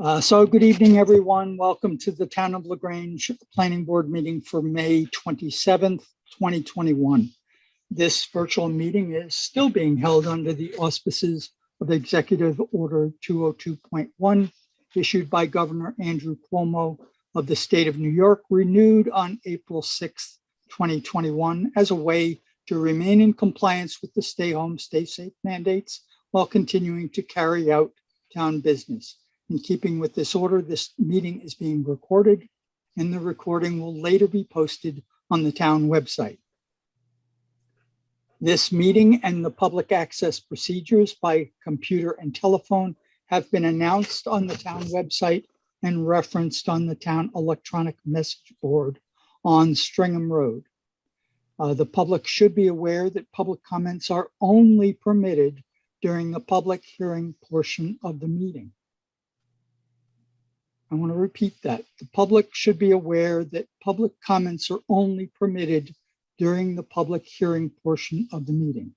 So good evening, everyone. Welcome to the Town of LaGrange Planning Board meeting for May 27th, 2021. This virtual meeting is still being held under the auspices of Executive Order 202.1 issued by Governor Andrew Cuomo of the state of New York, renewed on April 6th, 2021, as a way to remain in compliance with the stay home, stay safe mandates while continuing to carry out town business. In keeping with this order, this meeting is being recorded, and the recording will later be posted on the town website. This meeting and the public access procedures by computer and telephone have been announced on the town website and referenced on the town electronic message board on Stringham Road. The public should be aware that public comments are only permitted during the public hearing portion of the meeting. I want to repeat that. The public should be aware that public comments are only permitted during the public hearing portion of the meeting.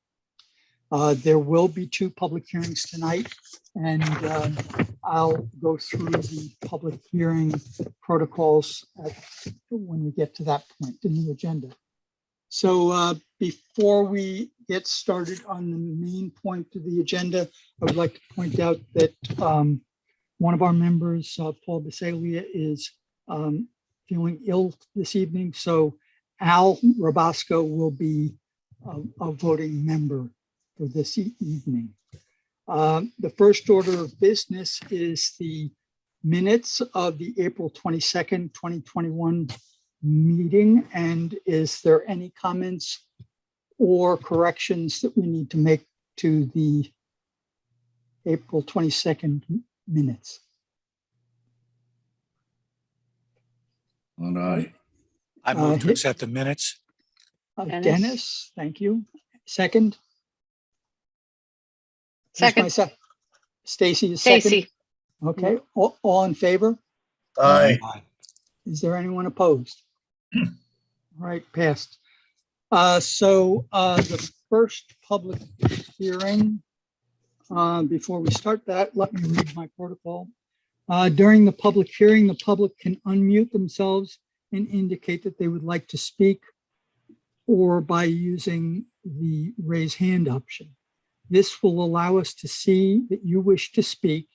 There will be two public hearings tonight, and I'll go through the public hearing protocols when we get to that point in the agenda. So before we get started on the main point of the agenda, I would like to point out that one of our members, Paul Basalia, is feeling ill this evening. So Al Rabasco will be a voting member for this evening. The first order of business is the minutes of the April 22nd, 2021 meeting. And is there any comments or corrections that we need to make to the April 22nd minutes? All right. I move to accept the minutes. Dennis, thank you. Second? Second. Stacy is second. Stacy. Okay, all in favor? Aye. Is there anyone opposed? All right, passed. So the first public hearing, before we start that, let me read my protocol. During the public hearing, the public can unmute themselves and indicate that they would like to speak, or by using the raise hand option. This will allow us to see that you wish to speak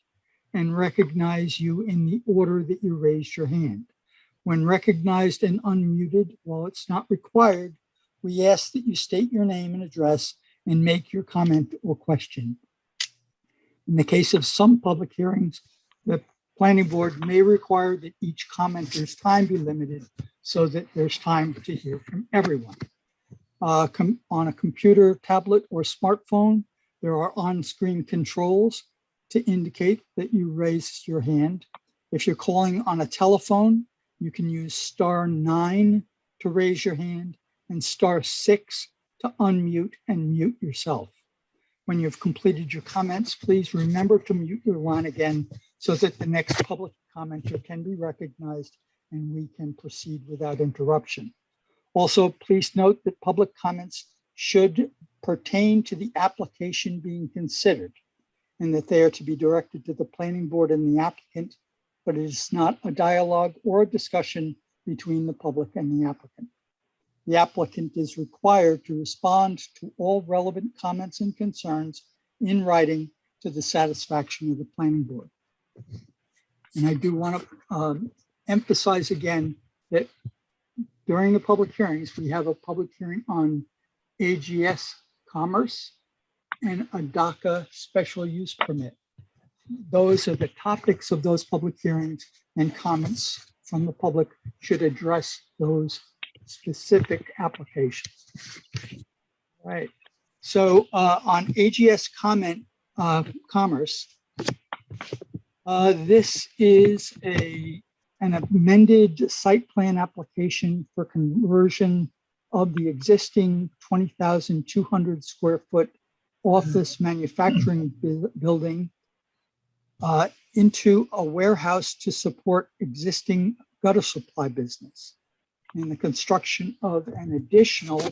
and recognize you in the order that you raised your hand. When recognized and unmuted, while it's not required, we ask that you state your name and address and make your comment or question. In the case of some public hearings, the planning board may require that each commenter's time be limited so that there's time to hear from everyone. On a computer, tablet, or smartphone, there are on-screen controls to indicate that you raised your hand. If you're calling on a telephone, you can use *9 to raise your hand and *6 to unmute and mute yourself. When you've completed your comments, please remember to mute your line again so that the next public commenter can be recognized and we can proceed without interruption. Also, please note that public comments should pertain to the application being considered and that they are to be directed to the planning board and the applicant, but it is not a dialogue or a discussion between the public and the applicant. The applicant is required to respond to all relevant comments and concerns in writing to the satisfaction of the planning board. And I do want to emphasize again that during the public hearings, we have a public hearing on AGS Commerce and a DACA special use permit. Those are the topics of those public hearings, and comments from the public should address those specific applications. All right. So on AGS Commerce, this is an amended site plan application for conversion of the existing 20,200 square foot office manufacturing building into a warehouse to support existing gutter supply business, and the construction of an additional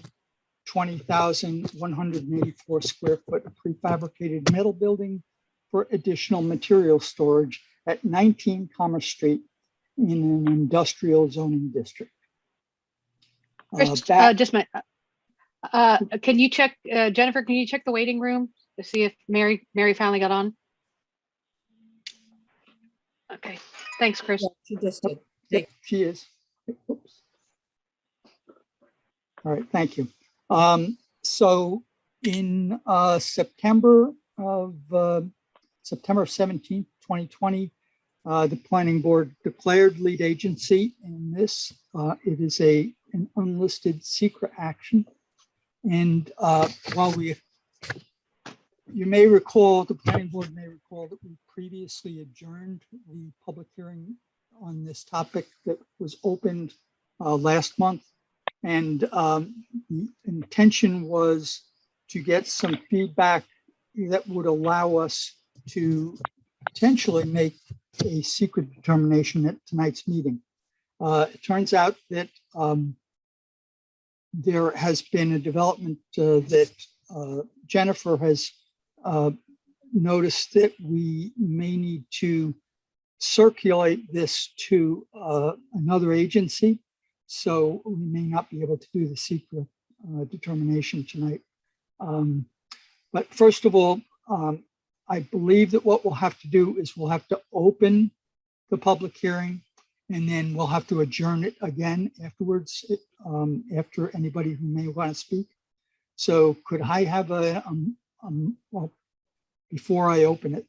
20,184 square foot prefabricated metal building for additional material storage at 19 Commerce Street in an industrial zoning district. Chris, Back- just my, can you check, Jennifer, can you check the waiting room to see if Mary finally got on? Okay, thanks, Chris. Yeah, she just did. Yep, she is. Oops. All right, thank you. So in September 17th, 2020, the planning board declared lead agency in this. It is an unlisted secret action. And while you may recall, the planning board may recall that we previously adjourned the public hearing on this topic that was opened last month. And the intention was to get some feedback that would allow us to potentially make a secret determination at tonight's meeting. It turns out that there has been a development that Jennifer has noticed that we may need to circulate this to another agency. So we may not be able to do the secret determination tonight. But first of all, I believe that what we'll have to do is we'll have to open the public hearing, and then we'll have to adjourn it again afterwards, after anybody who may want to speak. So could I have well, before I open it,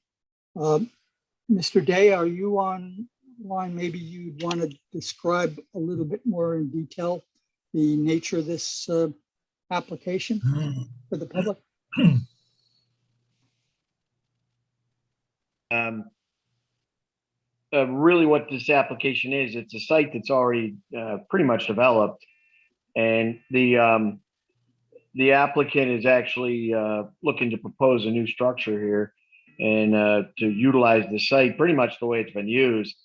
Mr. Day, are you on line? Maybe you'd want to describe a little bit more in detail the nature of this application for the public. Really what this application is, it's a site that's already pretty much developed, and the applicant is actually looking to propose a new structure here and to utilize the site pretty much the way it's been used.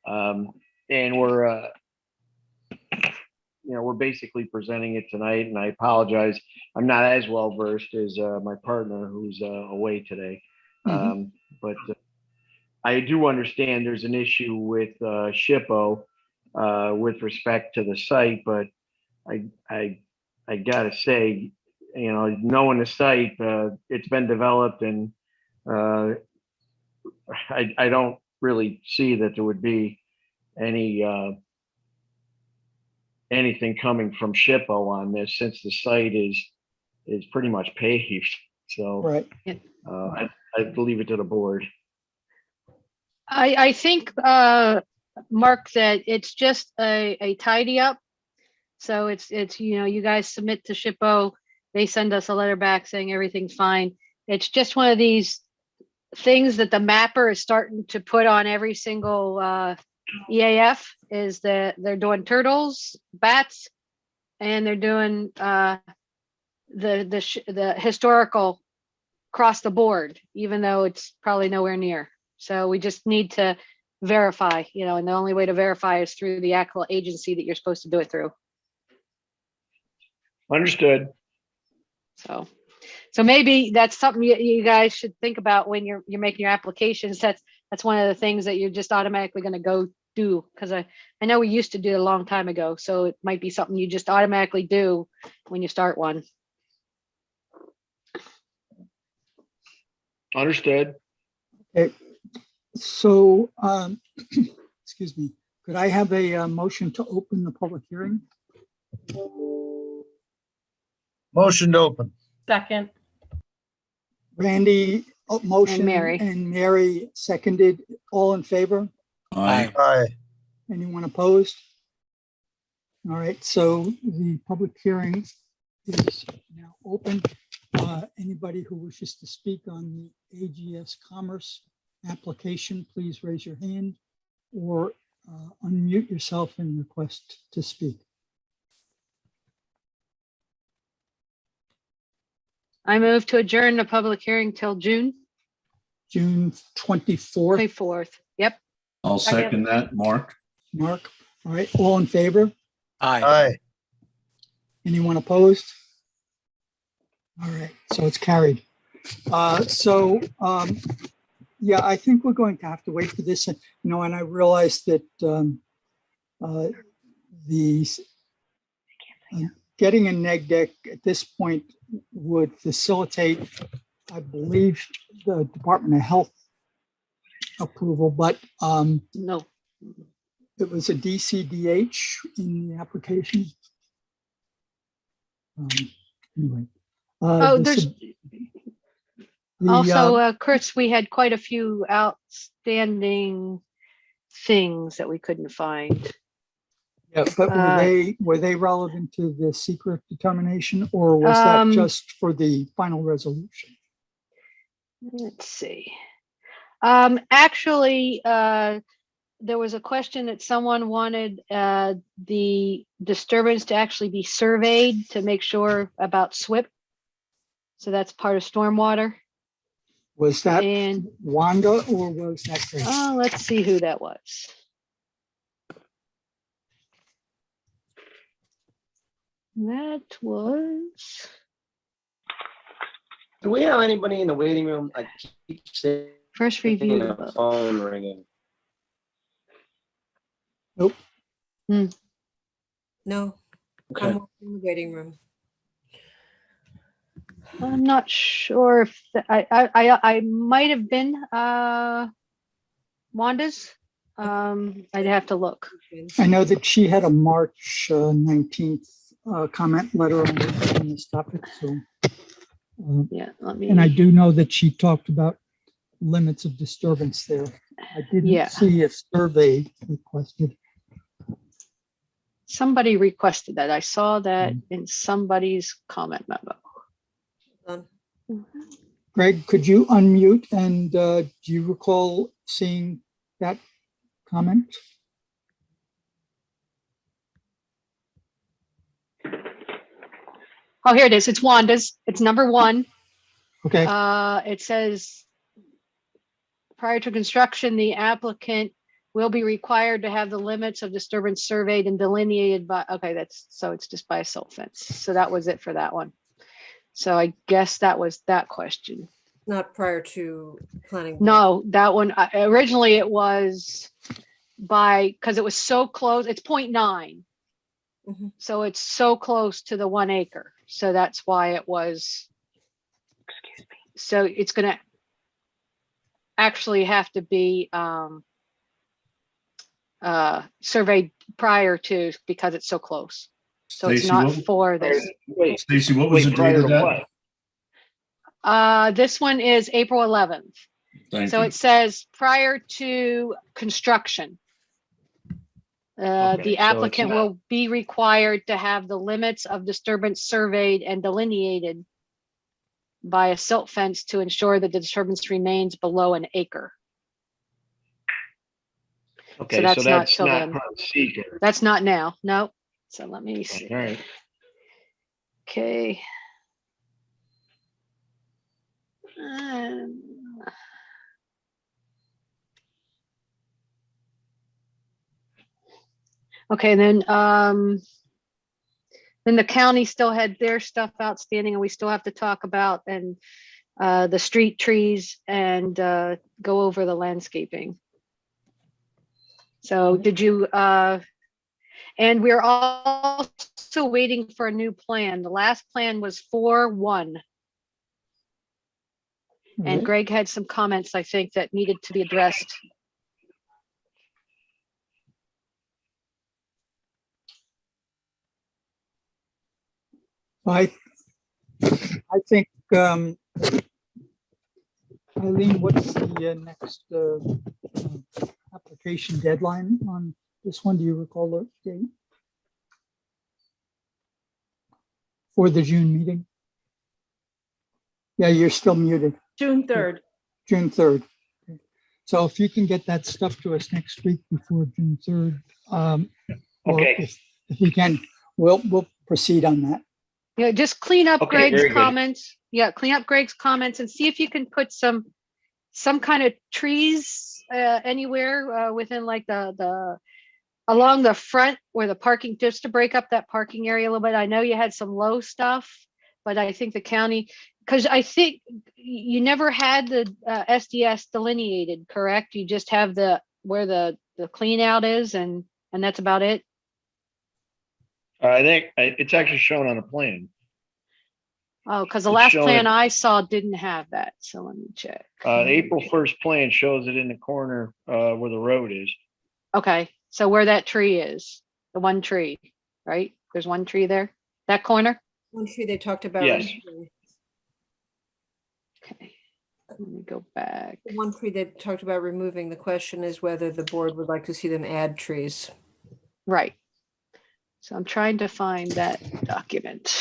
And we're basically presenting it tonight, and I apologize, I'm not as well versed as my partner who's away today. But I do understand there's an issue with SHPO with respect to the site, but I gotta say, knowing the site, it's been developed, and I don't really see that there would be anything coming from SHPO on this, since the site is pretty much paved. So Right. I'd leave it to the board. I think, Mark, that it's just a tidy up. So it's, you guys submit to SHPO, they send us a letter back saying everything's fine. It's just one of these things that the mapper is starting to put on every single EAF, is that they're doing turtles, bats, and they're doing the historical across the board, even though it's probably nowhere near. So we just need to verify, and the only way to verify is through the actual agency that you're supposed to do it through. Understood. So maybe that's something you guys should think about when you're making your applications. That's one of the things that you're just automatically going to go do, because I know we used to do it a long time ago. So it might be something you just automatically do when you start one. Understood. Okay. So, excuse me, could I have a motion to open the public hearing? Motion to open. Second. Randy, motion. Mary. And Mary seconded. All in favor? Aye. Aye. Anyone opposed? All right, so the public hearing is now open. Anybody who wishes to speak on the AGS Commerce application, please raise your hand or unmute yourself and request to speak. I move to adjourn the public hearing till June June 24th. 24th. Yep. I'll second that, Mark. Mark, all right, all in favor? Aye. Aye. Anyone opposed? All right, so it's carried. Yeah, I think we're going to have to wait for this, and, and I realized that the getting a neg deck at this point would facilitate, I believe, the Department of Health approval, but No. it was a DCDH in the application. Anyway. Oh, there's the, also, Chris, we had quite a few outstanding things that we couldn't find. yeah, but were they relevant to the secret determination, or was that just for the final resolution? Let's see. Actually, there was a question that someone wanted the disturbance to actually be surveyed to make sure about SWIP. So that's part of stormwater. Was that And Wanda, or was that Grace? let's see who that was. That was. Do we have anybody in the waiting room? I keep saying First review. a phone ringing. Nope. No, Okay. I'm in the waiting room. I'm not sure if I might have been Wanda's. I'd have to look. I know that she had a March 19th comment letter on this topic. So, Yeah, let me. and I do know that she talked about limits of disturbance there. I didn't see a survey requested. Somebody requested that. I saw that in somebody's comment memo. Done. Greg, could you unmute, and do you recall seeing that comment? Oh, here it is. It's Wanda's. It's number 1. Okay. It says, prior to construction, the applicant will be required to have the limits of disturbance surveyed and delineated by, okay, so it's just by a silt fence. So that was it for that one. So I guess that was that question. Not prior to planning. No, that one, originally it was because it was so close, it's 0.9. Mhm. So it's so close to the 1 acre. So that's why it was, excuse me. So it's going to actually have to be surveyed prior to, because it's so close. So it's Stacy, not for this. Wait, Stacy, what was the prior date to of that? what? This one is April 11th. Thank So you. it says prior to construction. Okay, The so applicant it's not- will be required to have the limits of disturbance surveyed and delineated by a silt fence to ensure that the disturbance remains below 1 acre. Okay, that's so not that's till not then. part of seeker. That's not now. No. So let me see. All right. Okay. Okay, then the county still had their stuff outstanding, and we still have to talk about the street trees and go over the landscaping. So did you and we're also waiting for a new plan. The last plan was 4-1. And Greg had some comments, I think, that needed to be addressed. I think, Eileen, what's the next application deadline on this one? Do you recall the date? For the June meeting? Yeah, you're still muted. June 3rd. June 3rd. Okay. So if you can get that stuff to us next week before June 3rd, or Okay. if we can, we'll proceed on that. Yeah, just clean up Okay, Greg's very good. comments. Yeah, clean up Greg's comments and see if you can put some kind of trees anywhere within like the along the front where the parking, just to break up that parking area a little bit. I know you had some low stuff, but I think the county, because I think you never had the SDS delineated, correct? You just have where the clean out is and that's about it? I think it's actually shown on a plan. Oh, because the It's last showing plan it- I saw didn't have that. So let me check. April 1st plan shows it in the corner where the road is. Okay, so where that tree is, the one tree, right? There's one tree there, that corner? One tree they talked about. Yes. removing. Okay, let me go back. The one tree they talked about removing. The question is whether the board would like to see them add trees. Right. So I'm trying to find that document.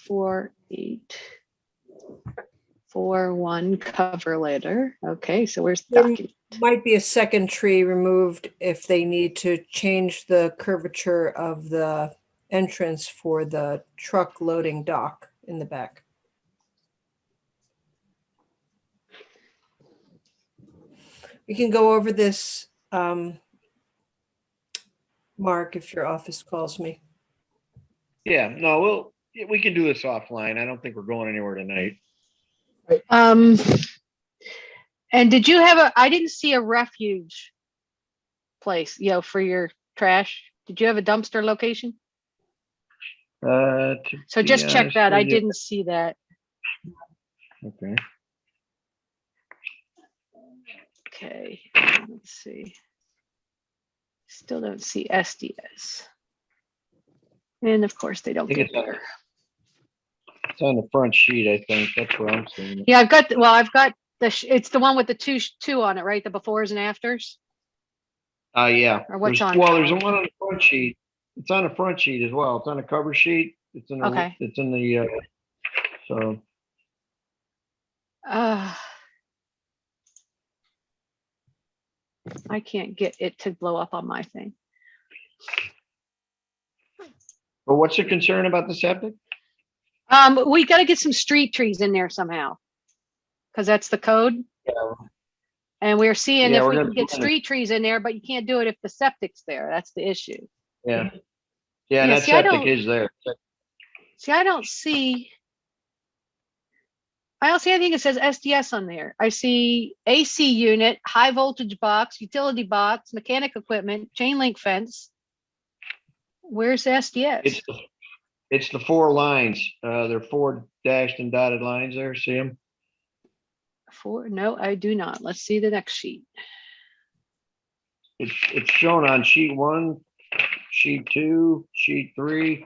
4841 cover letter. Okay, so where's the There document? might be a second tree removed if they need to change the curvature of the entrance for the truck loading dock in the back. We can go over this, Mark, if your office calls me. Yeah, no, we can do this offline. I don't think we're going anywhere tonight. And did you have I didn't see a refuge place, for your trash. Did you have a dumpster location? To So be just check honest that. I with you- didn't see that. Okay. Okay, let's see. Still don't see SDS. And of course they don't think get it's on- there. It's on the front sheet, I think. That's where I'm seeing it. Yeah, I've got it's the one with the two on it, right? The befores and afters. Yeah. Or what's There's- on Well, top? there's one on the front sheet. It's on the front sheet as well. It's on the cover sheet. It's in the, Okay. it's in the, so, I can't get it to blow up on my thing. but what's the concern about the septic? We got to get some street trees in there somehow, because that's the code. Yeah. And we're seeing Yeah, if we're we gonna can get put in- street trees in there, but you can't do it if the septic's there. That's the issue. Yeah. Yeah, and Yeah, that see, I septic don't- is there. See, I don't see anything that says SDS on there. I see AC unit, high voltage box, utility box, mechanic equipment, chain link fence. Where's SDS? It's the 4 lines. There are 4 dashed and dotted lines there. See them? No, I do not. Let's see the next sheet. It's shown on sheet 1, sheet 2, sheet 3.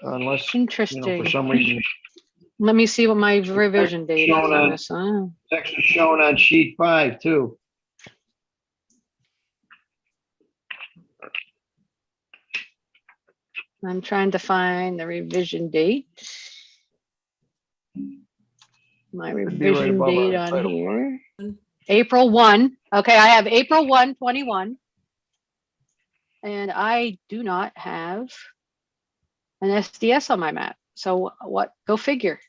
Unless, for Interesting. some reason, Let me see what my revision date is Showing on on- this. Oh. it's actually shown on sheet 5 too. I'm trying to find the revision date. My Should be right revision above our date on title. here. April 1. Okay, I have April 1, 21. And I do not have an SDS on my map. So what? Go figure.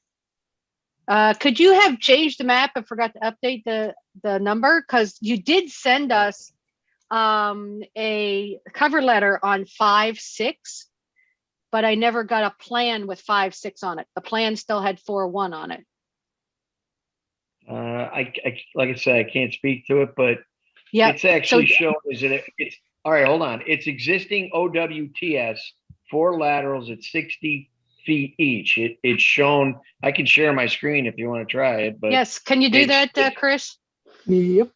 Could you have changed the map and forgot to update the number? Because you did send us a cover letter on 5/6, but I never got a plan with 5/6 on it. The plan still had 4/1 on it. I like I said, I can't speak to it, but Yeah. it's actually so- shown. It's all right. Hold on. It's existing OWTS 4 laterals at 60 feet each. It's shown. I can share my screen if you want to try it. But Yes. Can you do it's- that, Chris? Yep.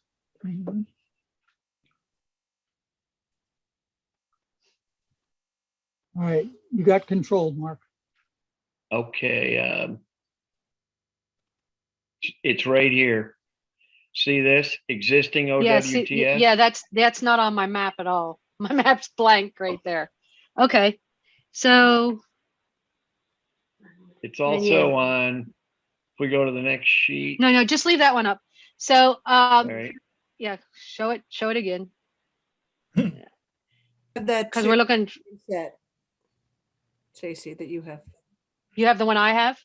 All right, you got control, Mark. Okay. It's right here. See this existing Yeah, OWTS? yeah, that's not on my map at all. My map's blank right there. Okay. So It's also on. If we go to the next sheet. no, just leave that one up. So All right. yeah, show it again. That Because we're looking, set, Stacy, that you have. you have the one I have?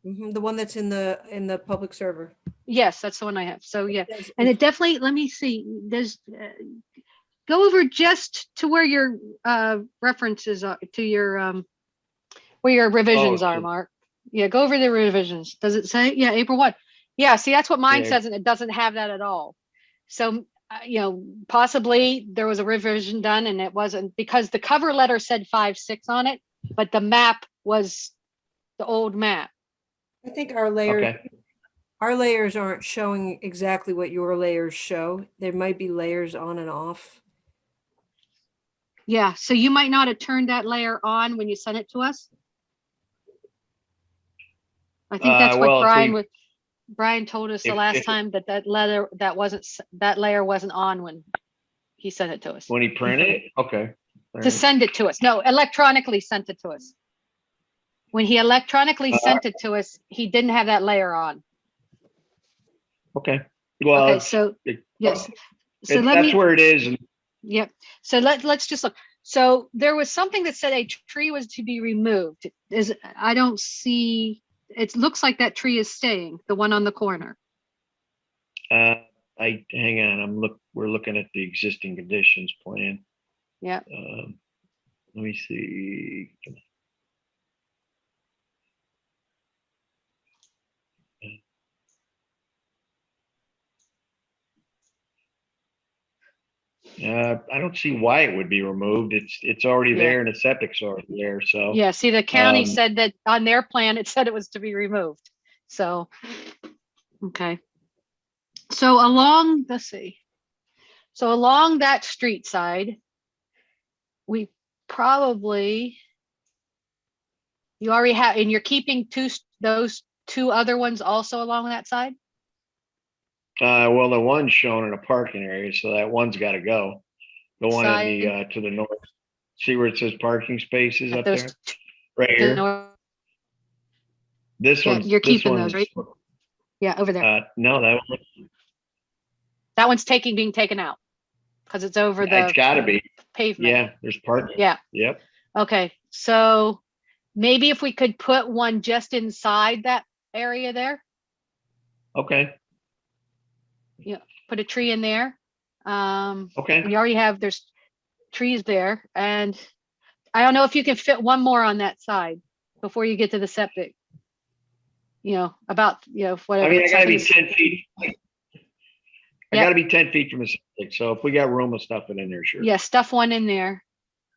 The one that's in the public server. Yes, that's the one I have. So yeah, Yes, and it definitely, let me see, there's, go over just to where your references are, to your, where your revisions Oh, are, to- Mark. Yeah, go over the revisions. Does it say? Yeah, April 1. Yeah, see, that's what mine Yeah. says, and it doesn't have that at all. So, possibly there was a revision done and it wasn't, because the cover letter said 5-6 on it, but the map was the old map. I think our layers, Okay. our layers aren't showing exactly what your layers show. There might be layers on and off. Yeah, so you might not have turned that layer on when you sent it to us. I think that's what Well, Brian told us the if- last if- time that layer wasn't on when he sent it to us. when he printed it? Okay. All To right. send it to us. No, electronically sent it to us. When he electronically sent it to us, he didn't have that layer on. Okay. Well, Okay, so yes. So let that's me, where it is. And yep. So let's just look. So there was something that said a tree was to be removed. I don't see, it looks like that tree is staying, the one on the corner. hang on. We're looking at the existing conditions plan. Yeah. Let me see. I don't see why it would be removed. It's already Yeah. there and the septic's already there. So Yeah, see, the county Um, said that on their plan, it said it was to be removed. So, okay. So let's see. So along that street side, we probably, you already have, and you're keeping those two other ones also along that side? well, the one's shown in a parking area, so that one's got to go. The one in the to the north. See where it says parking spaces up there, right here. This Yeah, one. you're keeping those, right? Yeah, over there. No, That one's being taken out because it's over it's the got to be. pavement. Yeah, there's parking. Yeah. Yep. Okay, so maybe if we could put one just inside that area there, Okay. put a tree in there. Okay. We already have, there's trees there, and I don't know if you can fit one more on that side before you get to the septic. Whatever. I mean, I got to be something- 10 feet. I got to be 10 feet from the septic. So if we got room to stuff it in there, sure. Yeah, stuff one in there.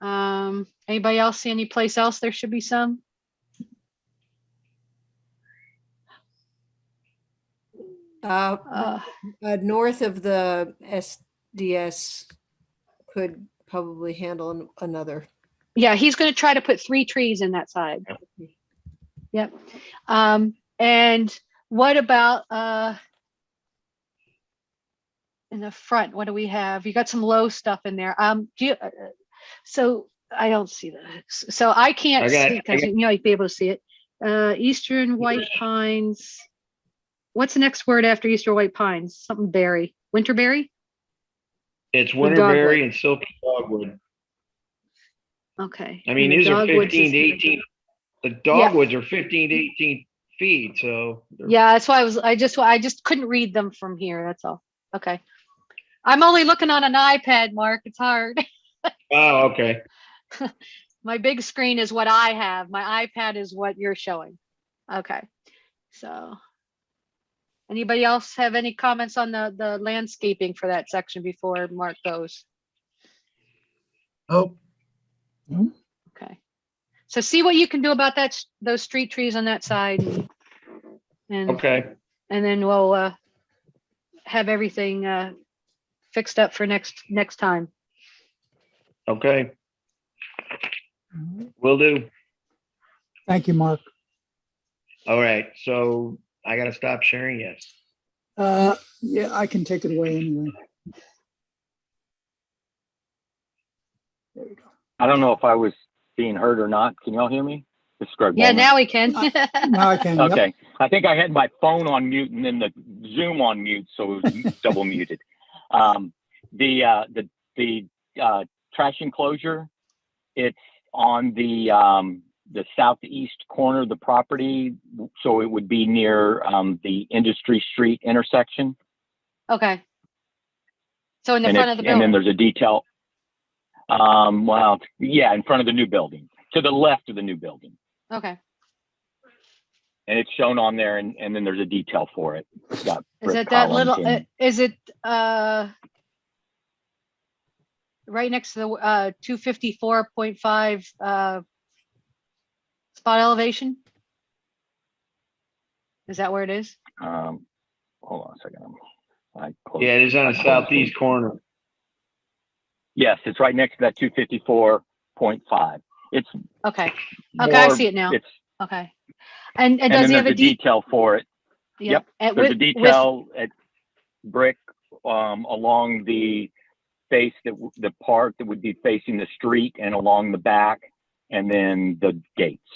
Anybody else see any place else there should be some? North of the SDS could probably handle another. Yeah, he's going to try to put 3 trees in that side. Yep. And what about in the front? What do we have? You got some low stuff in there. So I don't see that. So I can't see because you'd be able to see it. Eastern White Pines. What's the next word after Eastern White Pines? Something berry. Winterberry? It's Or winterberry dogwood? and silky dogwood. Okay. I mean, And the these are dogwoods 15 is to here. 18. The dogwoods are 15 to 18 feet. So Yeah, that's why I just couldn't read them from here. That's all. Okay. I'm only looking on an iPad, Mark. It's hard. Oh, okay. My big screen is what I have. My iPad is what you're showing. Okay. So anybody else have any comments on the landscaping for that section before Mark goes? Oh, Okay. So see what you can do about those street trees on that side, and Okay. and then we'll have everything fixed up for next time. Okay. Will do. Thank you, Mark. All right. So I got to stop sharing. Yes. Yeah, I can take it away anyway. There we go. I don't know if I was being heard or not. Can y'all hear me? This is Greg Yeah, Bowman. now we can. Now I can. Yep. Okay. I think I had my phone on mute and then the Zoom on mute, so it was double muted. The trash enclosure, it's on the southeast corner of the property, so it would be near the Industry Street intersection. Okay. So in the And front of the and then building. there's a detail. Well, yeah, in front of the new building, to the left of the new building. Okay. and it's shown on there, and then there's a detail for it. It's got Is brick it that columns little, and- is it right next to the 254.5 spot elevation? Is that where it is? hold on a second. I closed- Yeah, it is on I the closed southeast it. corner. Yes, it's right next to that 254.5. It's Okay. Okay, I more- see it now. It's, Okay. And and does then he have there's a a detail for it. Yep. And There's a with- detail at brick along the face the part that would be facing the street and along the back, and then the gates.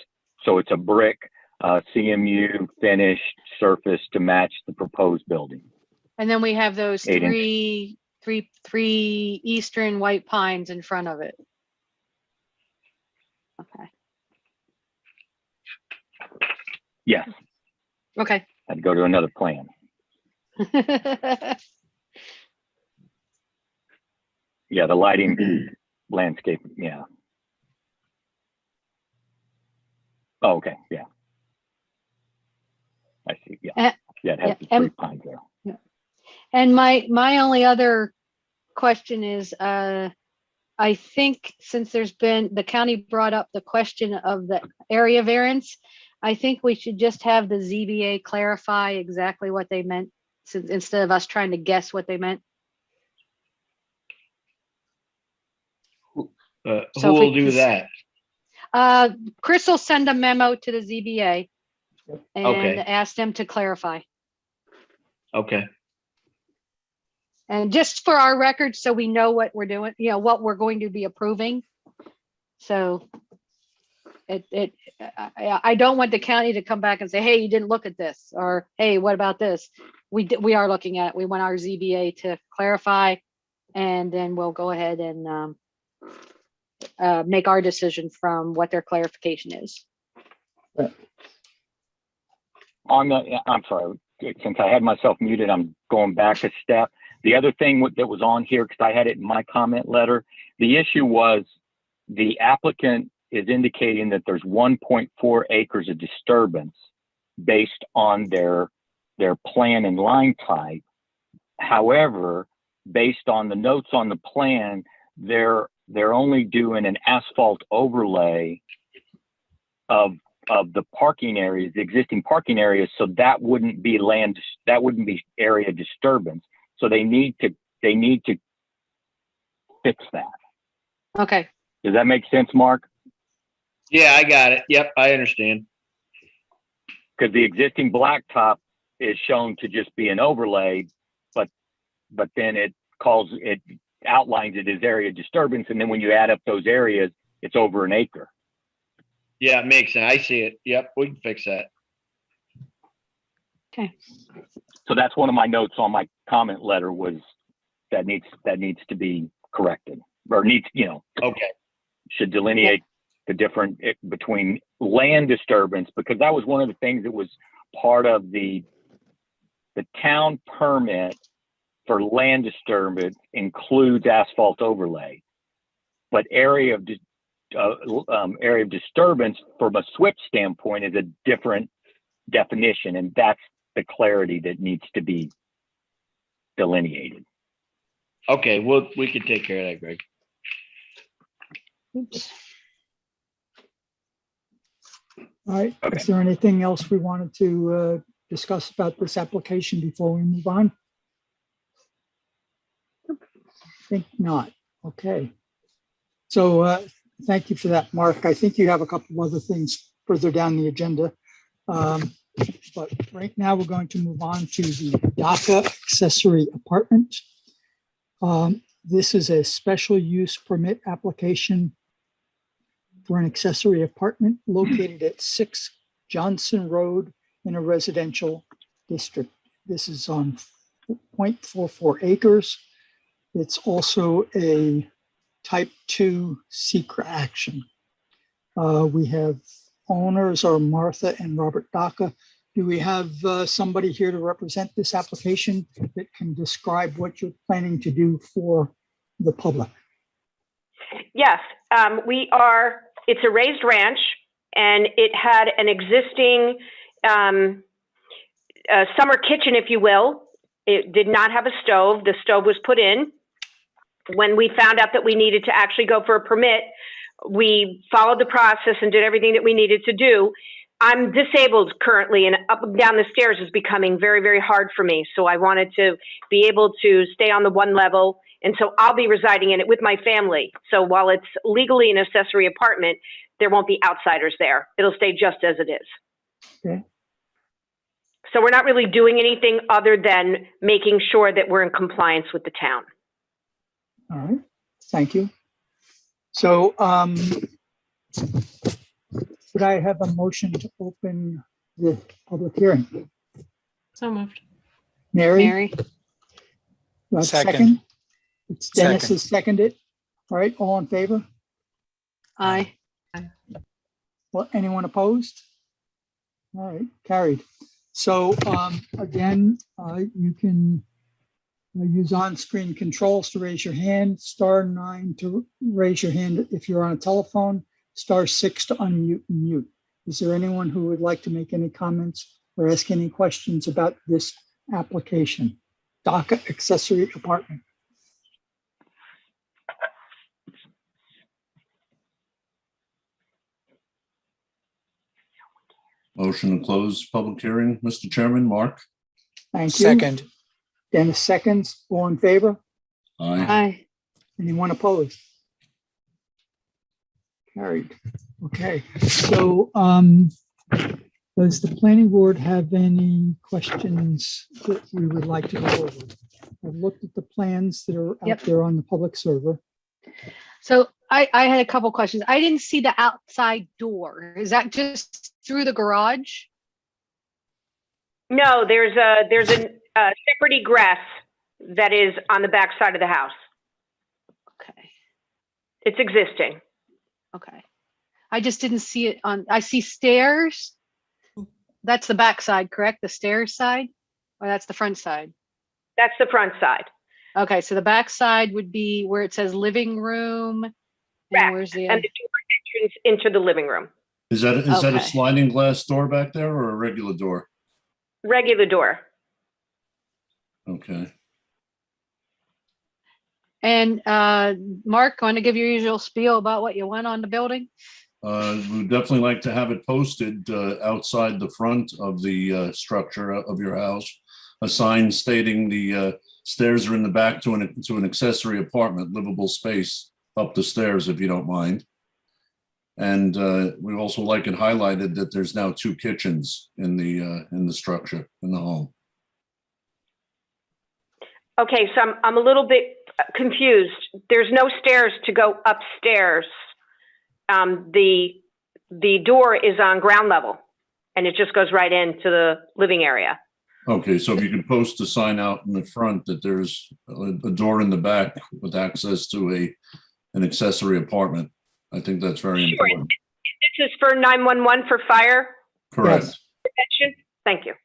So it's a brick CMU finished surface to match the proposed building. And then we have those 8 three eastern white pines in front of it. Okay. Yes, Okay. I'd go to another plan. Yeah, the lighting landscape. Yeah. Oh, okay. Yeah. I see. Yeah. Uh, Yeah, it has yeah, the and- 3 pines there. And my only other question is, I think since the county brought up the question of the area variance, I think we should just have the ZBA clarify exactly what they meant, since instead of us trying to guess what they meant. Who So if we will do just- that? Chris will send a memo to the ZBA and Okay. ask them to clarify. Okay. And just for our records, so we know what we're doing, what we're going to be approving. So I don't want the county to come back and say, hey, you didn't look at this, or hey, what about this? We are looking at it. We want our ZBA to clarify, and then we'll go ahead and make our decision from what their clarification is. I'm sorry, since I had myself muted, I'm going back a step. The other thing that was on here, because I had it in my comment letter, the issue was the applicant is indicating that there's 1.4 acres of disturbance based on their plan and line type. However, based on the notes on the plan, they're only doing an asphalt overlay of the parking areas, the existing parking areas, so that wouldn't be area disturbance. So they need to fix that. Okay. Does that make sense, Mark? Yeah, I got it. Yep, I understand. Because the existing blacktop is shown to just be an overlay, but then it outlines it as area disturbance, and then when you add up those areas, it's over an acre. Yeah, it makes sense. I see it. Yep, we can fix that. Okay. So that's one of my notes on my comment letter, was that needs to be corrected, or Okay. should delineate the difference between land disturbance, because that was one of the things that was part of the town permit for land disturbance includes asphalt overlay, but area of disturbance from a switch standpoint is a different definition, and that's the clarity that needs to be delineated. Okay, we can take care of that, Greg. Oops. All right, Okay. is there anything else we wanted to discuss about this application before we move on? I think not. Okay. So thank you for that, Mark. I think you have a couple of other things further down the agenda. But right now we're going to move on to the DACA accessory apartment. This is a special use permit application for an accessory apartment located at 6 Johnson Road in a residential district. This is on 0.44 acres. It's also a type 2 secret action. We have owners are Martha and Robert DACA. Do we have somebody here to represent this application that can describe what you're planning to do for the public? Yes, it's a raised ranch, and it had an existing summer kitchen, if you will. It did not have a stove. The stove was put in. When we found out that we needed to actually go for a permit, we followed the process and did everything that we needed to do. I'm disabled currently, and up and down the stairs is becoming very, very hard for me. So I wanted to be able to stay on the one level. And so I'll be residing in it with my family. So while it's legally an accessory apartment, there won't be outsiders there. It'll stay just as it is. Okay. So we're not really doing anything other than making sure that we're in compliance with the town. All right, thank you. So could I have a motion to open the public hearing? So moved. Mary? Mary, Do I have a Second. It's Dennis Second. has seconded. All right, all in favor? aye. Well, anyone opposed? All right, carried. So again, you can use on-screen controls to raise your hand, *9 to raise your hand if you're on a telephone, *6 to unmute and mute. Is there anyone who would like to make any comments or ask any questions about this application? DACA accessory apartment. Motion to close public hearing, Mr. Chairman. Mark? Thank you. Second. Dennis seconds. All in favor? Aye. Aye. Anyone opposed? Carried. Okay, so does the planning board have any questions that we would like to go over? I've looked at the plans that are out Yep. there on the public server. So I had a couple questions. I didn't see the outside door. Is that just through the garage? No, there's a separate egress that is on the back side of the house. Okay, It's existing. okay. I just didn't see it on, I see stairs. That's the back side, correct? The stairs side? Or that's the front side? That's the front side. Okay, so the back side would be where it says living room. And Correct. where's the, And the door entrance into the living room. Is that a Okay. sliding glass door back there or a regular door? Regular door. Okay. and Mark, want to give your usual spiel about what you want on the building? We'd definitely like to have it posted outside the front of the structure of your house. A sign stating the stairs are in the back to an accessory apartment, livable space up the stairs, if you don't mind. And we also like it highlighted that there's now 2 kitchens in the structure, in the home. Okay, so I'm a little bit confused. There's no stairs to go upstairs. The door is on ground level, and it just goes right into the living area. Okay, so if you could post a sign out in the front that there's a door in the back with access to an accessory apartment, I think that's very Sure. important. This is for 911 for fire Correct. Yes. protection? Thank you.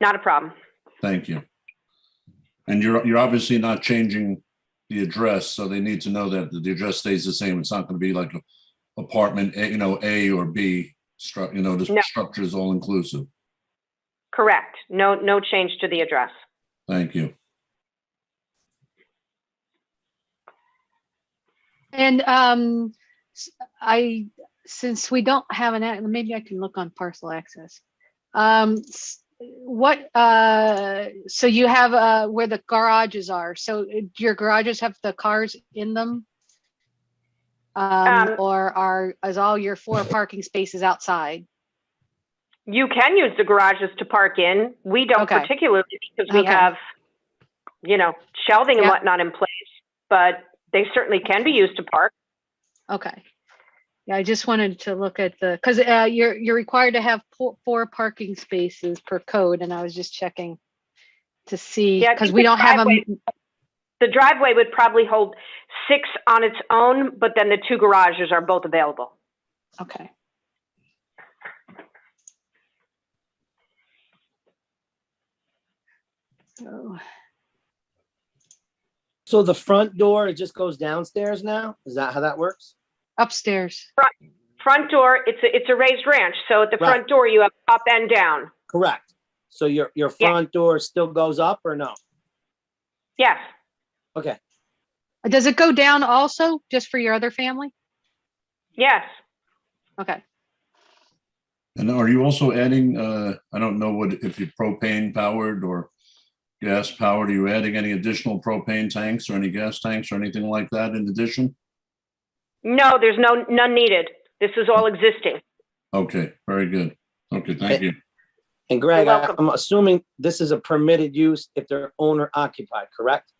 Not a problem. Thank you. And you're obviously not changing the address, so they need to know that the address stays the same. It's not going to be like a apartment A, A or B. The No. structure is all inclusive. Correct. No change to the address. Thank you. And since we don't have maybe I can look on parcel access. So you have where the garages are. So your garages have the cars in them? Or is all your 4 parking spaces outside? You can use the garages to park in. We don't Okay. particularly because we Okay. have, shelving and Yep. whatnot in place, but they certainly can be used to park. Okay. Yeah, I just wanted to look at because you're required to have 4 parking spaces per code, and I was just checking to see, Yeah, I because think we the don't have them. The driveway would probably hold 6 on its own, but then the 2 garages are both available. Okay. So the front door, it just goes downstairs now? Is that how that works? Upstairs. Front door, it's a raised ranch, so at the front Right. door, you have up and down. Correct. So your front door still goes up or no? Yes, Okay. Does it go down also, just for your other family? yes. Okay. And are you also adding, I don't know if you're propane powered or gas powered, are you adding any additional propane tanks or any gas tanks or anything like that in addition? No, there's none needed. This is all existing. Okay, very good. Okay, thank you. And Greg, You're welcome. I'm assuming this is a permitted use if they're owner occupied, correct?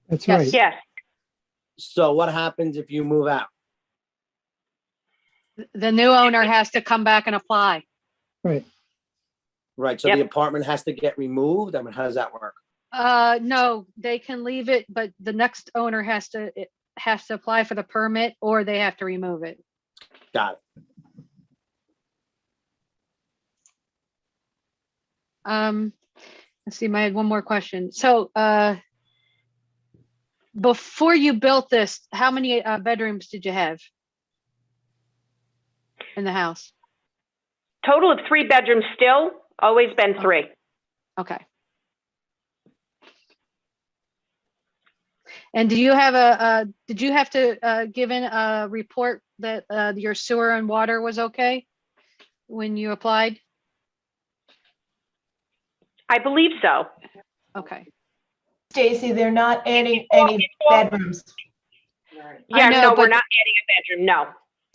That's Yes. right. Yes, So what happens if you move out? The new owner has to come back and apply. Right. Right, so Yep. the apartment has to get removed? I mean, how does that work? No, they can leave it, but the next owner has to apply for the permit, or they have to remove it. Got it. Let's see, I had one more question. So, before you built this, how many bedrooms did you have in the house? total of 3 bedrooms still, always been 3. Okay. And do you have did you have to give in a report that your sewer and water was okay when you applied? I believe so. Okay. Stacy, they're not adding any bedrooms. Yeah, know, no, we're but- not adding a bedroom, no.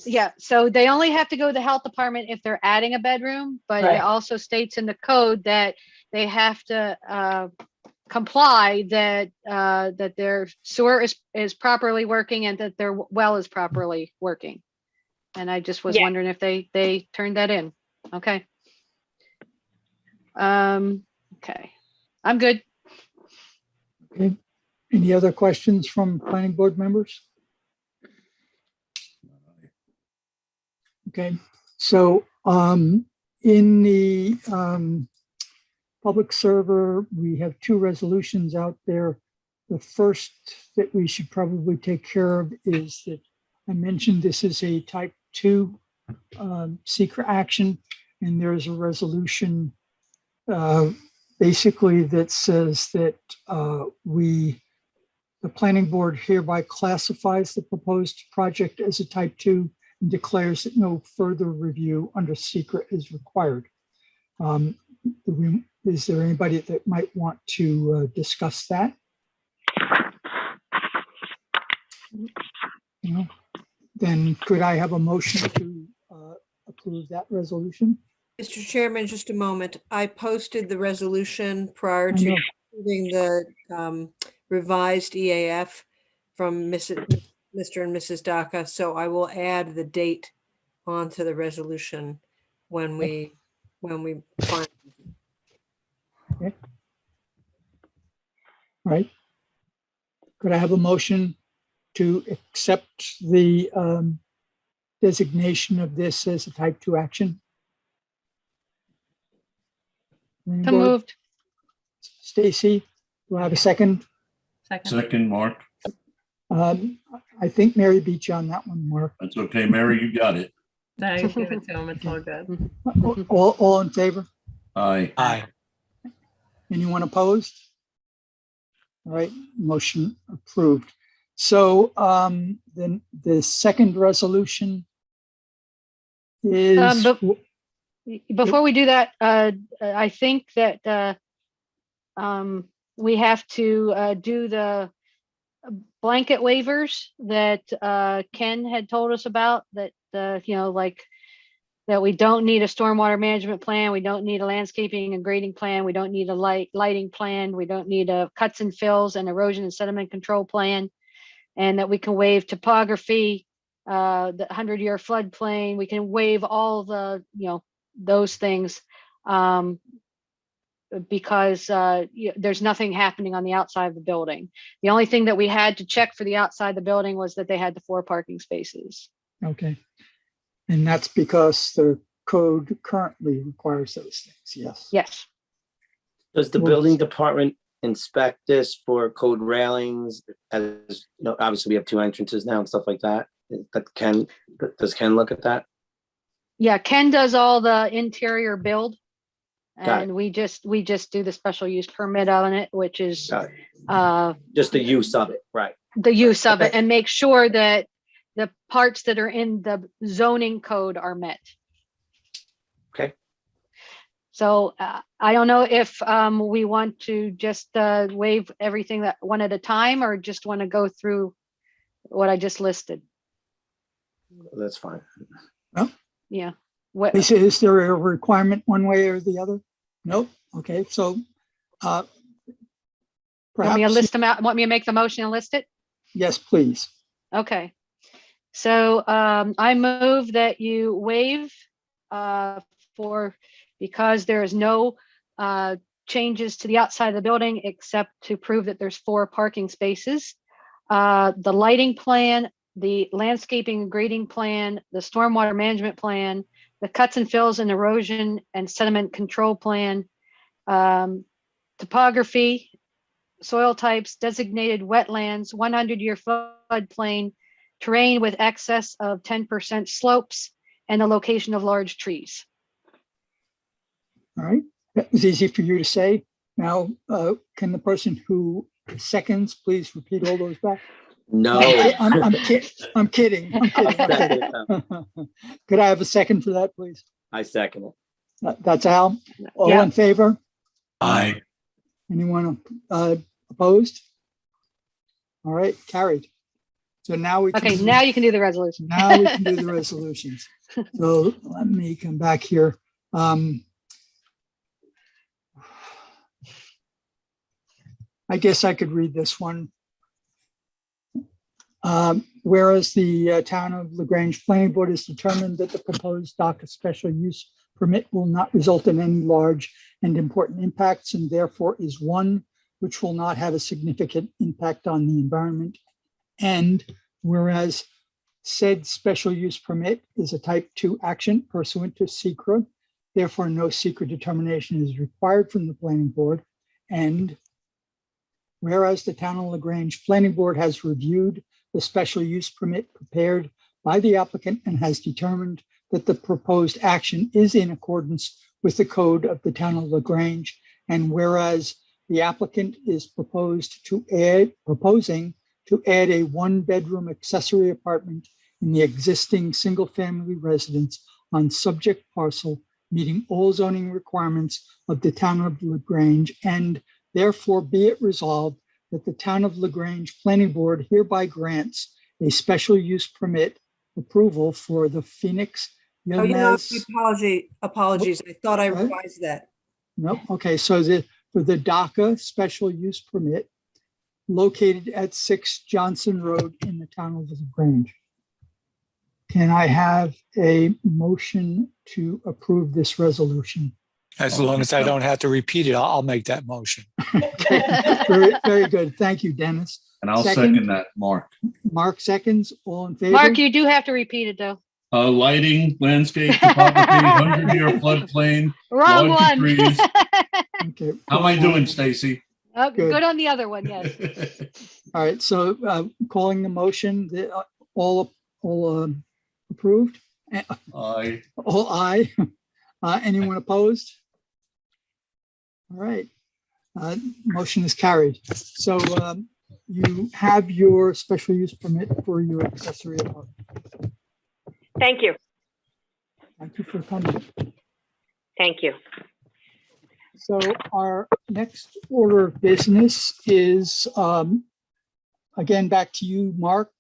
Yeah, so they only have to go to the health department if they're adding a bedroom, but it Right. also states in the code that they have to comply that that their sewer is properly working and that their well is properly working. And I just was Yeah. wondering if they turned that in. Okay. Okay, I'm good. Okay. Any other questions from planning board members? Okay, so in the public server, we have 2 resolutions out there. The first that we should probably take care of is that I mentioned this is a type 2 secret action, and there's a resolution basically that says that the planning board hereby classifies the proposed project as a type 2 and declares that no further review under secret is required. Is there anybody that might want to discuss that? No? Then could I have a motion to approve that resolution? Mr. Chairman, just a moment. I posted the resolution prior I to know. approving the revised EAF from Mr. and Mrs. Daca, so I will add the date onto the resolution when we find. Right. Could I have a motion to accept the designation of this as a type 2 action? Planning So board? moved. Stacy, do I have a second? Second, Mark. I think Mary beat you on that one, Mark. That's okay. Mary, you got it. No, you give it to him. It's all good. All in favor? Aye. Aye. Anyone opposed? All right, motion approved. So then the second resolution is, but- Before we do that, I think that we have to do the blanket waivers that Ken had told us about, that like that we don't need a stormwater management plan, we don't need a landscaping and grading plan, we don't need a lighting plan, we don't need a cuts and fills and erosion and sediment control plan, and that we can waive topography, the 100-year floodplain, we can waive all the those things because there's nothing happening on the outside of the building. The only thing that we had to check for the outside of the building was that they had the 4 parking spaces. okay. And that's because the code currently requires those things, yes. Yes. Does the building department inspect this for code railings? As you know, obviously we have 2 entrances now and stuff like that. But does Ken look at that? Yeah, Ken does all the interior build. Got it. And we just do the special use permit on it, which is Got it. Just the use of it, right? the use of it, Okay. and make sure that the parts that are in the zoning code are met. Okay. So I don't know if we want to just waive everything that one at a time, or just want to go through what I just listed. That's fine. Yeah. What? Lisa, is there a requirement one way or the other? Nope. Okay, so Want me to perhaps, list them out? Want me to make the motion and list it? yes, please. Okay. So I move that you waive because there is no changes to the outside of the building except to prove that there's 4 parking spaces. The lighting plan, the landscaping and grading plan, the stormwater management plan, the cuts and fills and erosion and sediment control plan, topography, soil types, designated wetlands, 100-year floodplain, terrain with excess of 10% slopes, and the location of large trees. All right, that was easy for you to say. Now, can the person who seconds please repeat all those back? No. I'm kidding. Could I have a second for that, please? I second it. That's Al. All Yeah. in favor? Aye. Anyone opposed? All right, carried. So now we can. Okay, now you can do the resolution. Now we can do the resolutions. So let me come back here. I guess I could read this one. Whereas the town of LaGrange Planning Board has determined that the proposed DACA special use permit will not result in any large and important impacts, and therefore is one which will not have a significant impact on the environment. And whereas said special use permit is a type 2 action pursuant to SECRA, therefore no SECRA determination is required from the planning board. And whereas the town of LaGrange Planning Board has reviewed the special use permit prepared by the applicant and has determined that the proposed action is in accordance with the code of the town of LaGrange. And whereas the applicant is proposing to add a 1-bedroom accessory apartment in the existing single-family residence on subject parcel, meeting all zoning requirements of the town of LaGrange, and therefore be it resolved that the town of LaGrange Planning Board hereby grants a special use permit approval for the Phoenix Oh, you know, Yilmaz. apologies. I thought I What? revised that. No, okay, so for the DACA special use permit located at 6 Johnson Road in the town of LaGrange. Can I have a motion to approve this resolution? As long as I don't have to repeat it, I'll make that motion. Very, very good. Thank you, Dennis. And I'll second that, Mark. Mark seconds. All in favor? Mark, you do have to repeat it though. Lighting, landscape, topography, 100-year floodplain. Wrong large one. trees. Okay. How am I doing, Stacy? Oh, Good. good on the other one, yes. All right, so calling the motion, all approved? Aye. All aye. Anyone opposed? All right, motion is carried. So you have your special use permit for your accessory apartment. Thank you. Thank you for coming. Thank you. So our next order of business is, again, back to you, Mark.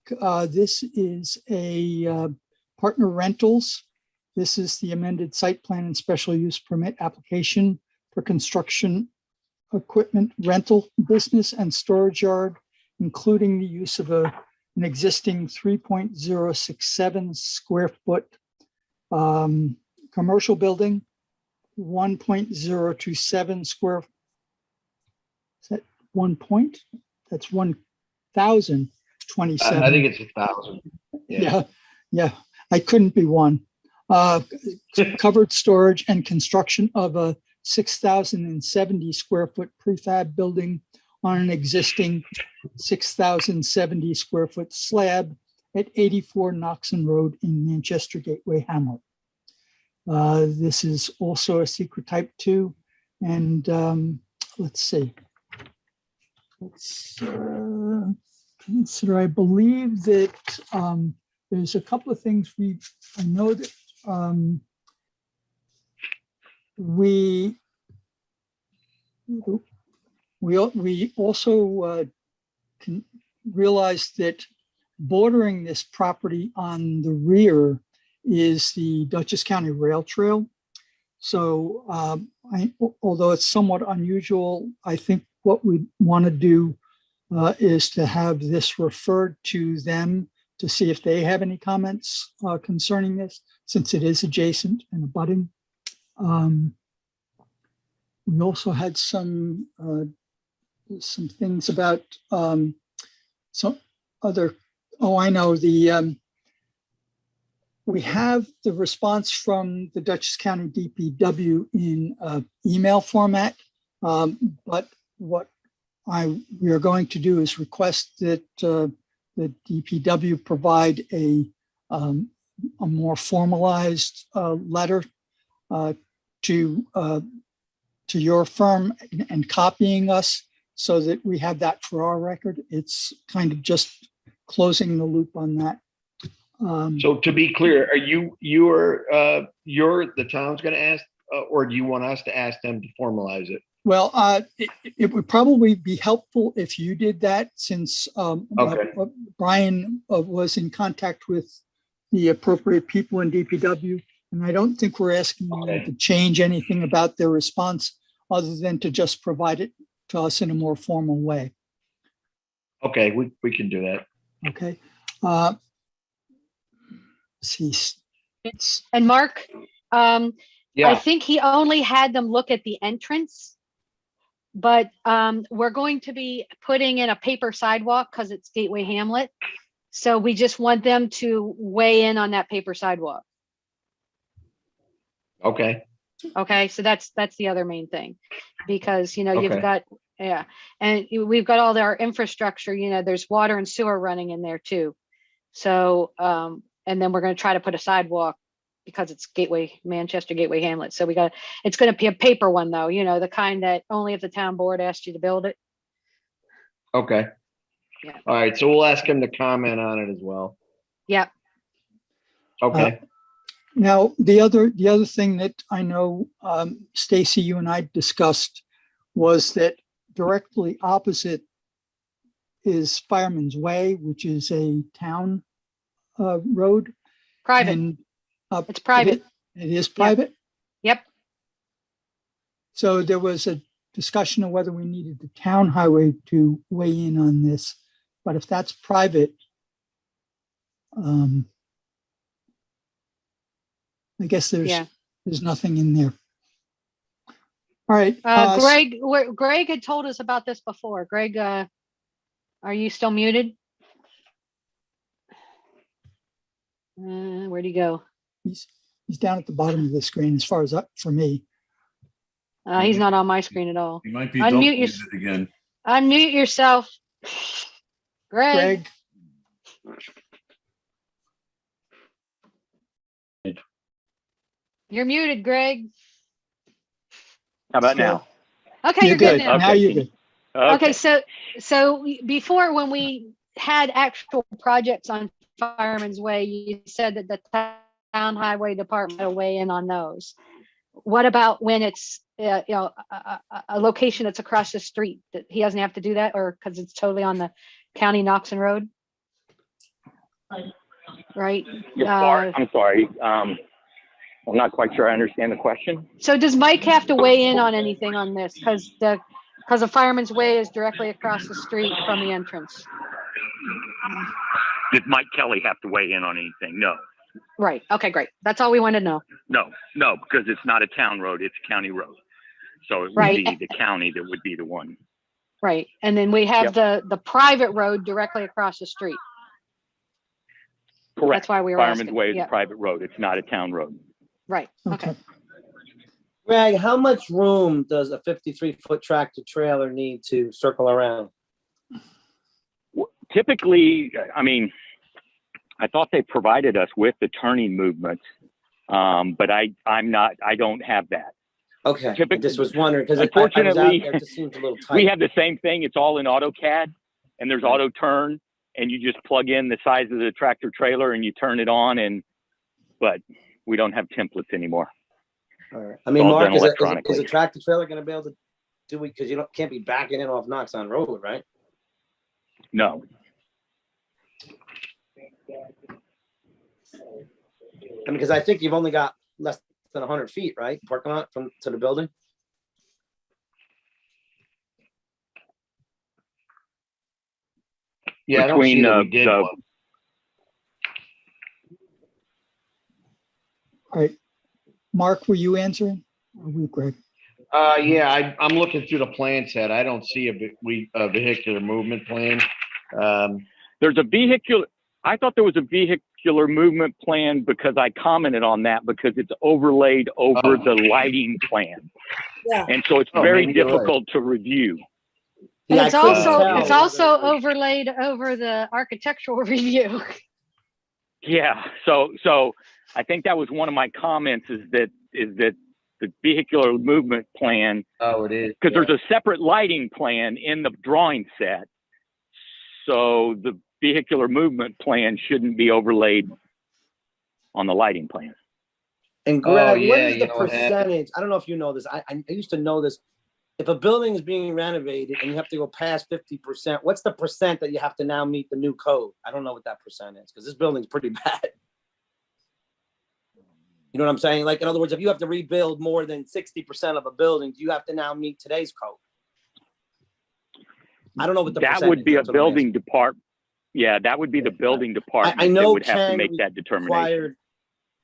This is a partner rentals. This is the amended site plan and special use permit application for construction equipment rental business and storage yard, including the use of an existing 3.067 square foot commercial building, 1.027 square. Is that 1 point? That's 1,027. I think it's 1,000. Yeah. I couldn't be one. Covered storage and construction of a 6,070 square foot prefab building on an existing 6,070 square foot slab at 84 Knoxon Road in Manchester Gateway Hamlet. This is also a secret type 2. And let's see. Let's consider, I believe that there's a couple of things I know that we also can realize that bordering this property on the rear is the Dutchess County Rail Trail. So although it's somewhat unusual, I think what we want to do is to have this referred to them to see if they have any comments concerning this, since it is adjacent and abutting. We also had some things about some other, I know we have the response from the Dutchess County DPW in email format, but what we are going to do is request that the DPW provide a more formalized letter to your firm and copying us so that we have that for our record. It's kind of just closing the loop on that. So to be clear, are you're the town's going to ask, or do you want us to ask them to formalize it? Well, it would probably be helpful if you did that, since Brian was in contact with the appropriate people in DPW, and I don't think we're asking them to change anything about their response other than to just provide it to us in a more formal way. Okay, we can do that. Okay. See. And Mark, Yeah. I think he only had them look at the entrance, but we're going to be putting in a paper sidewalk because it's Gateway Hamlet. So we just want them to weigh in on that paper sidewalk. Okay. Okay, so that's the other main thing, because you've Okay. got, and we've got all our infrastructure, there's water and sewer running in there too. So and then we're going to try to put a sidewalk because it's Manchester Gateway Hamlet. So it's going to be a paper one though, the kind that only if the town board asked you to build it. Okay. Yeah. All right. So we'll ask him to comment on it as well. Yeah. Okay. Now, the other thing that I know, Stacy, you and I discussed was that directly opposite is Fireman's Way, which is a town road. Private. And, it's private. It is private? Yep. So there was a discussion of whether we needed the town highway to weigh in on this. But if that's private, I guess there's nothing in there. All right. Greg had told us about this before. Greg, are you still muted? Where'd he go? He's down at the bottom of the screen as far as up for me. He's not on my screen at all. He might be muted again. Unmute yourself. Greg. You're muted, Greg. How about now? Okay, you're good now. Now you're good. Okay, so before, when we had actual projects on Fireman's Way, you said that the town highway department will weigh in on those. What about when it's a location that's across the street, that he doesn't have to do that, or because it's totally on the county Knoxon Road? Right. I'm sorry. I'm not quite sure I understand the question. So does Mike have to weigh in on anything on this? Because the Fireman's Way is directly across the street from the entrance. Did Mike Kelly have to weigh in on anything? No. Right. Okay, great. That's all we wanted to know. No, because it's not a town road, it's a county road. So it would be the county that would be the one. Right. And then we have the private road directly across the street. Correct. That's why we were Fireman's asking. Way is a private road. It's not a town road. Right. Okay. Greg, how much room does a 53-foot tractor trailer need to circle around? Typically, I mean, I thought they provided us with the turning movements, but I don't have that. Okay, I Typically- just was wondering, because Unfortunately, it just seems a little tight. We have the same thing. It's all in AutoCAD, and there's auto turn, and you just plug in the size of the tractor trailer and you turn it on. But we don't have templates anymore. All right. I mean, all Mark, done is electronically. a tractor trailer going to be able to do it? Because you can't be backing in off Knoxon Road, right? No. I mean, because I think you've only got less than 100 feet, right? Parking lot to the building. Yeah, I don't see Between that we did the- one. All right. Mark, were you answering? Or were you, Greg? Yeah, I'm looking through the plan set. I don't see a vehicular movement plan. There's a vehicular. I thought there was a vehicular movement plan because I commented on that because it's overlaid over the lighting plan. Yeah. And so it's Oh, very maybe you're right. difficult to review. And Yeah, it's I couldn't also tell. it's also overlaid over the architectural review. Yeah. So I think that was one of my comments is that the vehicular movement plan, Oh, it is. because there's a separate lighting plan in the drawing set. So the vehicular movement plan shouldn't be overlaid on the lighting plan. And Greg, what yeah, is you the know what happened? percentage? I don't know if you know this. I used to know this. If a building is being renovated and you have to go past 50%, what's the percent that you have to now meet the new code? I don't know what that percent is because this building's pretty bad. You know what I'm saying? Like, in other words, if you have to rebuild more than 60% of a building, do you have to now meet today's code? I don't know what the That percentage would be a is, that's what I'm building department. Yeah, that would be the building department I know that would have to Ken make that determination. required.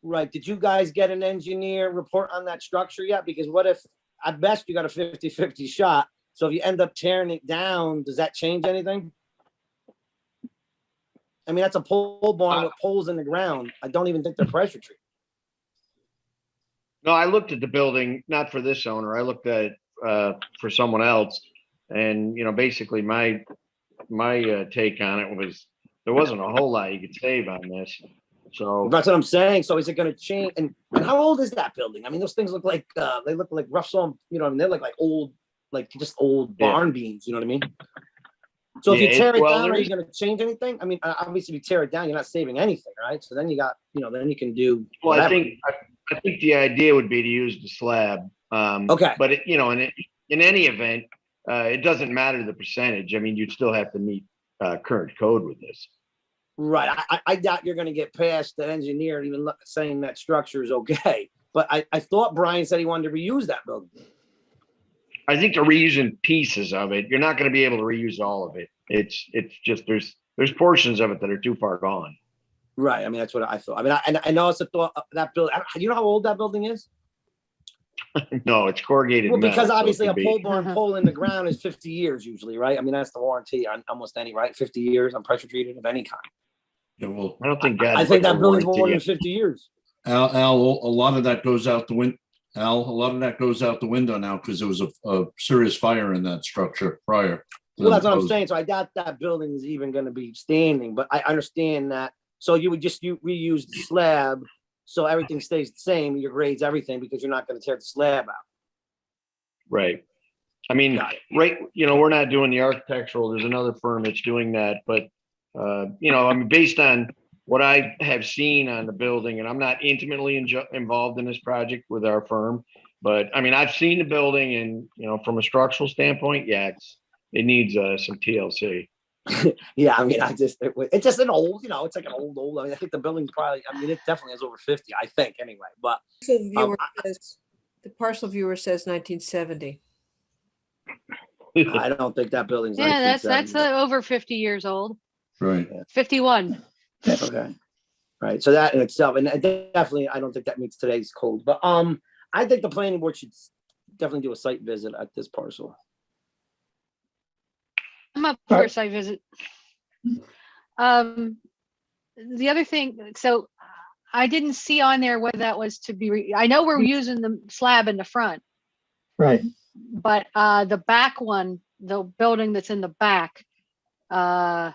Right. Did you guys get an engineer report on that structure yet? Because what if, at best, you got a 50-50 shot. So if you end up tearing it down, does that change anything? I mean, that's a pole barn with poles in the ground. I don't even think they're pressure treated. No, I looked at the building, not for this owner. I looked at it for someone else. And, basically my take on it was there wasn't a whole lot you could save on this. So That's what I'm saying. So is it going to change? And how old is that building? I mean, those things look like they look like rough sawn. You know what I mean? They look like old, like just old barn beams. You know what I mean? So if you tear it down, are you going to change anything? I mean, obviously, if you tear it down, you're not saving anything, right? So then you got, then you can do. Well, whatever. I think the idea would be to use the slab. Okay. But in any event, it doesn't matter the percentage. I mean, you'd still have to meet current code with this. Right. I doubt you're going to get past the engineer even saying that structure is okay. But I thought Brian said he wanted to reuse that building. I think they're reusing pieces of it. You're not going to be able to reuse all of it. It's just there's portions of it that are too far gone. Right. I mean, that's what I thought. I mean, I also thought that building. You know how old that building is? No, it's corrugated. Well, because metal, so obviously it a could pole be. barn pole in the ground is 50 years usually, right? I mean, that's the warranty on almost any, right? 50 years on pressure treated of any kind. Yeah, well, I don't think I think that building's more than 50 years. Al, a lot of that goes out the window. Al, a lot of that goes out the window now because there was a serious fire in that structure prior. Well, that's what I'm saying. So I doubt that building is even going to be standing, but I understand that. So you would just reuse the slab, so everything stays the same. Your grades, everything, because you're not going to tear the slab out. Right. I mean, right. We're not doing the architectural. There's another firm that's doing that, but I mean, based on what I have seen on the building, and I'm not intimately involved in this project with our firm, but I mean, I've seen the building, and from a structural standpoint, yeah, it needs some TLC. Yeah, I mean, it's just an old, it's like an old. I mean, I think the building's probably, I mean, it definitely is over 50, I think, anyway. But The parcel viewer says 1970. I don't think that building's. Yeah, that's over 50 years old. Right. 51. Okay. Right. So that in itself, and definitely, I don't think that meets today's code. But I think the planning board should definitely do a site visit at this parcel. I'm up for a site visit. The other thing, so I didn't see on there whether that was to be. I know we're using the slab in the front, Right. but the back one, the building that's in the back, I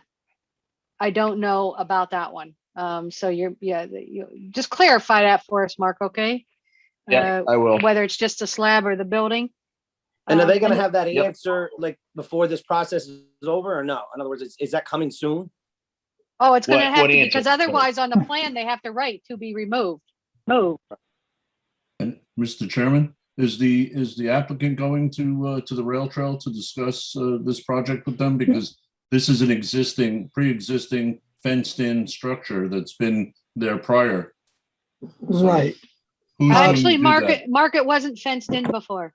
don't know about that one. So you just clarify that for us, Mark, okay? Yeah, I will. Whether it's just a slab or the building. And are they going to and- have that Yep. answer like before this process is over or no? In other words, is that coming soon? Oh, it's gonna What- have what to, answer? because otherwise on the plan, they have to write to be removed. Move. And Mr. Chairman, is the applicant going to the rail trail to discuss this project with them? Because this is an pre-existing fenced-in structure that's been there prior. Right. Who's going to Actually, do Mark, that? it wasn't fenced in before.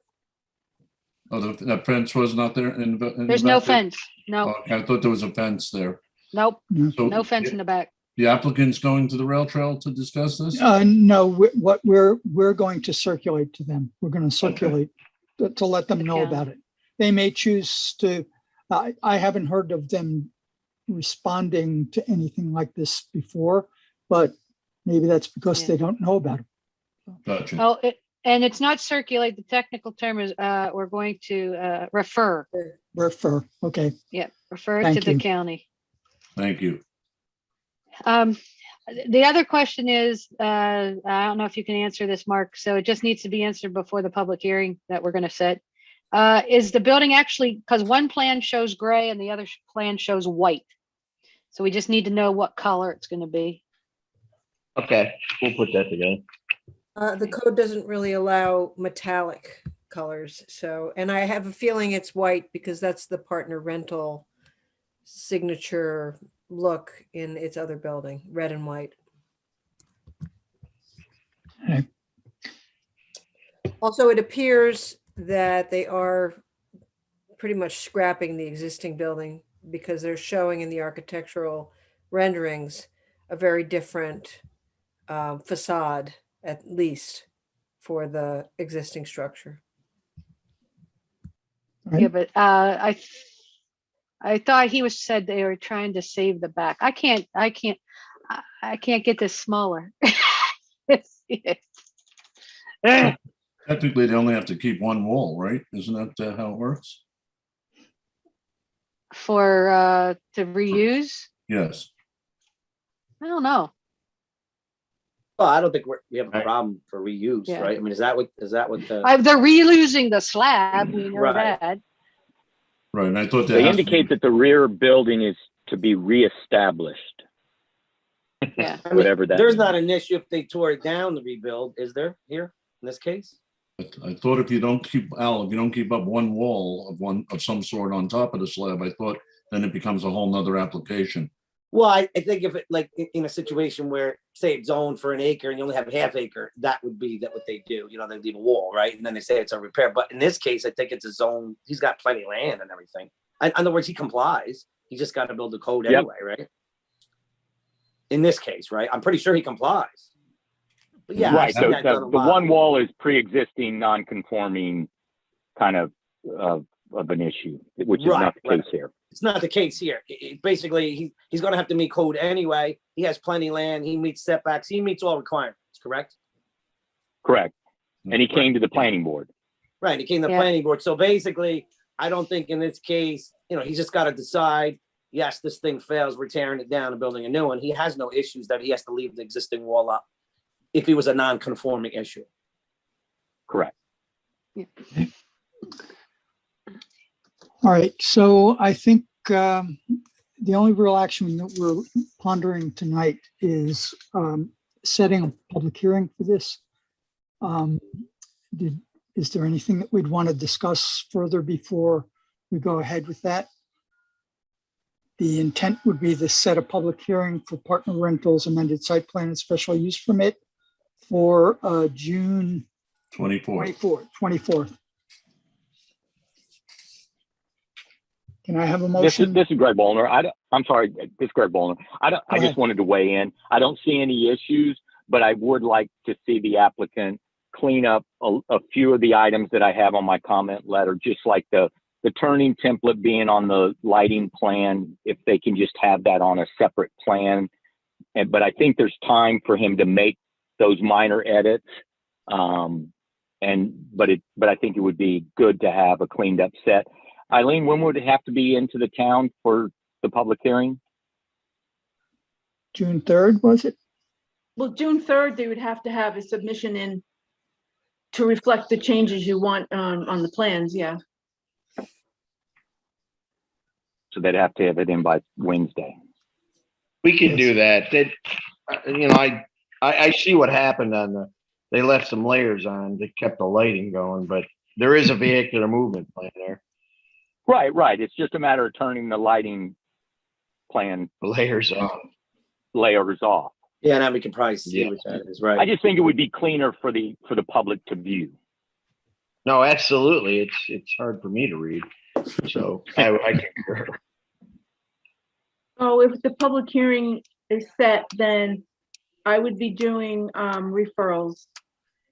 Oh, that fence was not there in the. in the There's no back there? fence. No, Okay, I thought there was a fence there. nope, So no fence in the back. the applicant's going to the rail trail to discuss this? No, what we're going to circulate to them. We're going to circulate to let them know Yeah. about it. They may choose to, I haven't heard of them responding to anything like this before, but maybe that's because Yeah. they don't know about it. Gotcha. Oh, and it's not circulate. The technical term is, we're going to refer. Refer, okay, Yeah, refer it Thank to the you. county. Thank you. The other question is, I don't know if you can answer this, Mark, so it just needs to be answered before the public hearing that we're gonna set. Is the building actually, because one plan shows gray and the other plan shows white. So we just need to know what color it's gonna be. Okay, we'll put that together. The code doesn't really allow metallic colors, so, and I have a feeling it's white because that's the partner rental signature look in its other building, red and white. Okay. Also, it appears that they are pretty much scrapping the existing building because they're showing in the architectural renderings a very different facade, at least for the existing structure. Yeah, but I thought he said they were trying to save the back. I can't get this smaller. Technically, they only have to keep one wall, right? Isn't that how it works? For to reuse. Yes. I don't know. Well, I don't think we have a Right. problem for reuse, Yeah. right? I mean, is that what the, They're reusing the slab. We know Right. that. Right, and I thought that They has to indicate be- that the rear building is to be reestablished, Yeah. I mean, whatever that there's means. not an issue if they tore it down to rebuild, is there here in this case? I thought if you don't keep up one wall of some sort on top of the slab, I thought then it becomes a whole nother application. Well, I think if it like in a situation where say it's zoned for an acre and you only have a half acre, that would be what they do. You know, they leave a wall, right? And then they say it's a repair. But in this case, I think it's a zone. He's got plenty of land and everything. In other words, he complies. He just got to build the code Yep. anyway, right? In this case, right? I'm pretty sure he complies. But yeah, I've Right, seen so that done a the lot. one wall is pre-existing, non-conforming kind of an issue, which is not the Right. case here. It's not the case here. Basically, he's going to have to meet code anyway. He has plenty of land. He meets setbacks. He meets all requirements, correct? Correct. And he came to the planning board. Right. He came to the Yeah. planning board. So basically, I don't think in this case, he's just got to decide, yes, this thing fails. We're tearing it down and building a new one. He has no issues that he has to leave the existing wall up if he was a non-conforming issue. Correct. All right, so I think the only real action that we're pondering tonight is setting a public hearing for this. Is there anything that we'd want to discuss further before we go ahead with that? The intent would be to set a public hearing for partner rentals amended site plan and special use permit for June 24th. 24th. Can I have a This motion? is Greg Bolner. I'm sorry, this is Greg Bolner. I Go just ahead. wanted to weigh in. I don't see any issues, but I would like to see the applicant clean up a few of the items that I have on my comment letter, just like the turning template being on the lighting plan, if they can just have that on a separate plan. But I think there's time for him to make those minor edits. But I think it would be good to have a cleaned up set. Eileen, when would it have to be into the town for the public hearing? June 3rd, was it? Well, June 3rd, they would have to have a submission in to reflect the changes you want on the plans, yeah. So they'd have to have it in by Wednesday. We could Yes. do that. I see what happened they left some layers on that kept the lighting going, but there is a vehicular movement plan there. Right. It's just a matter of turning the lighting plan Layers on. layers off. Yeah, now we can probably see Yeah. what that is, right? I just think it would be cleaner for the public to view. No, absolutely. It's hard for me to read. So I concur. Oh, if the public hearing is set, then I would be doing referrals,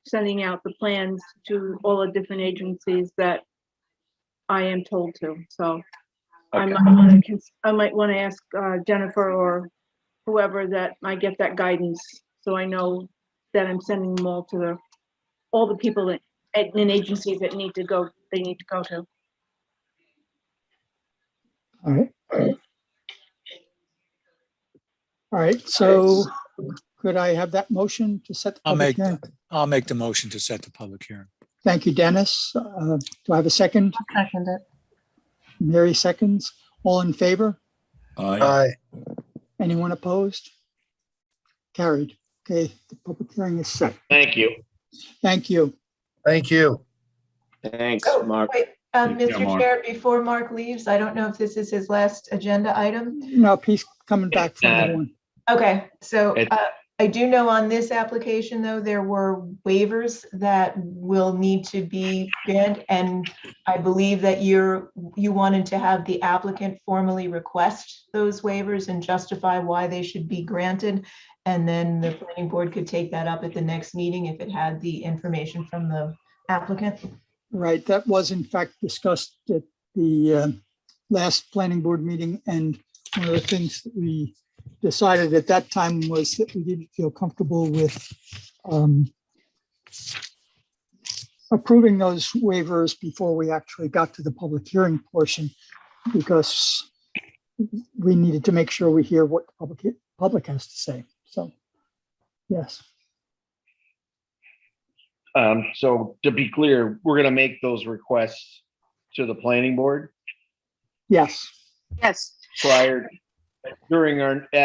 sending out the plans to all the different agencies that I am told to. So I Okay. might want to ask Jennifer or whoever that I get that guidance, so I know that I'm sending them all to all the people that in agencies that need to go to. All right. All right, so could I have that motion to set the I'll public make, hearing? I'll make the motion to set the public hearing. Thank you, Dennis. Do I have a second? Second it. Mary seconds. All in favor? Aye. Anyone opposed? Carried. Okay, the public hearing is set. Thank you. Thank you. Thank you. Thanks, Oh, Mark. wait, Take care, Mr. Mark. Chair, before Mark leaves, I don't know if this is his last agenda item. No, he's coming back for another one. Okay, so It- I do know on this application, though, there were waivers that will need to be granted, and I believe that you wanted to have the applicant formally request those waivers and justify why they should be granted, and then the planning board could take that up at the next meeting if it had the information from the applicant. Right, that was in fact discussed at the last planning board meeting, and one of the things that we decided at that time was that we didn't feel comfortable with approving those waivers before we actually got to the public hearing portion, because we needed to make sure we hear what the public has to say. So, yes. So to be clear, we're going to make those requests to the planning board Yes. Yes. at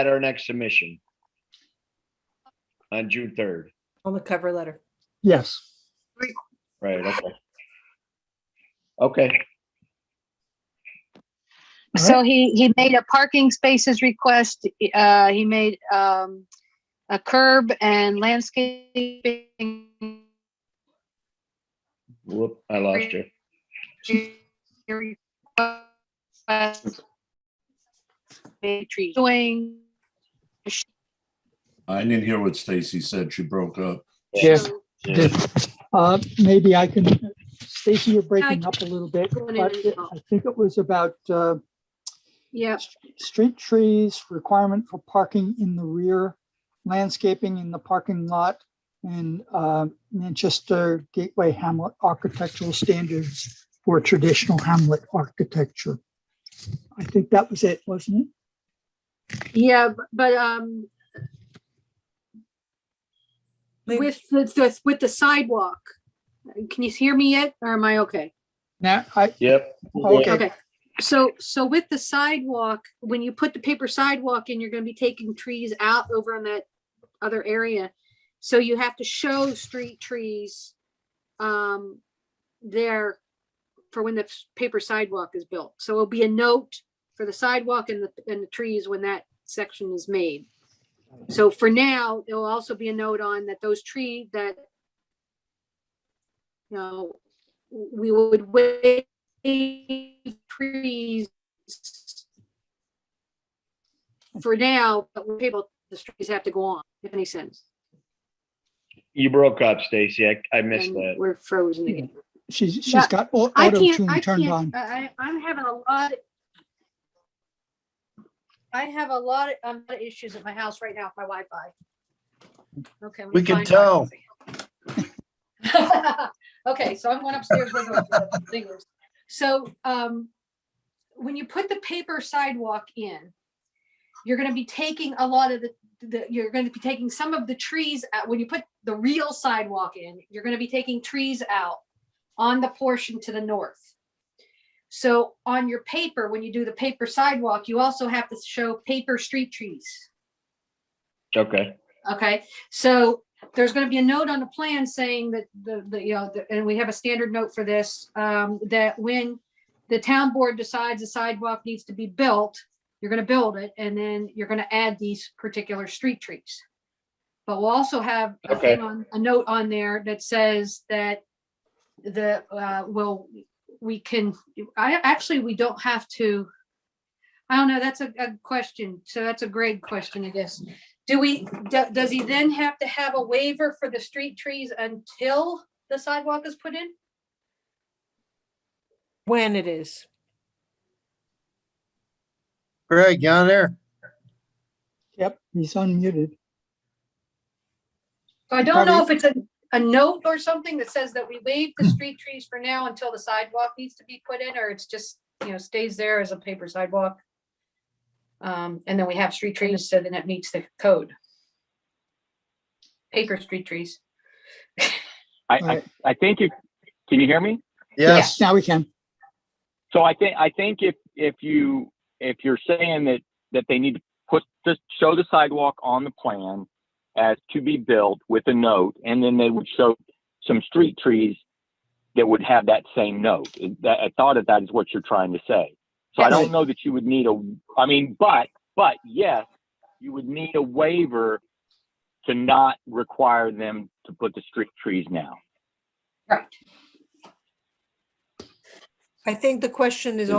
our next submission on June 3rd. On the cover letter. Yes. Right. Okay. Okay. So he made a parking spaces request. He made a curb and landscaping. Whoop, I lost you. Request. Doing. I didn't hear what Stacy said. She broke up. Yeah. Yeah. Maybe I can, Stacy, you're breaking up a little bit, but I think it was about Yeah. street trees, requirement for parking in the rear, landscaping in the parking lot, and Manchester Gateway Hamlet architectural standards for traditional Hamlet architecture. I think that was it, wasn't it? Yeah, but with the sidewalk, can you hear me yet, or am I okay? Now, Yep. okay. Okay, so with the sidewalk, when you put the paper sidewalk in, you're gonna be taking trees out over in that other area. So you have to show street trees there for when the paper sidewalk is built. So it'll be a note for the sidewalk and the trees when that section is made. So for now, there will also be a note on that those trees that, you know, we would waive trees for now, but we're able, the trees have to go on, if any sense. You broke up, Stacy. I missed And that. we're frozen again. She's Yeah, got I auto can't, tune turned on. I'm having a lot. I have a lot of issues at my house right now with my Wi-Fi. Okay. I'm We gonna can find tell. Wi-Fi. Okay, so I'm going upstairs with the fingers. So when you put the paper sidewalk in, you're going to be taking a lot of you're going to be taking some of the trees out. When you put the real sidewalk in, you're going to be taking trees out on the portion to the north. So on your paper, when you do the paper sidewalk, you also have to show paper street trees. Okay. Okay, so there's going to be a note on the plan saying that and we have a standard note for this, that when the town board decides a sidewalk needs to be built, you're going to build it, and then you're going to add these particular street trees. But we'll also have a thing a note on there that says that we don't have to. I don't know. That's a question. So that's a great question, I guess. Does he then have to have a waiver for the street trees until the sidewalk is put in? When it is. Greg, you on there? Yep, he's unmuted. So I don't know if it's a note or something that says that we waive the street trees for now until the sidewalk needs to be put in, or it's just, stays there as a paper sidewalk. And then we have street trees, so then it meets the code. Paper street trees. I think can you hear me? Yes. Now we can. So I think if you're saying that they need to show the sidewalk on the plan as to be built with a note, and then they would show some street trees that would have that same note. I thought that is what you're trying to say. So I don't know that you would need but yes, you would need a waiver to not require them to put the street trees now. Right. I think the question is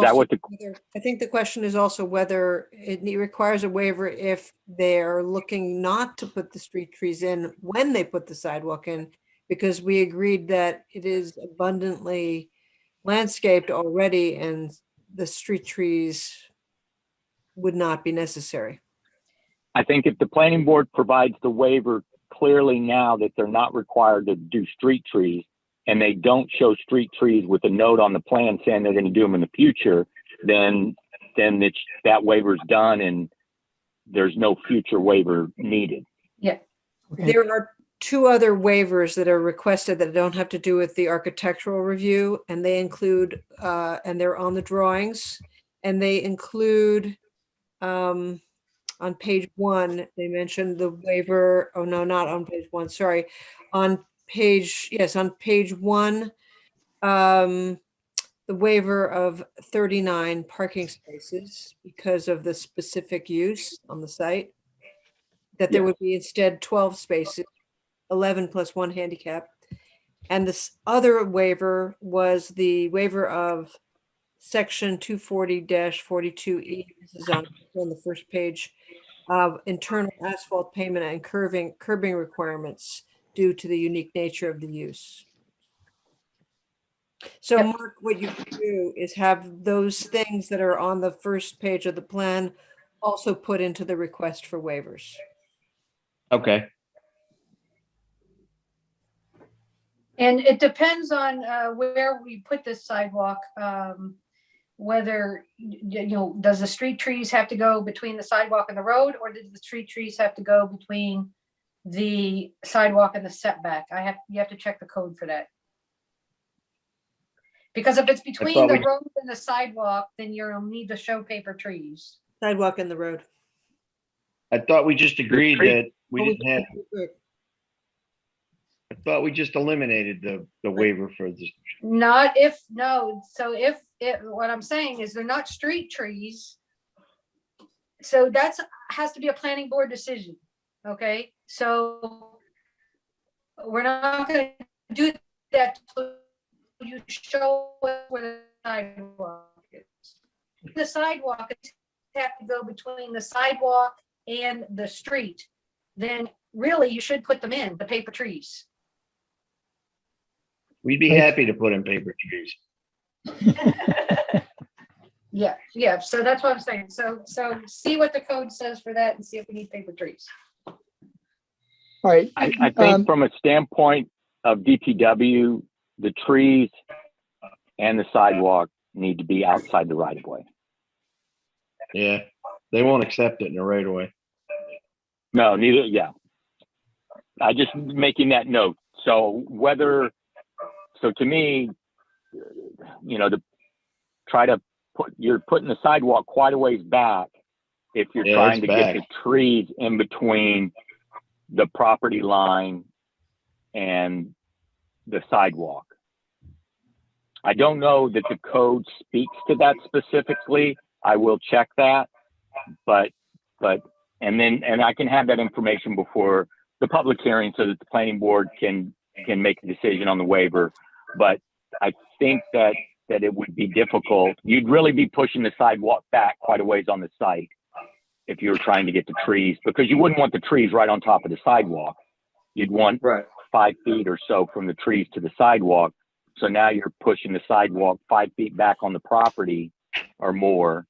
also whether it requires a waiver if they're looking not to put the street trees in when they put the sidewalk in, because we agreed that it is abundantly landscaped already and the street trees would not be necessary. I think if the planning board provides the waiver clearly now that they're not required to do street trees, and they don't show street trees with a note on the plan saying they're going to do them in the future, then that waiver's done and there's no future waiver needed. Yeah. Okay. There are two other waivers that are requested that don't have to do with the architectural review, and they include, and they're on the drawings, and they include, on page 1, they mentioned the waiver, oh no, not on page 1, sorry. On page 1, the waiver of 39 parking spaces because of the specific use on the site, that there would be instead 12 spaces, 11 plus 1 handicap. And this other waiver was the waiver of section 240-42E. This is on the first page, of internal asphalt pavement and curbing requirements due to the unique nature of the use. So Mark, what you can do is have those things that are on the first page of the plan also put into the request for waivers. Okay. And it depends on where we put this sidewalk, whether, does the street trees have to go between the sidewalk and the road, or does the street trees have to go between the sidewalk and the setback? You have to check the code for that. Because if it's between the road and the sidewalk, then you'll need to show paper trees. Sidewalk and the road. I thought we just agreed that we didn't have. I thought we just eliminated the waiver for this. So if what I'm saying is they're not street trees. So has to be a planning board decision. Okay. So we're not going to do that until you show us where the sidewalk is. The sidewalk have to go between the sidewalk and the street. Then really you should put them in the paper trees. We'd be happy to put in paper trees. Yeah. So that's what I'm saying. So see what the code says for that and see if we need paper trees. All right. I think from a standpoint of DPW, the trees and the sidewalk need to be outside the right of way. Yeah. They won't accept it in the right away. No, neither. Yeah. I just making that note. So to me, to try to you're putting the sidewalk quite a ways back if you're trying to get the trees in between the property line and the sidewalk. I don't know that the code speaks to that specifically. I will check that, but I can have that information before the public hearing so that the planning board can make a decision on the waiver. But I think that it would be difficult. You'd really be pushing the sidewalk back quite a ways on the site if you were trying to get the trees, because you wouldn't want the trees right on top of the sidewalk. You'd want 5 feet or so from the trees to the sidewalk. So now you're pushing the sidewalk 5 feet back on the property or more,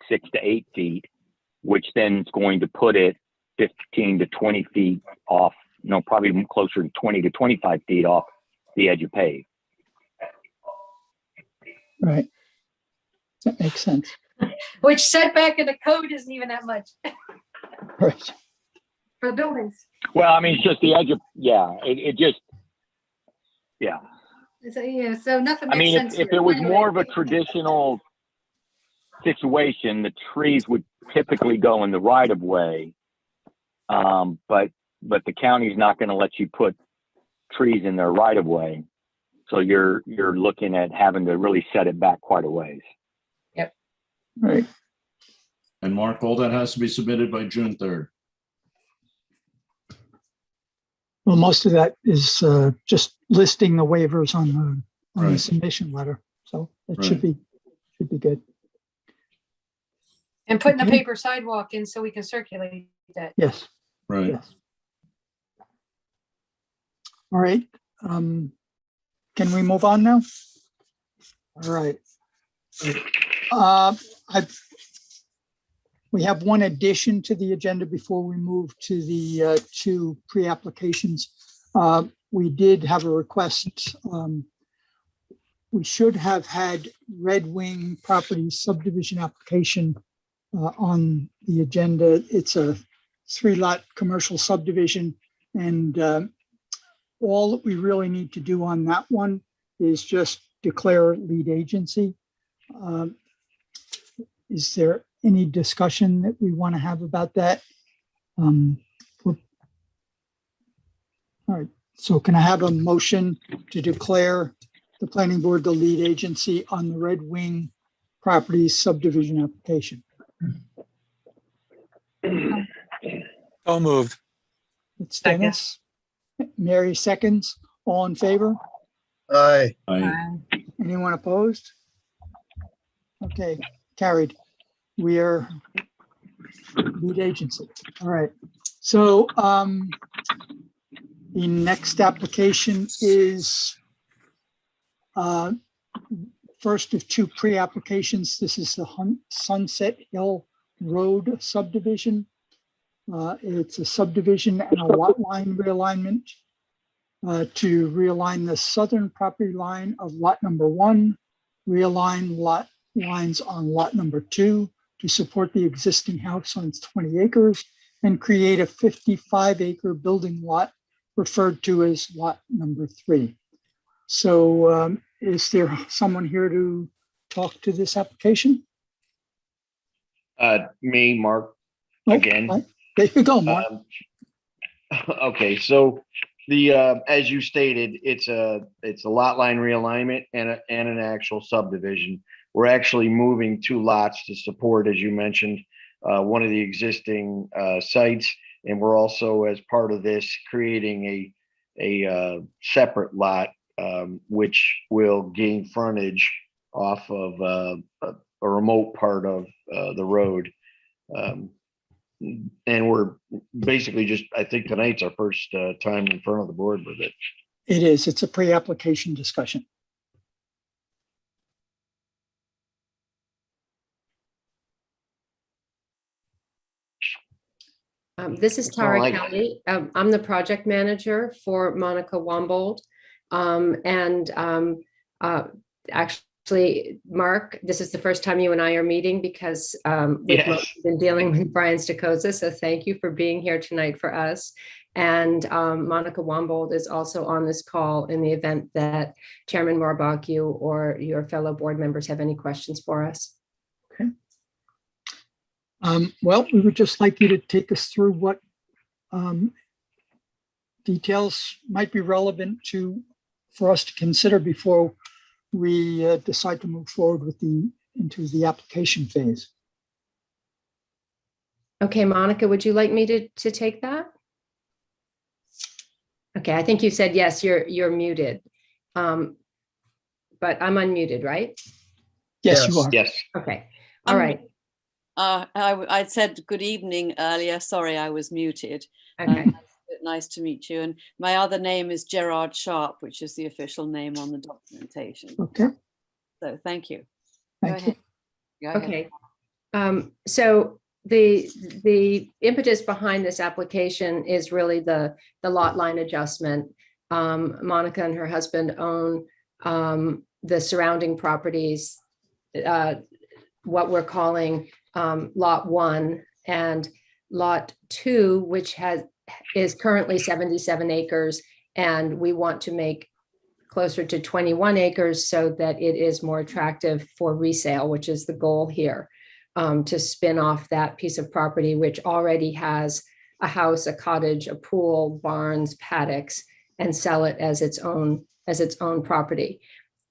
6 to 8 feet, which then is going to put it 15 to 20 feet off, probably closer to 20 to 25 feet off the edge of pave. Right. That makes sense. Which setback in the code isn't even that much Right. for the buildings. Well, I mean, it's just the edge of, it just. So nothing I makes mean, sense if here. it was Anyway. more of a traditional situation, the trees would typically go in the right of way. But the county's not going to let you put trees in their right of way. So you're looking at having to really set it back quite a ways. Yep. Right. And Mark, all that has to be submitted by June 3rd. Well, most of that is just listing the waivers on the Right. submission letter. So it Right. should be good. And putting the Okay. paper sidewalk in so we can circulate that. Yes. Right. Yes. All right. Can we move on now? All right. We have one addition to the agenda before we move to the two pre-applications. We did have a request. We should have had Red Wing Properties subdivision application on the agenda. It's a 3-lot commercial subdivision, and all that we really need to do on that one is just declare lead agency. Is there any discussion that we want to have about that? All right, so can I have a motion to declare the planning board the lead agency on the Red Wing Properties subdivision application? So moved. It's Dennis. Mary seconds. All in favor? Aye. Anyone opposed? Okay, carried. We are lead agency. All right. So the next application is first of two pre-applications. This is the Sunset Hill Road subdivision. It's a subdivision and a lot line realignment to realign the southern property line of lot number 1, realign lot lines on lot number 2 to support the existing house on 20 acres and create a 55-acre building lot referred to as lot number 3. So is there someone here to talk to this application? Me, Mark, Oh, again. there you go, Mark. Okay, so the as you stated, it's a lot line realignment and an actual subdivision. We're actually moving 2 lots to support, as you mentioned, one of the existing sites, and we're also, as part of this, creating a separate lot which will gain frontage off of a remote part of the road. And we're basically just, I think tonight's our first time in front of the board with it. It is. It's a pre-application discussion. This is Tara Kelly. I'm the project manager for Monica Wombold. Actually, actually, Mark, this is the first time you and I are meeting because we've Yes. mostly been dealing with Brian Stokoza. So thank you for being here tonight for us. And Monica Wambold is also on this call in the event that Chairman Marbach, you or your fellow board members have any questions for us. Okay. Well, we would just like you to take us through what details might be relevant for us to consider before we decide to move forward with into the application phase. Okay, Monica, would you like me to take that? Okay, I think you said yes, you're muted. But I'm unmuted, right? Yes, you are. Yes. Okay, all right. I'd said good evening earlier. Sorry, I was muted. Okay. Nice to meet you. And my other name is Gerard Sharp, which is the official name on the documentation. Okay. So thank you. Thank you. Go ahead. Okay. So the impetus behind this application is really the lot line adjustment. Monica and her husband own the surrounding properties, what we're calling Lot 1 and Lot 2, which is currently 77 acres, and we want to make closer to 21 acres so that it is more attractive for resale, which is the goal here, to spin off that piece of property, which already has a house, a cottage, a pool, barns, paddocks, and sell it as its own property.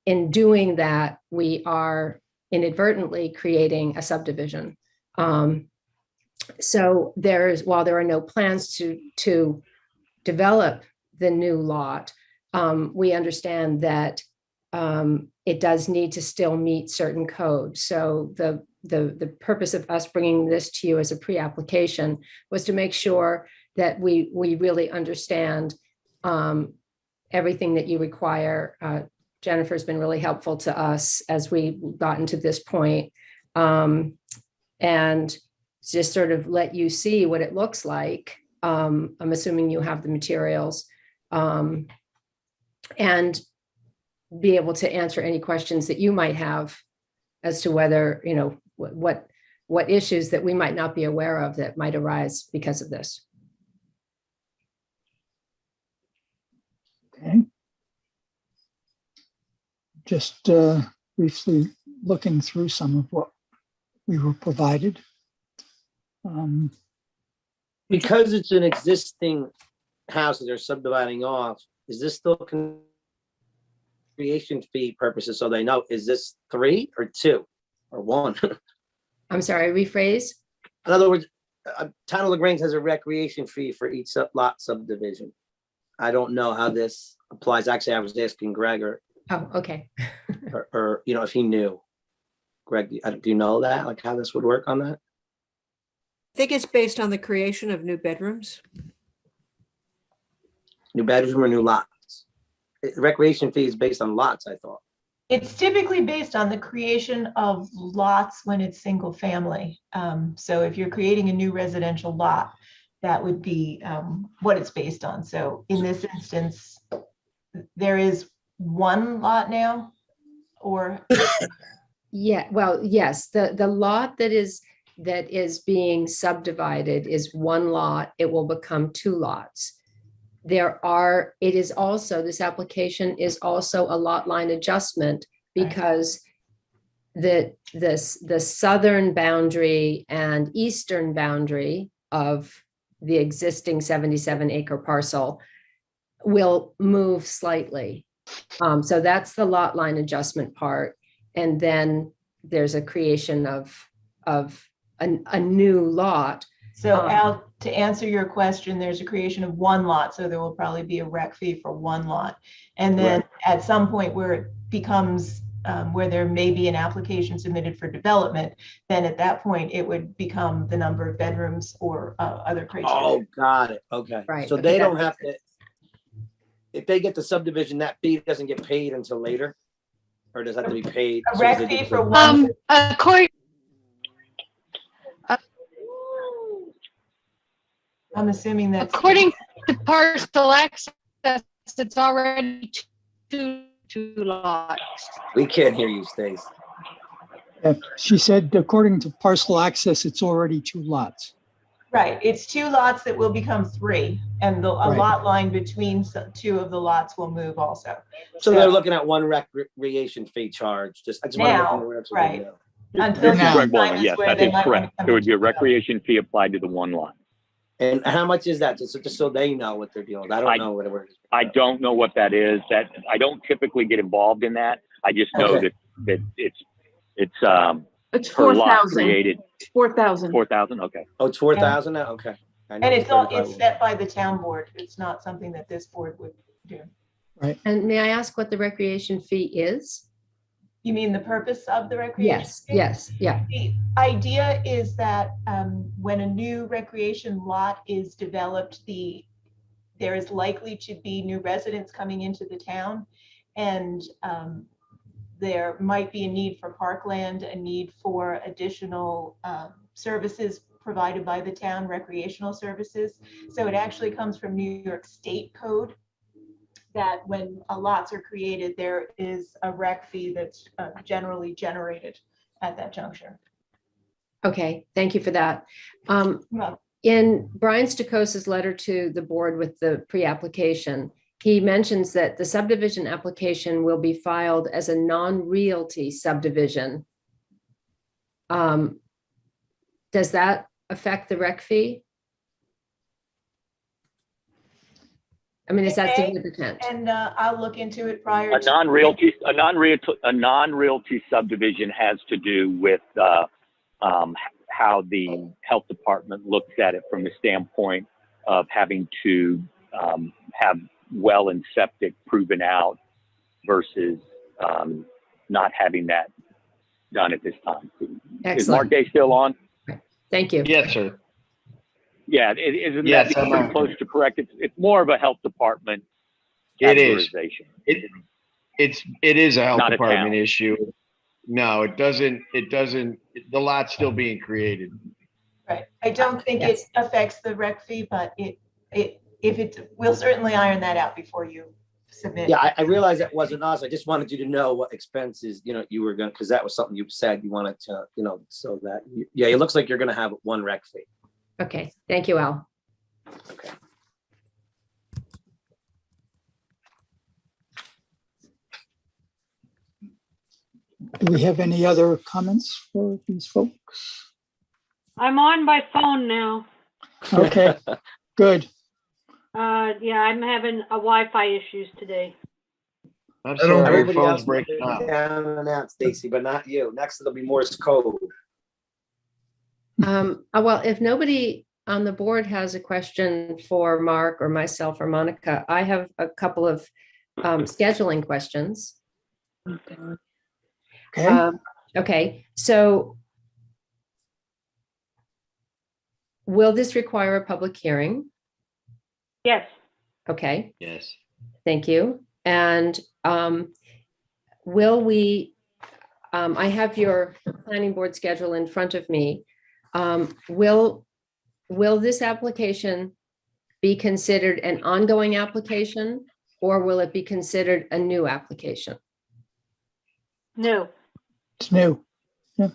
In doing that, we are inadvertently creating a subdivision. So while there are no plans to develop the new lot, we understand that it does need to still meet certain codes. So the purpose of us bringing this to you as a pre-application was to make sure that we really understand everything that you require. Jennifer's been really helpful to us as we've gotten to this point. And just sort of let you see what it looks like. I'm assuming you have the materials, and be able to answer any questions that you might have as to whether, what issues that we might not be aware of that might arise because of this. Okay. Just briefly looking through some of what we were provided. Because it's an existing house that they're subdividing off, is this still creation fee purposes? So they know, is this 3 or 2 or 1? I'm sorry, rephrase. In other words, Town of LaGrange has a recreation fee for each lot subdivision. I don't know how this applies. Actually, I was asking Greg Oh, okay. or if he knew. Greg, do you know that? Like how this would work on that? I think it's based on the creation of new bedrooms. New bedroom or new lots? Recreation fee is based on lots, I thought. It's typically based on the creation of lots when it's single family. So if you're creating a new residential lot, that would be what it's based on. So in this instance, there is 1 lot now, or? Yeah, well, yes, the lot that is being subdivided is 1 lot. It will become 2 lots. This application is also a lot line adjustment because the southern boundary and eastern boundary of the existing 77 acre parcel will move slightly. So that's the lot line adjustment part. And then there's a creation of a new lot. So Al, to answer your question, there's a creation of 1 lot. So there will probably be a rec fee for 1 lot. And then at some point where it becomes, where there may be an application submitted for development, then at that point it would become the number of bedrooms or other criteria. Oh, got it. Okay. Right. So they don't have to, if they get the subdivision, that fee doesn't get paid until later? Or does that have to be paid? A rec fee for 1. I'm assuming that's according to parcel access, it's already 2 2 lots. We can't hear you, Stace. She said, according to parcel access, it's already 2 lots. Right, it's 2 lots that will become 3, and a Right. lot line between 2 of the lots will move also. So they're looking at one recreation fee charge, I just want to make Now, them aware so they right. know. Until This is now. Greg time Borman. is Yes, where that they is might wanna correct. come There would be a into the- recreation fee applied to the 1 lot. And how much is that? Just so they know what they're dealing with. I don't know what it is. I don't know what that is. That I don't typically get involved in that. I just know Okay. that it's It's per lot 4,000. created. 4,000. 4,000. Okay. Oh, it's 4,000 now? Okay. I know And it's it's 35. set by the town board. It's not something that this board would do. And may I ask what the recreation fee is? You mean the purpose of the recreation? Yes, fee? yes, yeah. The idea is that when a new recreation lot is developed, there is likely to be new residents coming into the town. And there might be a need for parkland, a need for additional services provided by the town, recreational services. So it actually comes from New York State code that when lots are created, there is a rec fee that's generally generated at that juncture. Okay, thank you for that. Well, In Brian Stokosa's letter to the board with the pre-application, he mentions that the subdivision application will be filed as a non-realty subdivision. Does that affect the rec fee? I mean, is that Okay, significant? and I'll look into it prior A to. non-realty subdivision has to do with how the health department looks at it from the standpoint of having to have well and septic proven out versus not having that done at this time. Is Mark Excellent. Day still on? Thank you. Yes, sir. Yeah, isn't Yes, that I'm pretty on. close to correct? It's more of a health department It is. categorization. It is a health Not a department town. issue. No, it doesn't, the lot's still being created. Right, I don't think Yes. it affects the rec fee, but we'll certainly iron that out before you submit. Yeah, I realized that wasn't us. I just wanted you to know what expenses, you were going to, because that was something you said you wanted to, so that, yeah, it looks like you're going to have one rec fee. Okay, thank you, Al. Okay. Do we have any other comments for these folks? I'm on my phone now. Okay, good. Yeah, I'm having a Wi-Fi issues today. I'm sorry, your Everybody phone's else breaking went up. down and out, Stacy, but not you. Next it'll be Morse code. Well, if nobody on the board has a question for Mark or myself or Monica, I have a couple of scheduling questions. Okay, Okay, so will this require a public hearing? Yes. Okay, Yes. thank you. And will we, I have your planning board schedule in front of me. Will this application be considered an ongoing application, or will it be considered a new application? No. it's new.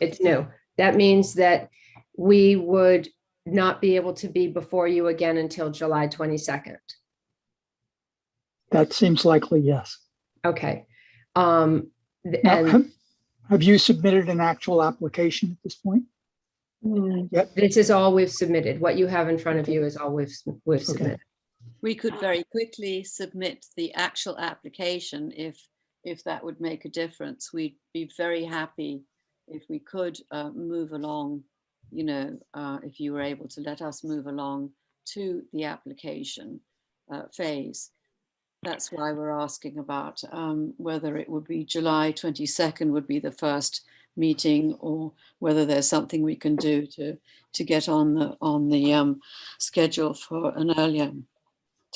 It's new. That means that we would not be able to be before you again until July 22nd. That seems likely, yes. Okay. Now, have you submitted an actual application at this point? Yep. This is all we've submitted. What you have in front of you is all we've submitted. We could very quickly submit the actual application if that would make a difference. We'd be very happy if we could move along, if you were able to let us move along to the application phase. That's why we're asking about whether it would be July 22nd would be the first meeting, or whether there's something we can do to get on the schedule for an earlier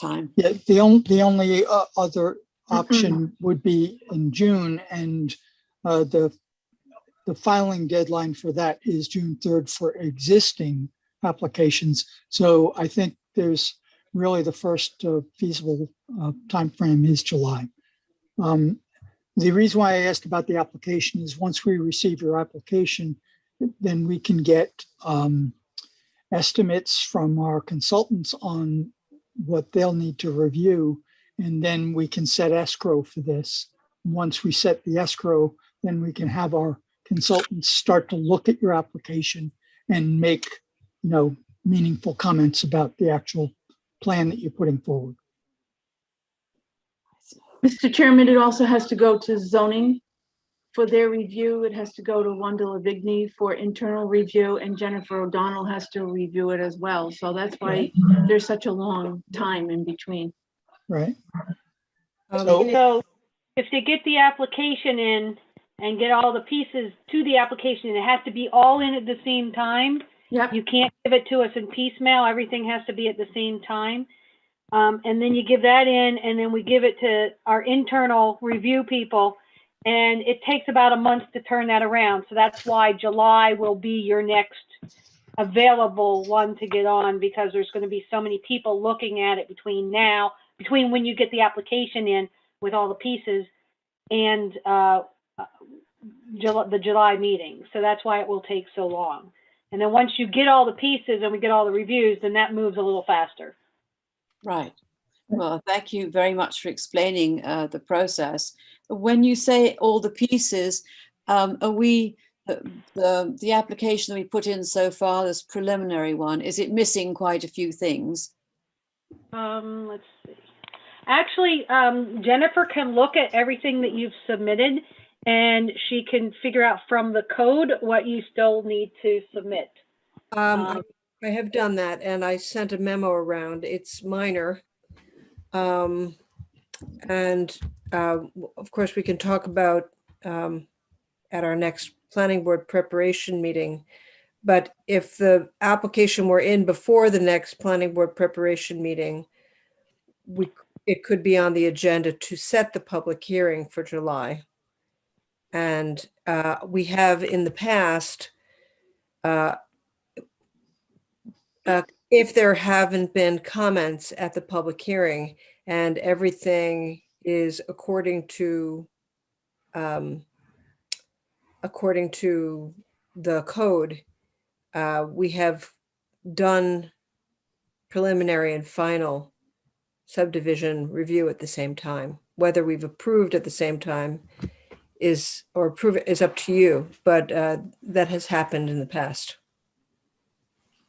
time. Yeah, the only other option would be in June, and the filing deadline for that is June 3rd for existing applications. So I think there's really the first feasible timeframe is July. The reason why I asked about the application is once we receive your application, then we can get estimates from our consultants on what they'll need to review. And then we can set escrow for this. Once we set the escrow, then we can have our consultants start to look at your application and make, meaningful comments about the actual plan that you're putting forward. Mr. Chairman, it also has to go to zoning for their review. It has to go to Wanda Lavigny for internal review, and Jennifer O'Donnell has to review it as well. So that's why there's such a long time in between. Right. So if they get the application in and get all the pieces to the application, and it has to be all in at the same time. Yep. You can't give it to us in piecemeal. Everything has to be at the same time. And then you give that in, and then we give it to our internal review people. And it takes about a month to turn that around. So that's why July will be your next available one to get on, because there's going to be so many people looking at it between when you get the application in with all the pieces and the July meeting. So that's why it will take so long. And then once you get all the pieces and we get all the reviews, then that moves a little faster. Right. Well, thank you very much for explaining the process. When you say all the pieces, are we, the application that we put in so far, this preliminary one, is it missing quite a few things? Let's see. Actually, Jennifer can look at everything that you've submitted, and she can figure out from the code what you still need to submit. I have done that, and I sent a memo around. It's minor. Of course, we can talk about at our next planning board preparation meeting. But if the application were in before the next planning board preparation meeting, it could be on the agenda to set the public hearing for July. And we have in the past, if there haven't been comments at the public hearing and everything is according to the code, we have done preliminary and final subdivision review at the same time. Whether we've approved at the same time is up to you, but that has happened in the past.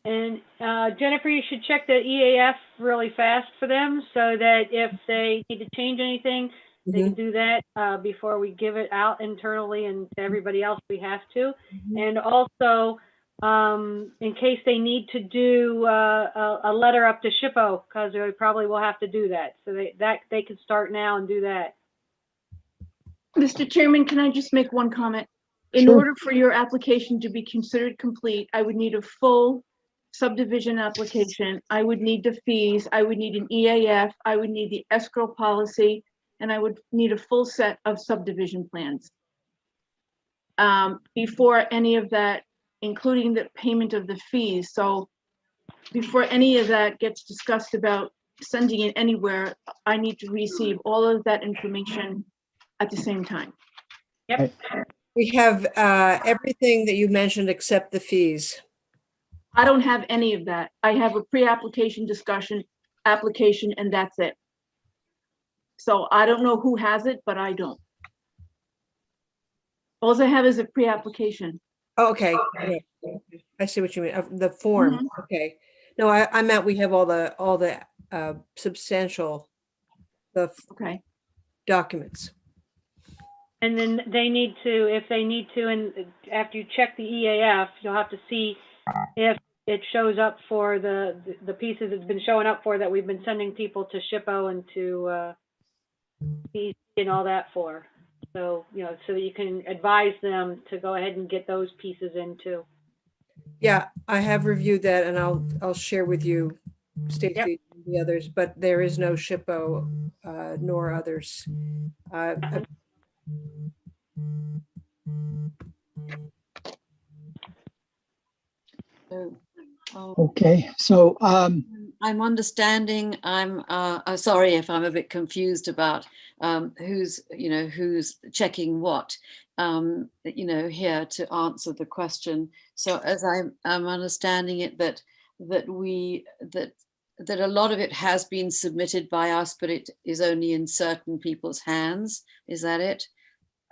And Jennifer, you should check the EAF really fast for them so that if they need to change anything, they can do that before we give it out internally and to everybody else we have to. And also, in case they need to do a letter up to SHPO, because they probably will have to do that. So they can start now and do that. Mr. Chairman, can I just make one comment? In Sure. order for your application to be considered complete, I would need a full subdivision application. I would need the fees. I would need an EAF. I would need the escrow policy, and I would need a full set of subdivision plans. Before any of that, including the payment of the fees. So before any of that gets discussed about sending it anywhere, I need to receive all of that information at the same time. Yep. We have everything that you mentioned except the fees. I don't have any of that. I have a pre-application discussion, application, and that's it. So I don't know who has it, but I don't. All I have is a pre-application. Oh, okay. Yeah. I see what you mean. The form. Okay. No, I meant we have all the substantial documents. And then they need to, if they need to, and after you check the EAF, you'll have to see if it shows up for the pieces it's been showing up for that we've been sending people to SHPO and to PC and all that for. So, so that you can advise them to go ahead and get those pieces in too. Yeah, I have reviewed that, and I'll share with you, Stacey, and the others, but there is no SHPO nor others. Okay, so I I'm understanding. I'm sorry if I'm a bit confused about who's checking what, here to answer the question. So as I'm understanding it, that a lot of it has been submitted by us, but it is only in certain people's hands. Is that it?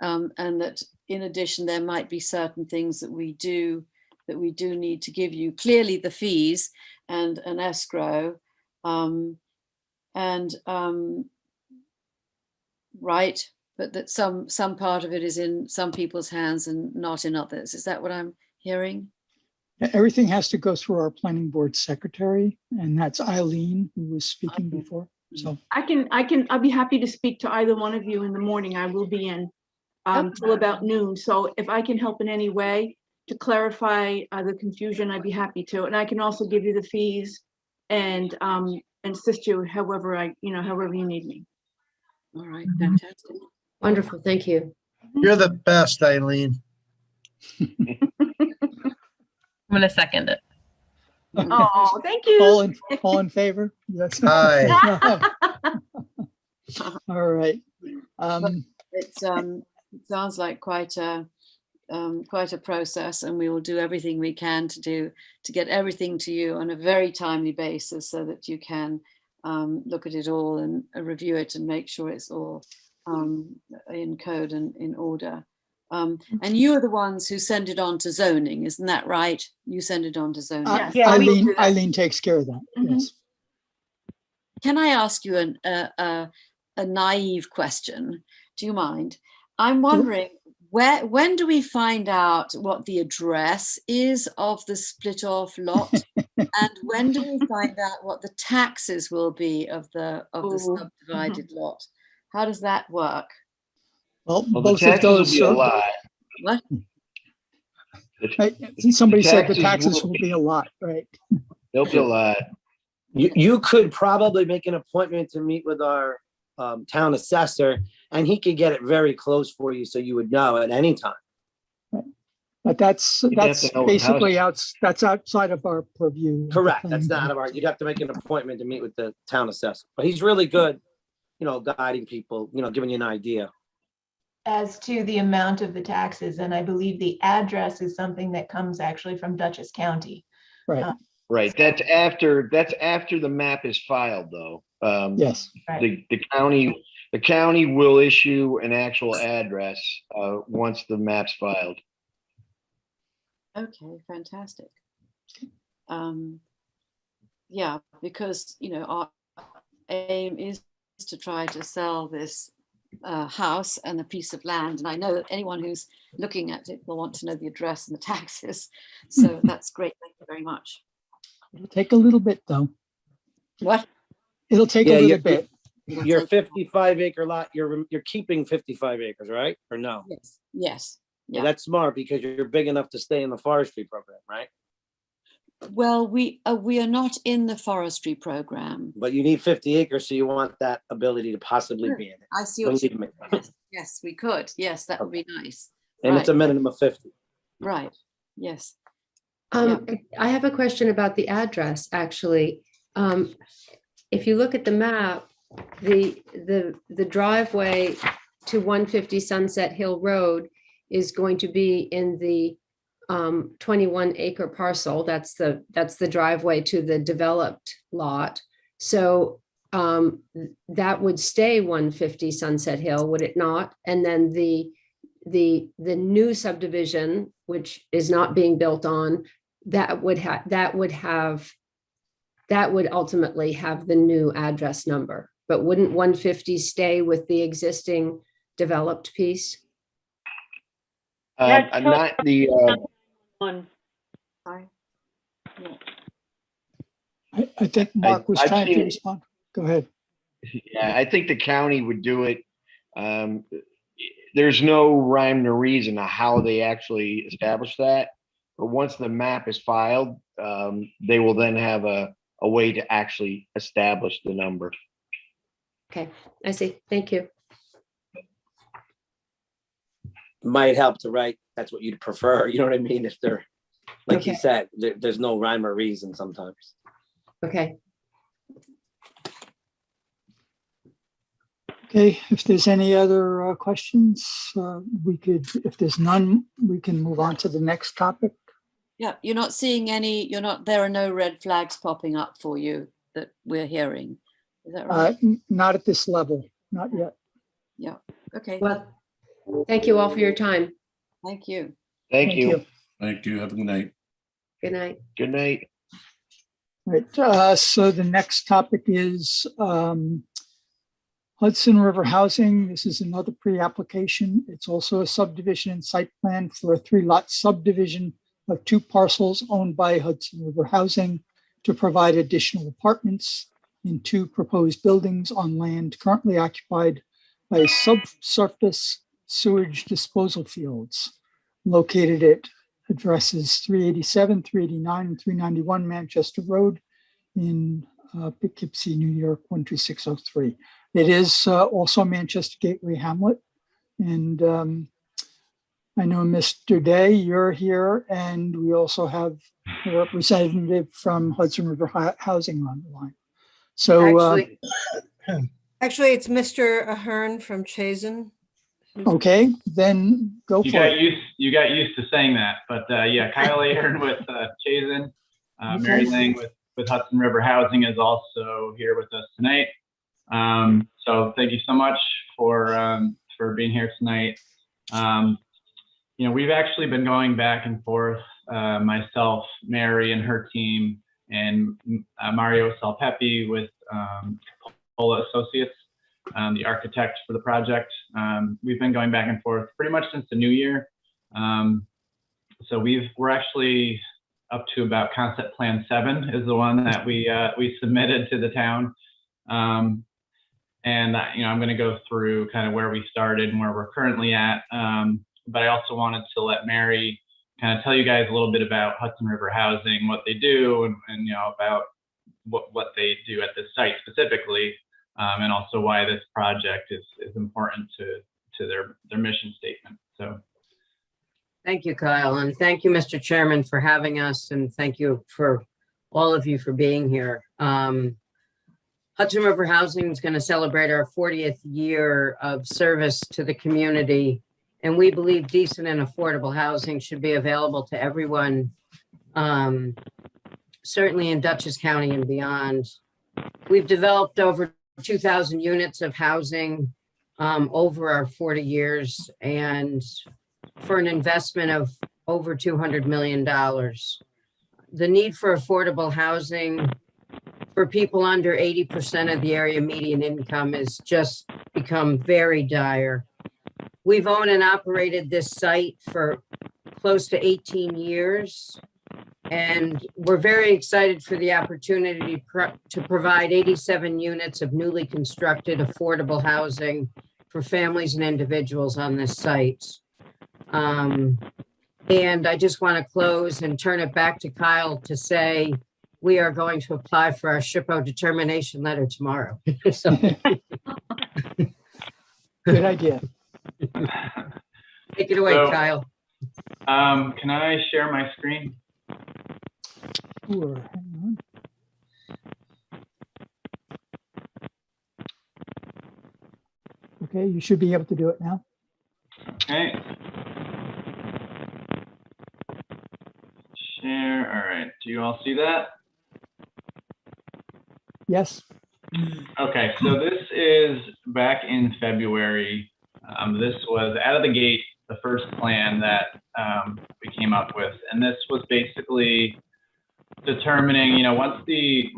And that in addition, there might be certain things that we do need to give you. Clearly the fees and an escrow, right, but that some part of it is in some people's hands and not in others. Is that what I'm hearing? Everything has to go through our planning board secretary, and that's Eileen, who was speaking before. So I'll be happy to speak to either one of you in the morning. I will be in till about noon. So if I can help in any way to clarify the confusion, I'd be happy to. And I can also give you the fees and assist you however however you need me. All right, fantastic. Wonderful, thank you. You're the best, Eileen. I'm going to second it. Oh, thank you. All in favor? Yes. Aye. All right. It sounds like quite a process, and we will do everything we can to get everything to you on a very timely basis, so that you can look at it all and review it and make sure it's all in code and in order. And you are the ones who send it on to zoning, isn't that right? You send it on to zoning. Eileen takes care of that. Yes. Can I ask you a naive question? Do you mind? I'm wondering, when do we find out what the address is of the split off lot? And when do we find out what the taxes will be of the subdivided lot? How does that work? Well, the both of taxes those. will be a lot. What? Somebody said the taxes taxes will will be a lot, right? There'll be a lot. You could probably make an appointment to meet with our town assessor, and he could get it very close for you, so you would know at any time. But that's basically that's outside of our purview. Correct. That's not of our. You'd have to make an appointment to meet with the town assessor. But he's really good, guiding people, giving you an idea. As to the amount of the taxes, and I believe the address is something that comes actually from Dutchess County. Right. Right. That's after the map is filed, though. Yes. The county will issue an actual address once the map's filed. Okay, fantastic. Yeah, because our aim is to try to sell this house and a piece of land, and I know that anyone who's looking at it will want to know the address and the taxes. So that's great. Thank you very much. It'll take a little bit, though. What? It'll take a little bit. Your 55-acre lot, you're keeping 55 acres, right? Or no? Yes. Yes. Yeah. That's smart, because you're big enough to stay in the forestry program, right? Well, we are not in the forestry program. But you need 50 acres, so you want that ability to possibly be in it. I see what you mean. Yes, we could. Yes, that would be nice. And it's a minimum of 50. Right. Yes. I have a question about the address, actually. If you look at the map, the driveway to 150 Sunset Hill Road is going to be in the 21-acre parcel. That's the driveway to the developed lot. So that would stay 150 Sunset Hill, would it not? And then the new subdivision, which is not being built on, that would ultimately have the new address number. But wouldn't 150 stay with the existing developed piece? I'm not the. One. Sorry. I think Mark was trying to respond. Go ahead. Yeah, I think the county would do it. There's no rhyme or reason to how they actually establish that. But once the map is filed, they will then have a way to actually establish the number. Okay, I see. Thank you. Might help to write, that's what you'd prefer. You know what I mean? If they're, like you said, there's no rhyme or reason sometimes. Okay. Okay, if there's any other questions, if there's none, we can move on to the next topic. Yeah, you're not seeing any, there are no red flags popping up for you that we're hearing. Is that right? Not at this level, not yet. Yeah, okay. Well, thank you all for your time. Thank you. Thank you. Thank you. Have a good night. Good night. Good night. Right, so the next topic is Hudson River Housing. This is another pre-application. It's also a subdivision and site plan for a 3-lot subdivision of 2 parcels owned by Hudson River Housing to provide additional apartments in 2 proposed buildings on land currently occupied by subsurface sewage disposal fields located at addresses 387, 389, and 391 Manchester Road in Poughkeepsie, New York, 12603. It is also Manchester Gateway Hamlet. And I know Mr. Day, you're here, and we also have a representative from Hudson River Housing on the line. So Actually, it's Mr. Ahern from Chazen. okay, then go for it. You got used to saying that, but yeah, Kyle Ahern with Chazen, Mary Lang with Hudson River Housing is also here with us tonight. So thank you so much for being here tonight. You know, we've actually been going back and forth, myself, Mary and her team, and Mario Salpepi with Pola Associates, the architect for the project. We've been going back and forth pretty much since the new year. So we're actually up to about concept plan 7 is the one that we submitted to the town. And you know, I'm going to go through kind of where we started and where we're currently at. But I also wanted to let Mary kind of tell you guys a little bit about Hudson River Housing, what they do, and you know, about what they do at this site specifically, and also why this project is important to their mission statement. So. Thank you, Kyle, and thank you, Mr. Chairman, for having us, and thank you for all of you for being here. Hudson River Housing is going to celebrate our 40th year of service to the community, and we believe decent and affordable housing should be available to everyone, certainly in Dutchess County and beyond. We've developed over 2,000 units of housing over our 40 years, and for an investment of over $200 million. The need for affordable housing for people under 80% of the area median income has just become very dire. We've owned and operated this site for close to 18 years, and we're very excited for the opportunity to provide 87 units of newly constructed affordable housing for families and individuals on this site. And I just want to close and turn it back to Kyle to say we are going to apply for our SHPO determination letter tomorrow. So. Good idea. Take it away, So, Kyle. Can I share my screen? Sure. Hang on. Okay, you should be able to do it now. Okay. Share. All right. Do you all see that? Yes. Okay. So this is back in February. This was out of the gate the first plan that we came up with, and this was basically determining, you know, once the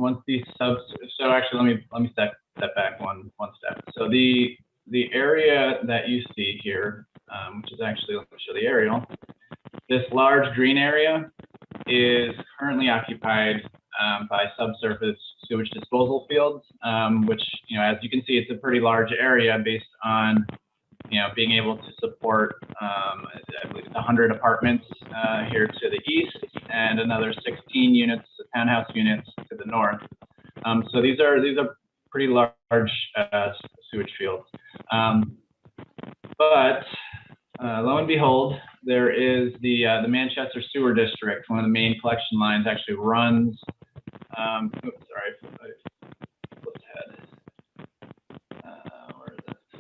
subs. So actually, let me step back one step. So the area that you see here, which is actually, let me show the aerial. This large green area is currently occupied by subsurface sewage disposal fields, which, you know, as you can see, it's a pretty large area based on, you know, being able to support, I believe it's 100 apartments here to the east and another 16 units, townhouse units to the north. So these are pretty large sewage fields. But lo and behold, there is the Manchester Sewer District. One of the main collection lines actually runs. Oops, sorry, I flipped ahead. Where is it?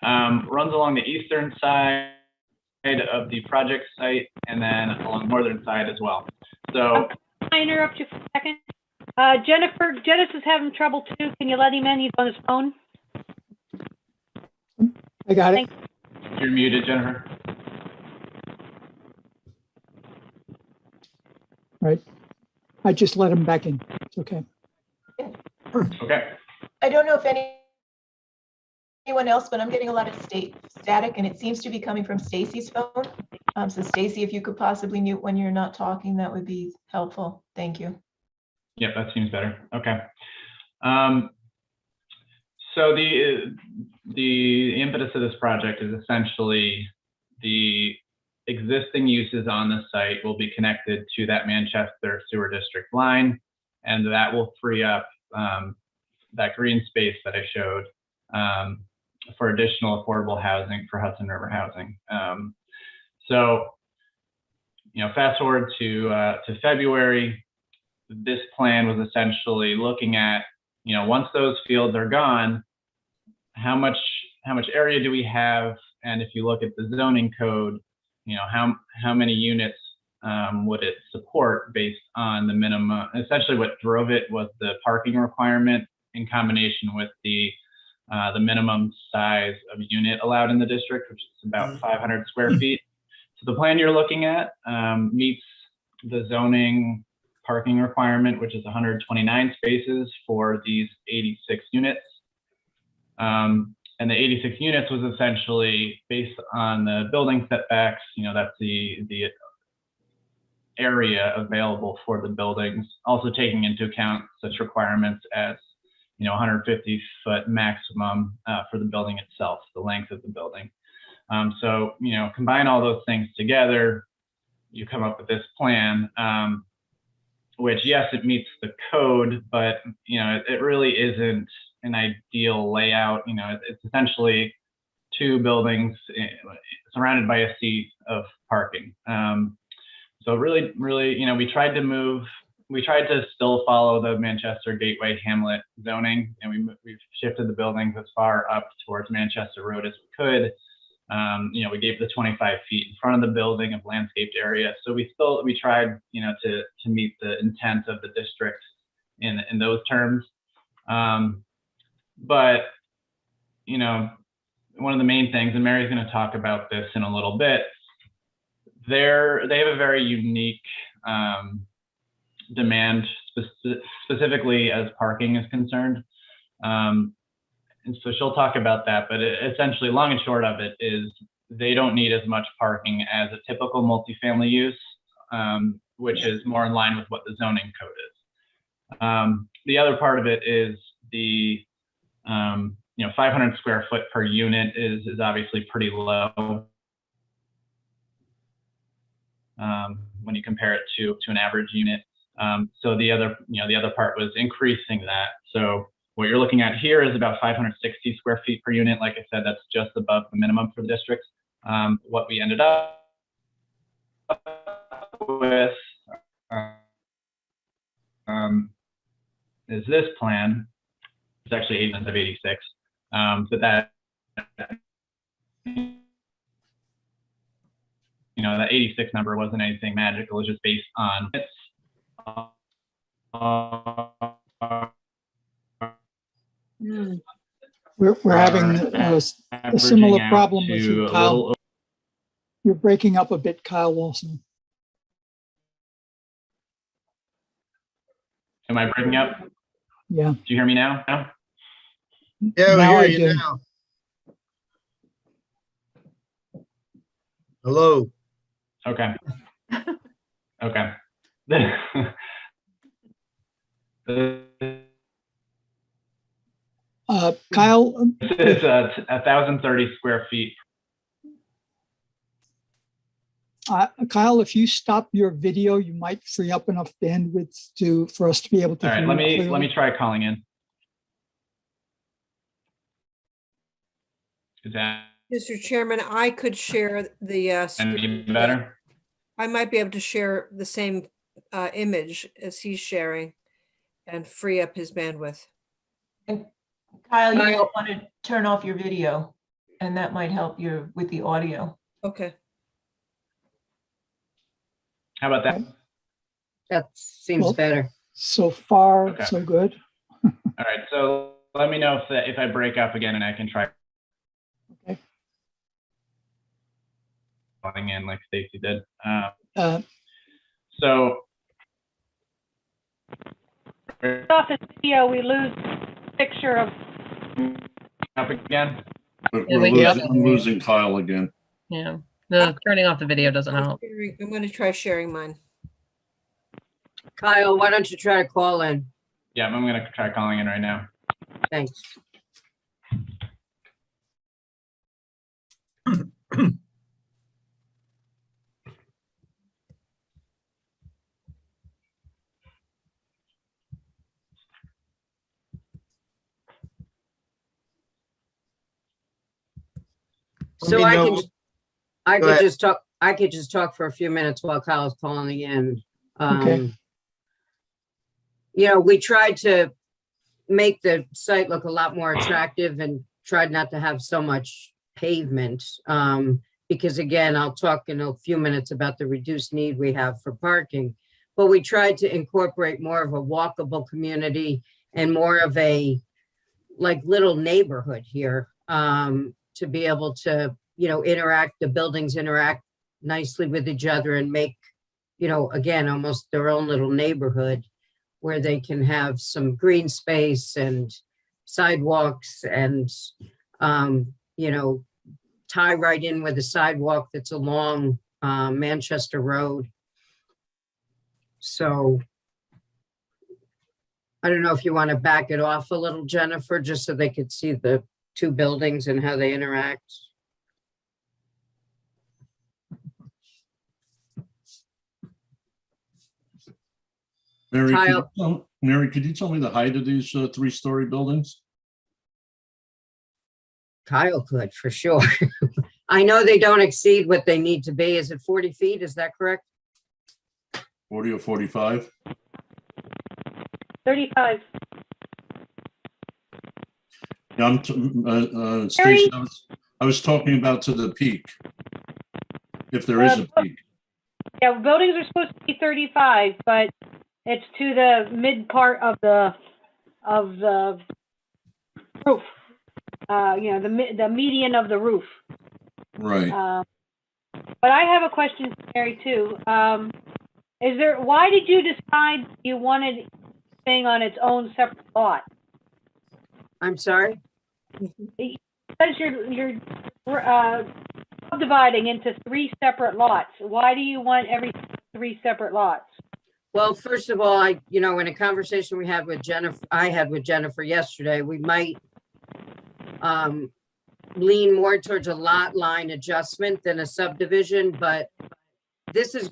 Runs along the eastern side of the project site and then along the northern side as well. So Can I interrupt you for a second? Jennifer, Dennis is having trouble too. Can you let him in? He's on his phone. I got it. you're muted, Jennifer. Right. I just let him back in. It's okay. Okay. I don't know if anyone else, but I'm getting a lot of static, and it seems to be coming from Stacy's phone. So Stacy, if you could possibly mute when you're not talking, that would be helpful. Thank you. Yep, that seems better. Okay. So the impetus of this project is essentially the existing uses on the site will be connected to that Manchester Sewer District line, and that will free up that green space that I showed for additional affordable housing for Hudson River Housing. So, fast forward to February, this plan was essentially looking at, once those fields are gone, how much area do we have? And if you look at the zoning code, how many units would it support based on the minimum? Essentially, what drove it was the parking requirement in combination with the minimum size of unit allowed in the district, which is about 500 square feet. So the plan you're looking at meets the zoning parking requirement, which is 129 spaces for these 86 units. And the 86 units was essentially based on the building setbacks. That's the area available for the buildings, also taking into account such requirements as 150-foot maximum for the building itself, the length of the building. So combine all those things together, you come up with this plan, which, yes, it meets the code, but it really isn't an ideal layout. It's essentially two buildings surrounded by a sea of parking. So really, we tried to still follow the Manchester Gateway Hamlet zoning, and we've shifted the buildings as far up towards Manchester Road as we could. We gave the 25 feet in front of the building of landscaped area. So we tried, to meet the intent of the district in those terms. But, one of the main things, and Mary's going to talk about this in a little bit, they have a very unique demand, specifically as parking is concerned. And so she'll talk about that, but essentially, long and short of it is they don't need as much parking as a typical multifamily use, which is more in line with what the zoning code is. The other part of it is the 500 square foot per unit is obviously pretty low when you compare it to an average unit. So the other part was increasing that. So what you're looking at here is about 560 square feet per unit. Like I said, that's just above the minimum for the district. What we ended up with is this plan. It's actually 8 of 86. But that, that 86 number wasn't anything magical. It was just based on We're having a similar problem with you, Kyle. You're breaking up a bit, Kyle Wilson. Am I breaking up? Yeah. Do you hear me now? Yeah, we Now hear I you do. now. Hello. Okay. Okay. Kyle, This is 1,030 square feet. Kyle, if you stop your video, you might free up enough bandwidth for us to be able to. All right, hear let you me clearly. try calling in. Is that Mr. Chairman, I could share the any screen. better? I might be able to share the same image as he's sharing and free up his bandwidth. And Kyle, you might want to turn off your video. and that might help you with the audio. Okay, How about that? That seems Well, better. So far, Okay. so good. All right. So let me know if I break up again, and I can try Okay. calling in like Stacy did. Uh, So Off the video, we lose picture of. up again. But Yeah, we're we- losing, I'm losing Kyle again. Yeah, the turning off the video doesn't help. I'm going to try sharing mine. Kyle, why don't you try to call in? Yeah, I'm gonna try calling in right now. Thanks. So I can, I Go could ahead. just talk, I could just talk for a few minutes while Kyle's calling in. Okay. You know, we tried to make the site look a lot more attractive and tried not to have so much pavement. Because again, I'll talk in a few minutes about the reduced need we have for parking. But we tried to incorporate more of a walkable community and more of a like little neighborhood here, to be able to, you know, interact, the buildings interact nicely with each other and make, you know, again, almost their own little neighborhood where they can have some green space and sidewalks and, you know, tie right in with a sidewalk that's along Manchester Road. So I don't know if you want to back it off a little, Jennifer, just so they could see the two buildings and how they interact. Mary, Kyle. Mary, could you tell me the height of these three-story buildings? Kyle could, for sure. I know they don't exceed what they need to be. Is it 40 feet? Is that correct? 40 or 45? 35. Yeah, Stacy, I was talking about to the peak. If there is a peak. Yeah, buildings are supposed to be 35, but it's to the mid part of the roof. You know, the median of the roof. Right. But I have a question, Mary, too. Why did you decide you wanted thing on its own separate lot? I'm sorry? Because you're subdividing into 3 separate lots. Why do you want every 3 separate lots? Well, first of all, you know, in a conversation we had with Jennifer, I had with Jennifer yesterday, we might lean more towards a lot line adjustment than a subdivision, but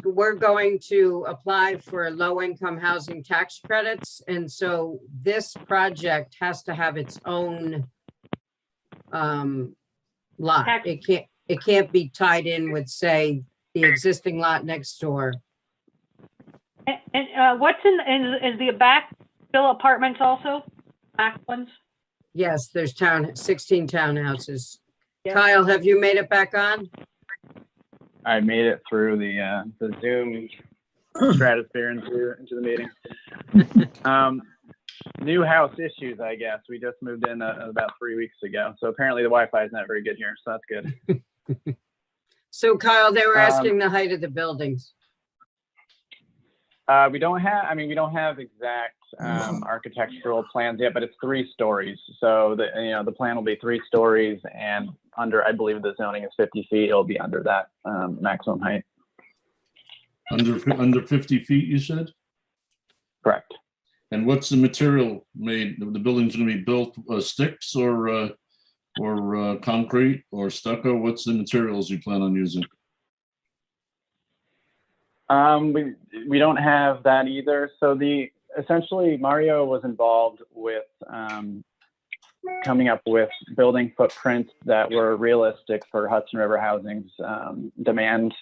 we're going to apply for low income housing tax credits. And so this project has to have its own lot. It can't be tied in with, say, the existing lot next door. And what's is the back still apartments also? Back ones? Yes, there's 16 townhouses. Yeah. Kyle, have you made it back on? I made it through the Zoom stratosphere into the meeting. New house issues, I guess. We just moved in about 3 weeks ago. So apparently the Wi-Fi is not very good here. So that's good. So Kyle, they were asking the height of the buildings. We don't have exact architectural plans yet, but it's 3 stories. So the plan will be 3 stories, and I believe the zoning is 50 feet. It'll be under that maximum height. Under 50 feet, you said? Correct. And what's the material made? The building's going to be built sticks or concrete or stucco? What's the materials you plan on using? We don't have that either. So essentially Mario was involved with coming up with building footprints that were realistic for Hudson River Housing's demand,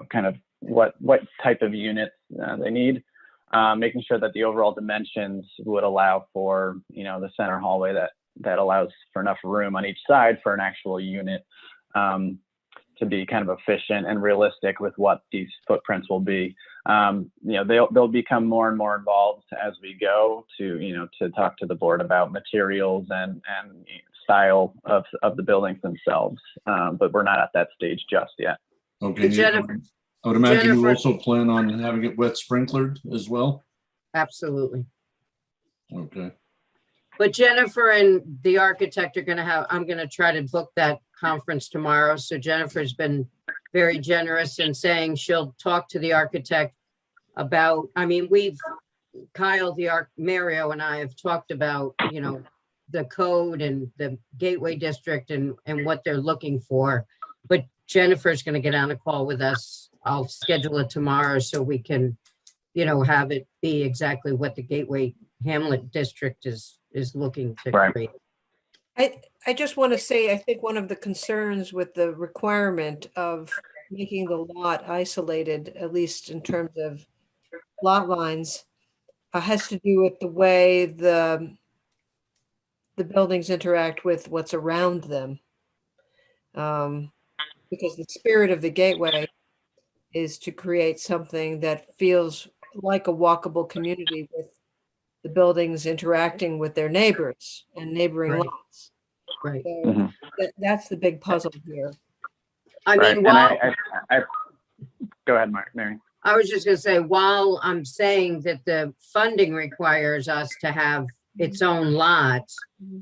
kind of what type of units they need, making sure that the overall dimensions would allow for, the center hallway that that allows for enough room on each side for an actual unit to be kind of efficient and realistic with what these footprints will be. They'll become more and more involved as we go to talk to the board about materials and style of the buildings themselves. But we're not at that stage just yet. Okay. I would imagine you also plan on having it wet sprinklered as well? Absolutely. Okay. But Jennifer and the architect are going to have, I'm going to try to book that conference tomorrow. So Jennifer's been very generous in saying she'll talk to the architect about, Kyle, Mario and I have talked about, the code and the gateway district and what they're looking for. But Jennifer's going to get on a call with us. I'll schedule it tomorrow so we can, have it be exactly what the Gateway Hamlet district is looking to create. I just want to say, I think one of the concerns with the requirement of making the lot isolated, at least in terms of lot lines, has to do with the way the buildings interact with what's around them. Because the spirit of the Gateway is to create something that feels like a walkable community with the buildings interacting with their neighbors and neighboring lots. Right. So that's the big puzzle here. I mean, go ahead, Mary. I was just going to say, while I'm saying that the funding requires us to have its own lots,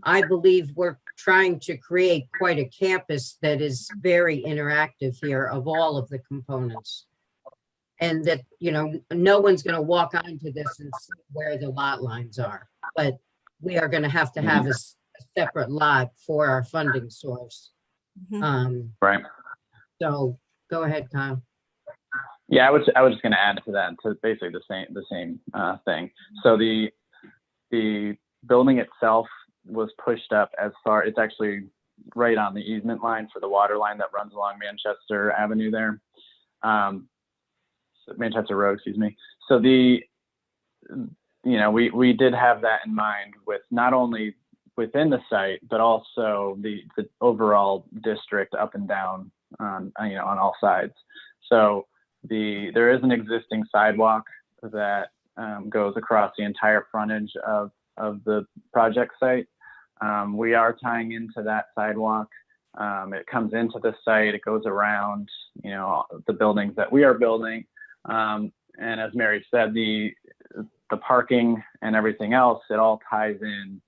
I believe we're trying to create quite a campus that is very interactive here of all of the components. And that, no one's going to walk onto this and see where the lot lines are, but we are going to have a separate lot for our funding source. Right. So go ahead, Kyle. Yeah, I was just going to add to that, to basically the same thing. So the building itself was pushed up as far, it's actually right on the easement line for the water line that runs along Manchester Avenue there. Manchester Road, excuse me. So we did have that in mind with not only within the site, but also the overall district up and down on all sides. So there is an existing sidewalk that goes across the entire frontage of the project site. We are tying into that sidewalk. It comes into the site, it goes around, the buildings that we are building. And as Mary said, the parking and everything else, it all ties in.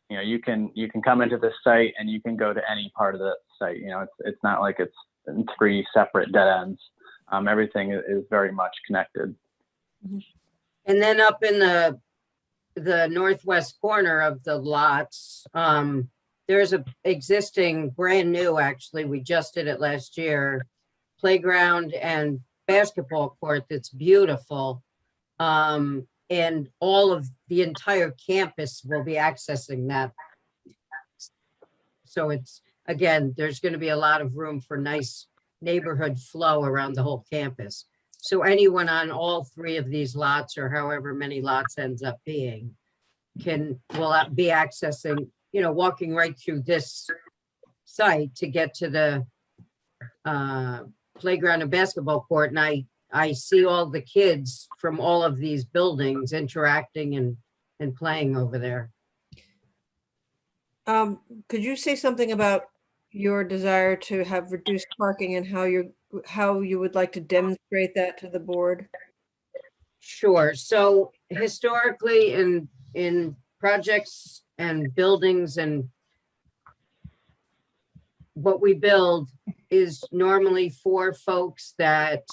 You can come into the site and you can go to any part of the site. It's not like it's in 3 separate dead ends. Everything is very much connected. And then up in the northwest corner of the lots, there's a existing, brand new, actually, we just did it last year, playground and basketball court that's beautiful. And all of the entire campus will be accessing that. So again, there's going to be a lot of room for nice neighborhood flow around the whole campus. So anyone on all 3 of these lots, or however many lots ends up being, will be accessing, walking right through this site to get to the playground and basketball court. And I see all the kids from all of these buildings interacting and playing over there. Could you say something about your desire to have reduced parking and how you would like to demonstrate that to the board? Sure. So historically in projects and buildings, and what we build is normally for folks that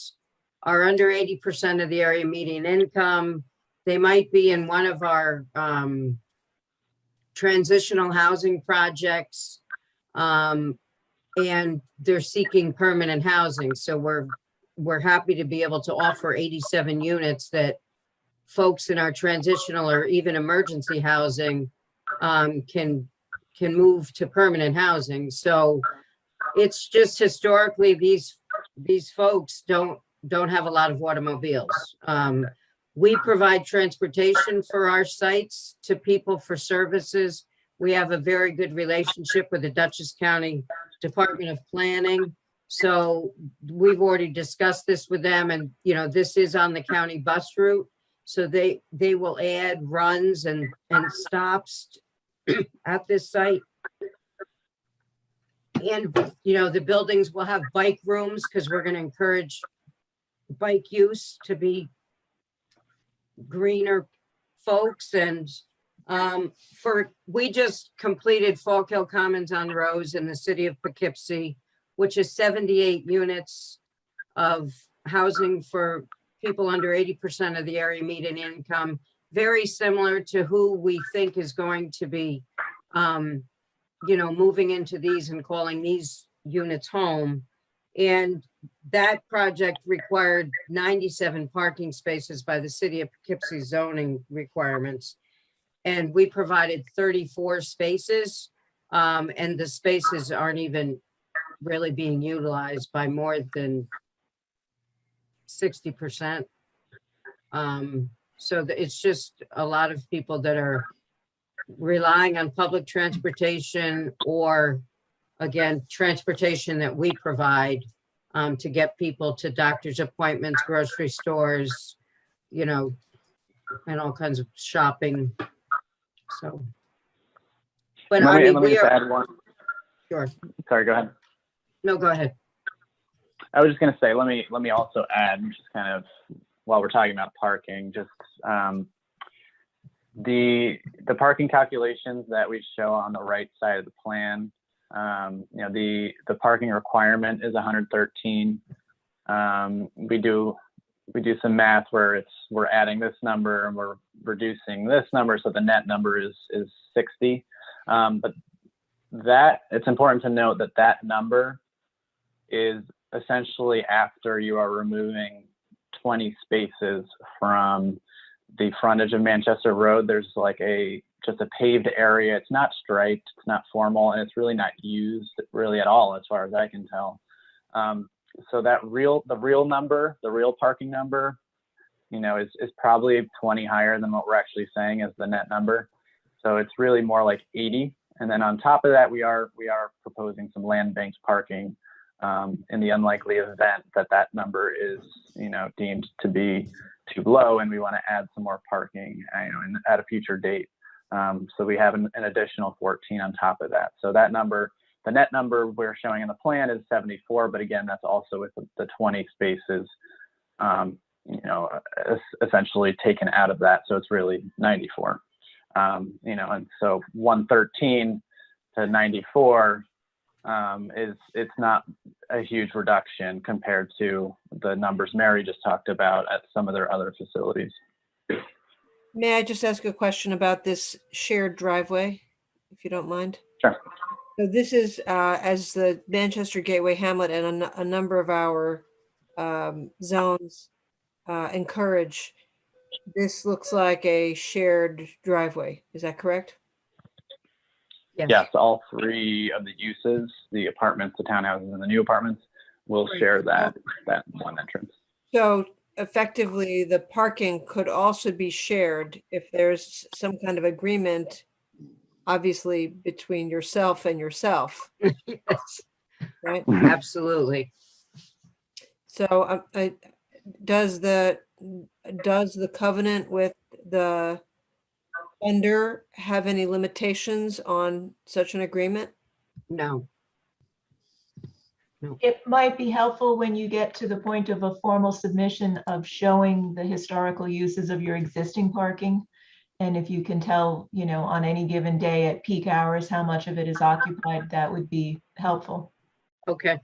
are under 80% of the area median income. They might be in one of our transitional housing projects, and they're seeking permanent housing. So we're happy to be able to offer 87 units that folks in our transitional or even emergency housing can move to permanent housing. So it's just historically these folks don't have a lot of automobiles. We provide transportation for our sites to people for services. We have a very good relationship with the Dutchess County Department of Planning. So we've already discussed this with them, and, you know, this is on the county bus route. So they will add runs and stops at this site. And, you know, the buildings will have bike rooms because we're going to encourage bike use to be greener folks. And we just completed Falk Hill Commons on Rose in the city of Poughkeepsie, which is 78 units of housing for people under 80% of the area median income, very similar to who we think is going to be, you know, moving into these and calling these units home. And that project required 97 parking spaces by the city of Poughkeepsie zoning requirements. And we provided 34 spaces, and the spaces aren't even really being utilized by more than 60%. So it's just a lot of people that are relying on public transportation, or again, transportation that we provide to get people to doctor's appointments, grocery stores, you know, and all kinds of shopping. So, but I mean, we are. Add one. Sure. Sorry, go ahead. No, go ahead. I was just going to say, let me also add, just kind of while we're talking about parking, just the parking calculations that we show on the right side of the plan. You know, the parking requirement is 113. We do some math where we're adding this number and we're reducing this number, so the net number is 60. But that it's important to note that that number is essentially after you are removing 20 spaces from the frontage of Manchester Road. There's like just a paved area. It's not striped, it's not formal, and it's really not used really at all as far as I can tell. So the real parking number, you know, is probably 20 higher than what we're actually saying as the net number. So it's really more like 80. And then on top of that, we are proposing some land banked parking in the unlikely event that number is, you know, deemed to be too low, and we want to add some more parking, you know, at a future date. So we have an additional 14 on top of that. So that number, the net number we're showing in the plan is 74, but again, that's also with the 20 spaces, you know, essentially taken out of that. So it's really 94, you know, and so 113 to 94 it's not a huge reduction compared to the numbers Mary just talked about at some of their other facilities. May I just ask a question about this shared driveway, if you don't mind? Sure. So this is as the Manchester Gateway Hamlet and a number of our zones encourage. This looks like a shared driveway. Is that correct? Yes, all three of the uses, the apartments, the townhouses, and the new apartments, will share that one entrance. So effectively, the parking could also be shared if there's some kind of agreement, obviously between yourself and yourself. Yes, right? Absolutely. So does the covenant with the vendor have any limitations on such an agreement? No. It might be helpful when you get to the point of a formal submission of showing the historical uses of your existing parking. And if you can tell, you know, on any given day at peak hours, how much of it is occupied, that would be helpful. Okay.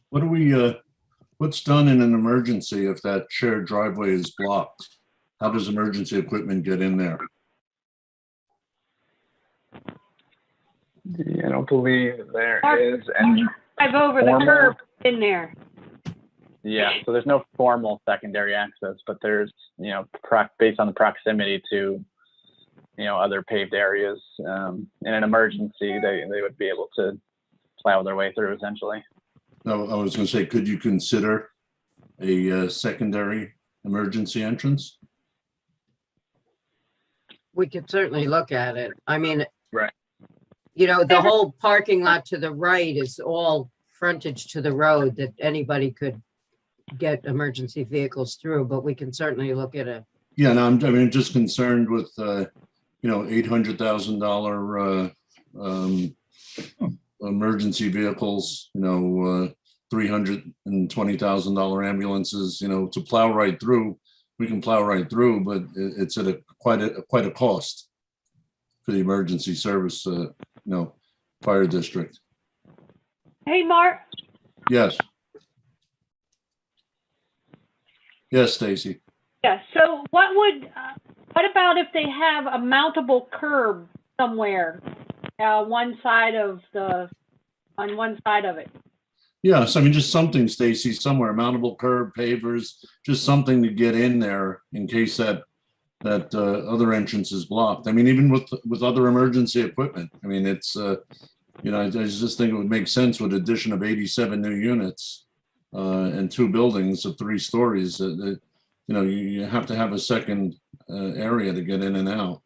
What's done in an emergency if that shared driveway is blocked? How does emergency equipment get in there? I don't believe there is any Drive over the curb in there. Yeah, so there's no formal secondary access, but there's, you know, based on the proximity to, you know, other paved areas, in an emergency, they would be able to plow their way through essentially. No, I was going to say, could you consider a secondary emergency entrance? We could certainly look at it. I mean, Right. you know, the whole parking lot to the right is all frontage to the road that anybody could get emergency vehicles through, but we can certainly look at it. Yeah, no, I mean, just concerned with, $800,000 emergency vehicles, $320,000 ambulances, to plow right through. We can plow right through, but it's at quite a cost for the emergency service, fire district. Hey, Mark, Yes. Yes, Stacy. yeah, so what about if they have a mountable curb somewhere, on one side of it? Yes, I mean, just something, Stacy, somewhere, mountable curb, pavers, just something to get in there in case that other entrance is blocked. I mean, even with other emergency equipment. I mean, it's, I just think it would make sense with addition of 87 new units and 2 buildings of 3 stories. You have to have a second area to get in and out.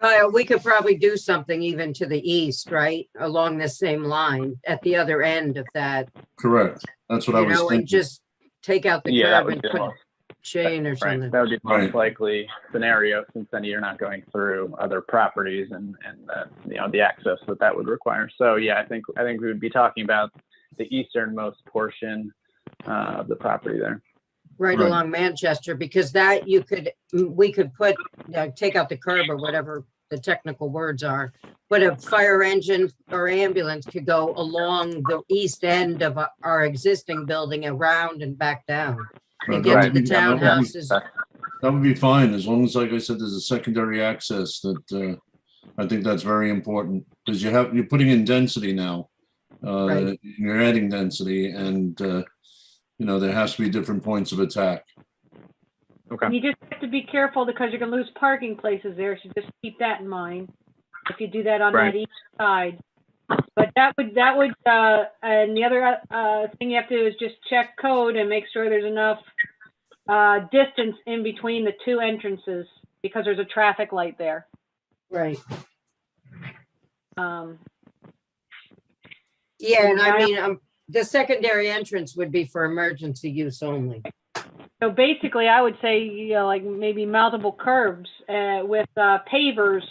Kyle, we could probably do something even to the east, right? Along the same line at the other end of that. Correct. That's what I was And thinking. just take out the Yeah, that curb would and be put most- chain or something. Right. That would be the most likely scenario, since then you're not going through other properties and the access that would require. So yeah, I think we would be talking about the easternmost portion of the property there. Right along Manchester, because that we could put, take out the curb or whatever the technical words are, but a fire engine or ambulance could go along the east end of our existing building, around and back down and get to the townhouses. That would be fine, as long as, like I said, there's a secondary access. That I think that's very important, because you're putting in density now. You're adding density, and there has to be different points of attack. Okay. You just have to be careful because you're gonna lose parking places there, so just keep that in mind if you do that on that east side. But that would, and the other thing you have to do is just check code and make sure there's enough distance in between the 2 entrances, because there's a traffic light there. Right. Yeah, and I mean, the secondary entrance would be for emergency use only. So basically, I would say, like maybe mountable curbs with pavers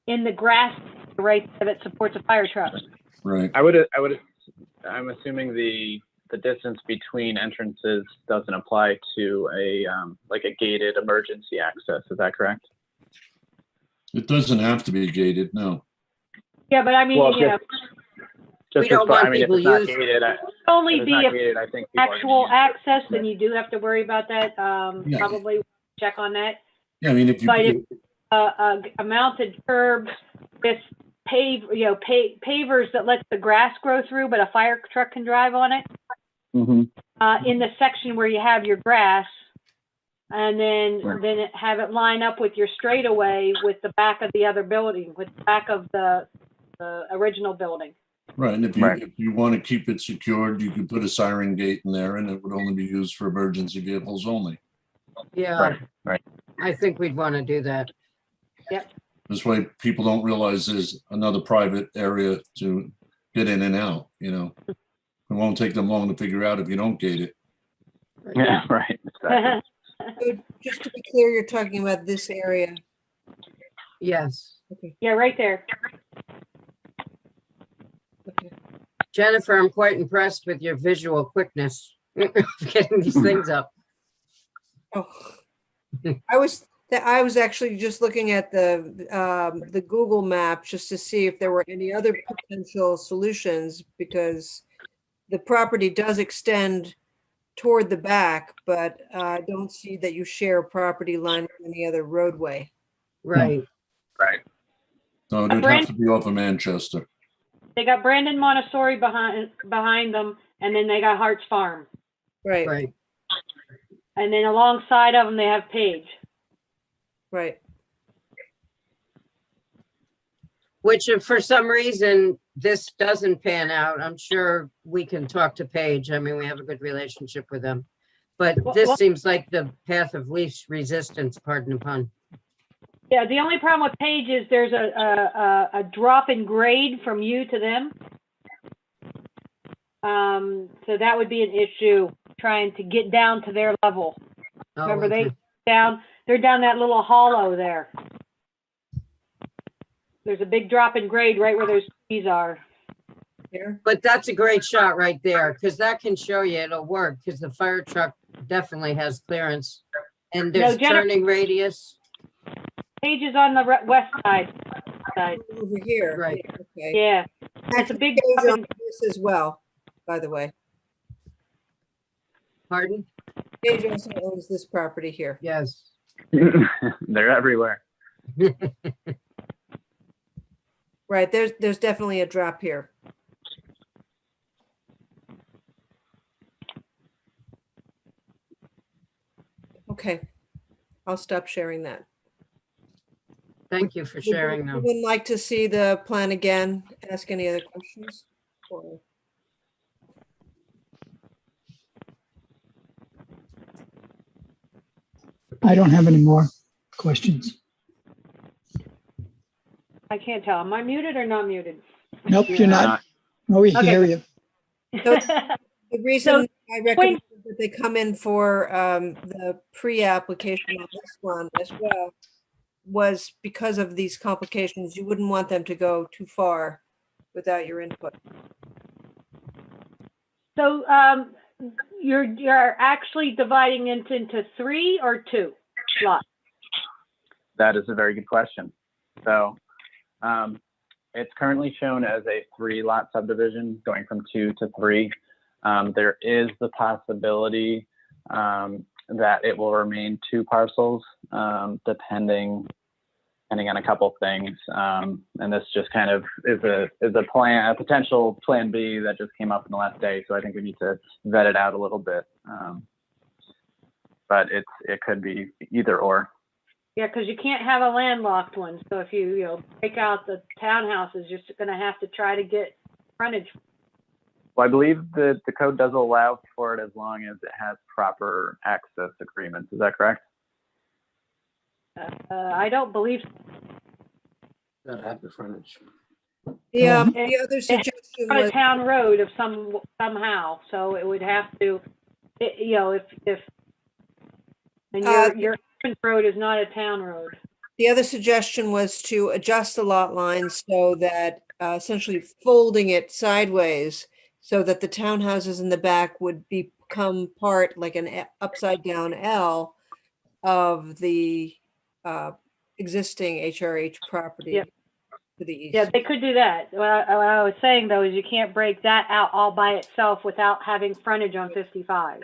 in the grass right there that supports a fire truck. Right. I'm assuming the distance between entrances doesn't apply to a gated emergency access. Is that correct? It doesn't have to be gated, no. Yeah, but I mean, Just we don't want people using. Gated, only be I think actual access, then you do have to worry about that. Probably check on that. Yeah, I mean, if a mounted curb with pavers that lets the grass grow through, but a fire truck can drive on it. Mm-hmm. In the section where you have your grass, and then have it line up with your straightaway with the back of the other building, with the back of the original building. Right, and if you want to keep it secured, you could put a siren gate in there, and it would only be used for emergency vehicles only. Yeah. Right. I think we'd want to do that. Yep. This way, people don't realize there's another private area to get in and out. It won't take them long to figure out if you don't gate it. Yeah, right. Exactly. So just to be clear, you're talking about this area. Yes. Okay. Yeah, right there. Okay. Jennifer, I'm quite impressed with your visual quickness getting these things up. Oh, I was actually just looking at the Google map just to see if there were any other potential solutions, because the property does extend toward the back, but I don't see that you share a property line with any other roadway. Right. Right. No, it would have to be off of Manchester. They got Brandon Montessori behind them, and then they got Hart's Farm. Right. Right. And then alongside of them, they have Page. Right. Which if for some reason this doesn't pan out, I'm sure we can talk to Paige. I mean, we have a good relationship with them. But this seems like the path of least resistance, pardon the pun. Yeah, the only problem with Page is there's a drop in grade from you to them. So that would be an issue trying to get down to their level. Oh, Remember, okay. they're down that little hollow there. There's a big drop in grade right where those trees are. Here. But that's a great shot right there, because that can show you it'll work, because the fire truck definitely has clearance. And there's turning radius. Page is on the west side. Over here. Right. Okay. Yeah. That's a big Page drop on this as well, by the way. Pardon? Page also owns this property here. Yes. They're everywhere. Right, there's definitely a drop here. Okay, I'll stop sharing that. Thank you for sharing them. Would like to see the plan again, ask any other questions? Or- I don't have any more questions. I can't tell. Am I muted or not muted? Nope, you're not. No, we Okay. hear you. So the reason I recommend point- that they come in for the pre-application on this one as well was because of these complications. You wouldn't want them to go too far without your input. So you're actually dividing it into 3 or 2 lots? That is a very good question. So it's currently shown as a 3-lot subdivision going from 2 to 3. There is the possibility that it will remain 2 parcels, depending on a couple things. And this just kind of is a plan, a potential plan B that just came up in the last day. So I think we need to vet it out a little bit. But it could be either or. Yeah, because you can't have a landlocked one. So if you break out the townhouses, you're going to have to try to get frontage. Well, I believe that the code does allow for it as long as it has proper access agreements. Is that correct? I don't believe. That have the frontage. The other It's suggestion on a was town road of somehow, so it would have to, if and your road is not a town road. the other suggestion was to adjust the lot lines so that essentially folding it sideways so that the townhouses in the back would become part like an upside down L of the existing HRH property Yep. to the east. Yeah, they could do that. What I was saying though is you can't break that out all by itself without having frontage on 55.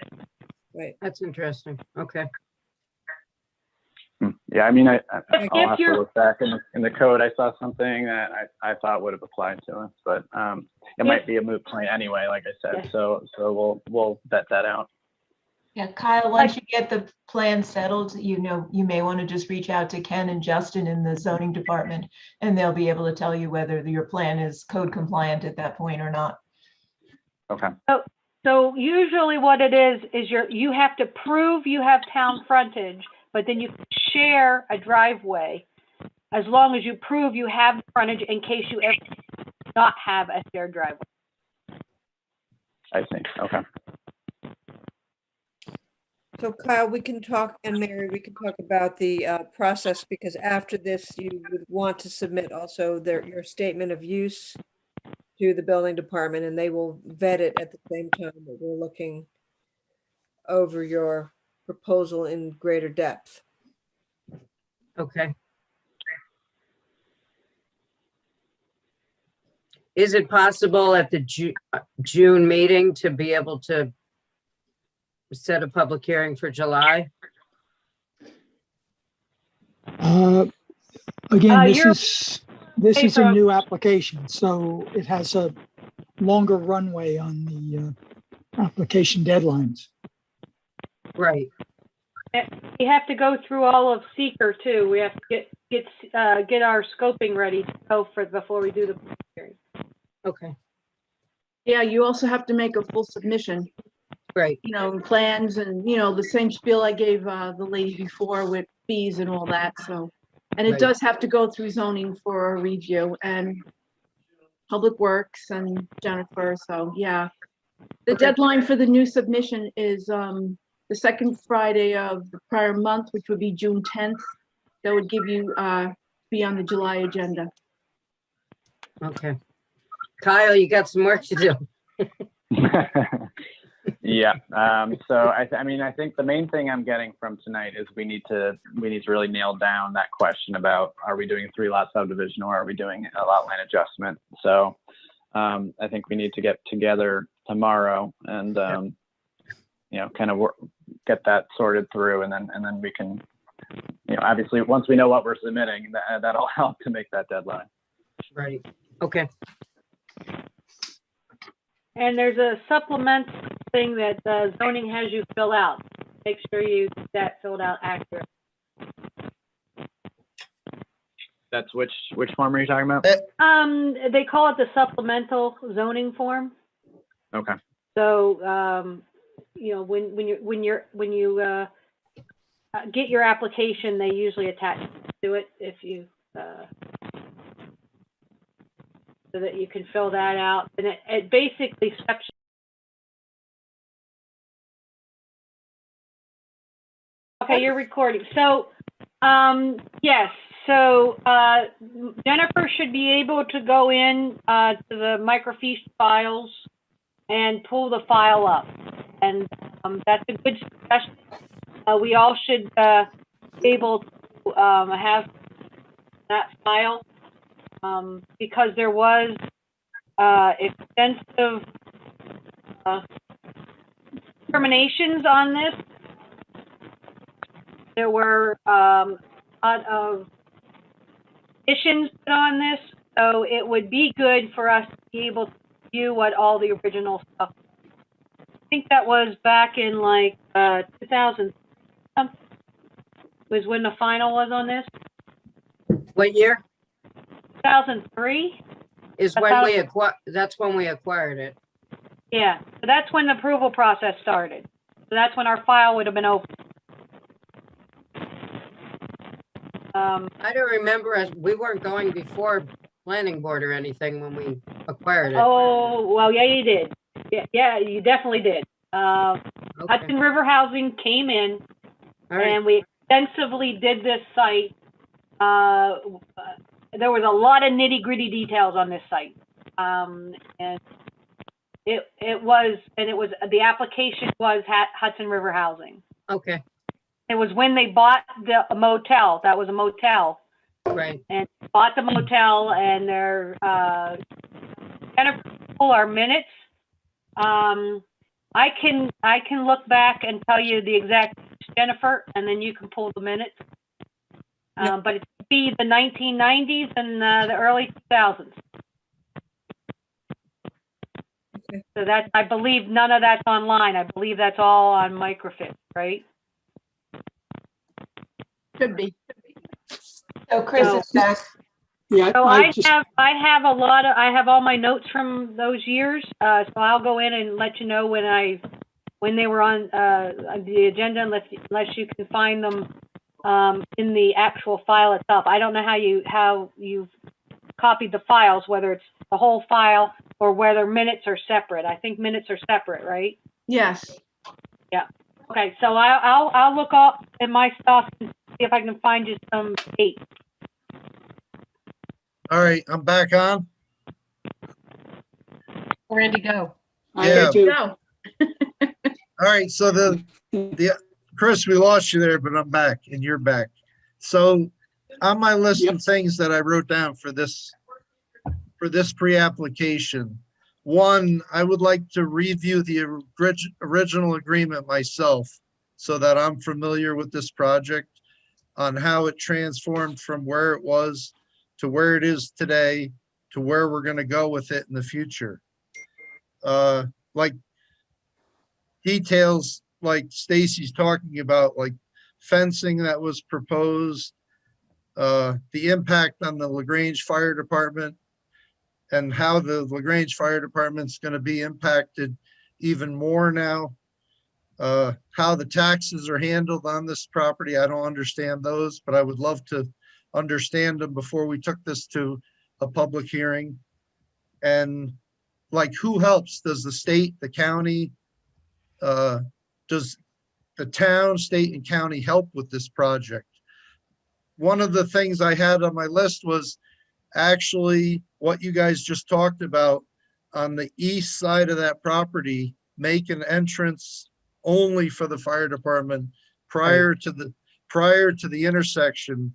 Right. That's interesting. Okay. Yeah, I mean, I'll If have to you're- look back in the code. I saw something that I thought would have applied to us, but it might be a moot point anyway, like I said. Yeah. So we'll vet that out. Yeah, Kyle, once you get the plan settled, you may want to just reach out to Ken and Justin in the zoning department, and they'll be able to tell you whether your plan is code compliant at that point or not. Okay. So usually what it is you have to prove you have town frontage, but then you share a driveway as long as you prove you have frontage in case you ever not have a shared driveway. I see. Okay. So Kyle, we can talk, and Mary, we can talk about the process, because after this, you would want to submit also your statement of use to the building department, and they will vet it at the same time that we're looking over your proposal in greater depth. Okay. Is it possible at the June meeting to be able to set a public hearing for July? Again, this is a new application, so it has a longer runway on the application deadlines. Right. We have to go through all of seeker too. We have to get our scoping ready to go before we do the hearing. Okay. Yeah, you also have to make a full submission. Right. Plans and, the same spiel I gave the lady before with fees and all that, so. And it Right. does have to go through zoning for a review and Public Works and Jennifer, so yeah. The deadline for the new submission is the second Friday of the prior month, which would be June 10th. That would give you, be on the July agenda. Okay. Kyle, you got some work to do. Yeah. So I mean, I think the main thing I'm getting from tonight is we need to really nail down that question about, are we doing a 3-lot subdivision or are we doing a lot line adjustment? So I think we need to get together tomorrow and you know, kind of get that sorted through, and then we can, you know, obviously once we know what we're submitting, that'll help to make that deadline. Right. Okay. And there's a supplement thing that zoning has you fill out. Make sure you get that filled out accurate. That's which form are you talking about? They call it the supplemental zoning form. Okay. So, you know, when you get your application, they usually attach to it if you so that you can fill that out, and it basically steps. Okay, you're recording. So, yes. So Jennifer should be able to go in to the microfiche files and pull the file up, and that's a good suggestion. We all should be able to have that file because there was extensive determinations on this. There were a lot of additions put on this, so it would be good for us to be able to view what all the original stuff. I think that was back in like 2000 something was when the final was on this. What year? 2003 is when we acquired. That's when we acquired it. Yeah, so that's when the approval process started. So that's when our file would have been open. I don't remember us. We weren't going before planning board or anything when we acquired it. Oh, well, yeah, you did. Yeah, you definitely did. Hudson River Housing came in, and we extensively did this site. There was a lot of nitty gritty details on this site, and it was the application was Hudson River Housing. Okay. It was when they bought the motel. That was a motel. Right. And bought the motel, and they're gonna pull our minutes. I can look back and tell you the exact Jennifer, and then you can pull the minutes. But it would be the 1990s and the early 2000s. Okay. So that, I believe none of that's online. I believe that's all on microfiche, right? Could be. So Chris is back. Yeah. So I have all my notes from those years. So I'll go in and let you know when they were on the agenda, unless you can find them in the actual file itself. I don't know how you've copied the files, whether it's the whole file or whether minutes are separate. I think minutes are separate, right? Yes. Yeah. Okay. So I'll look up in my stuff and see if I can find you some dates. All right, I'm back on. Randy, go. Yeah. Go. All right, so the Chris, we lost you there, but I'm back and you're back. So on my list of things that I wrote down for this pre-application, one, I would like to review the original agreement myself so that I'm familiar with this project on how it transformed from where it was to where it is today to where we're going to go with it in the future. Like details like Stacy's talking about, like fencing that was proposed, the impact on the LaGrange Fire Department, and how the LaGrange Fire Department's going to be impacted even more now. How the taxes are handled on this property, I don't understand those, but I would love to understand them before we took this to a public hearing. And like, who helps? Does the state, the county, does the town, state and county help with this project? One of the things I had on my list was actually what you guys just talked about on the east side of that property, make an entrance only for the fire department prior to the intersection.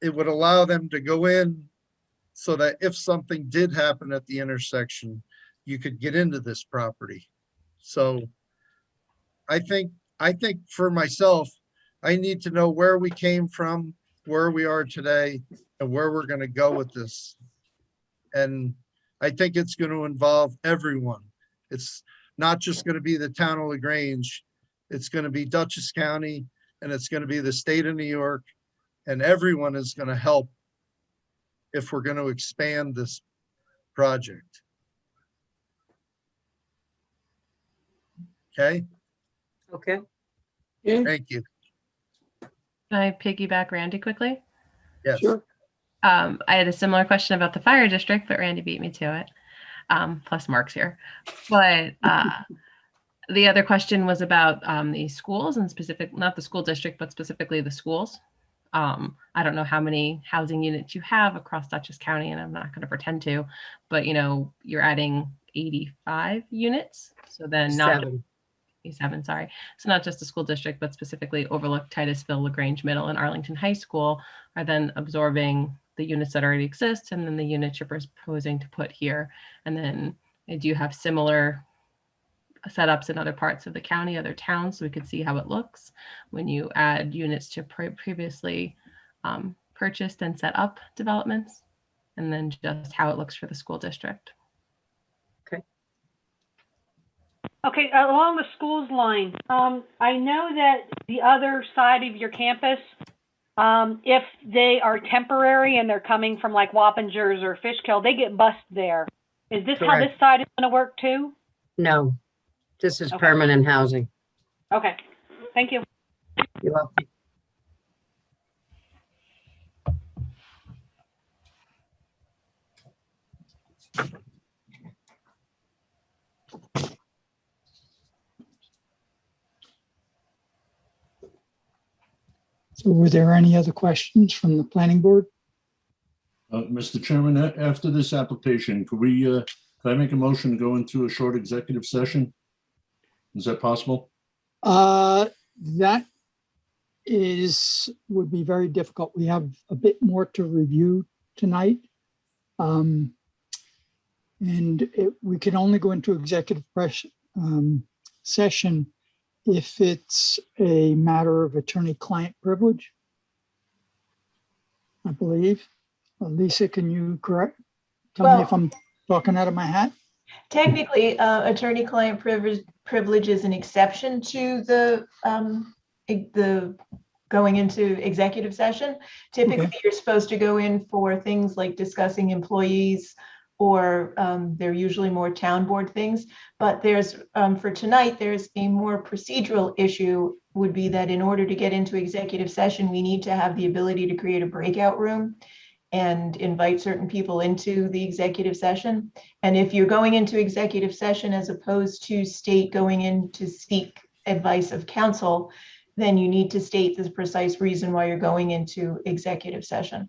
It would allow them to go in so that if something did happen at the intersection, you could get into this property. So I think for myself, I need to know where we came from, where we are today, and where we're going to go with this. And I think it's going to involve everyone. It's not just going to be the town of LaGrange. It's going to be Dutchess County, and it's going to be the state of New York, and everyone is going to help if we're going to expand this project. Okay? Okay. Thank you. Can I piggyback Randy quickly? Yes. Sure. I had a similar question about the fire district, but Randy beat me to it. Plus Mark's here. But the other question was about the schools and not the school district, but specifically the schools. I don't know how many housing units you have across Dutchess County, and I'm not going to pretend to, but you're adding 85 units. So then not 87, sorry. So not just the school district, but specifically Overlook, Titusville, LaGrange Middle, and Arlington High School are then absorbing the units that already exist, and then the units you're proposing to put here. And then do you have similar setups in other parts of the county, other towns, so we could see how it looks when you add units to previously purchased and set up developments, and then just how it looks for the school district. Okay, along the schools line, I know that the other side of your campus, if they are temporary and they're coming from like Wappingers or Fishkill, they get bused there. Is this how this side is going to work too? No, this is permanent housing. Okay, thank you. You're welcome. So were there any other questions from the planning board? Mr. Chairman, after this application, could I make a motion to go into a short executive session? Is that possible? That would be very difficult. We have a bit more to review tonight. We can only go into executive session if it's a matter of attorney-client privilege, I believe. Lisa, can you tell me if I'm talking out of my hat? Technically, attorney-client privilege is an exception to the going into executive session. Typically, you're supposed to go in for things like discussing employees, or they're usually more town board things. But there's, for tonight, there's a more procedural issue, would be that in order to get into executive session, we need to have the ability to create a breakout room and invite certain people into the executive session. And if you're going into executive session as opposed to state going in to seek advice of counsel, then you need to state the precise reason why you're going into executive session.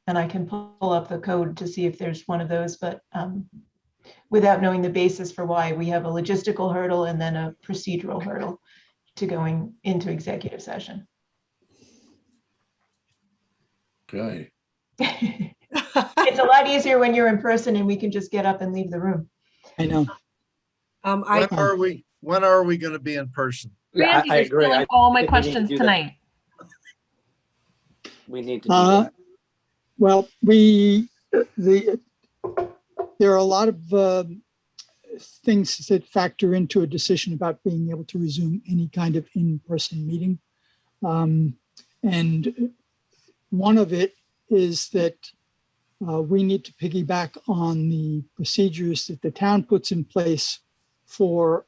And I can pull up the code to see if there's one of those, but without knowing the basis for why, we have a logistical hurdle and then a procedural hurdle to going into executive session. Okay. It's a lot easier when you're in person and we can just get up and leave the room. I know. When are we going to be in person? Randy, I agree. stealing all my questions tonight. We need to do that. Well, there are a lot of things that factor into a decision about being able to resume any kind of in-person meeting. And one of it is that we need to piggyback on the procedures that the town puts in place for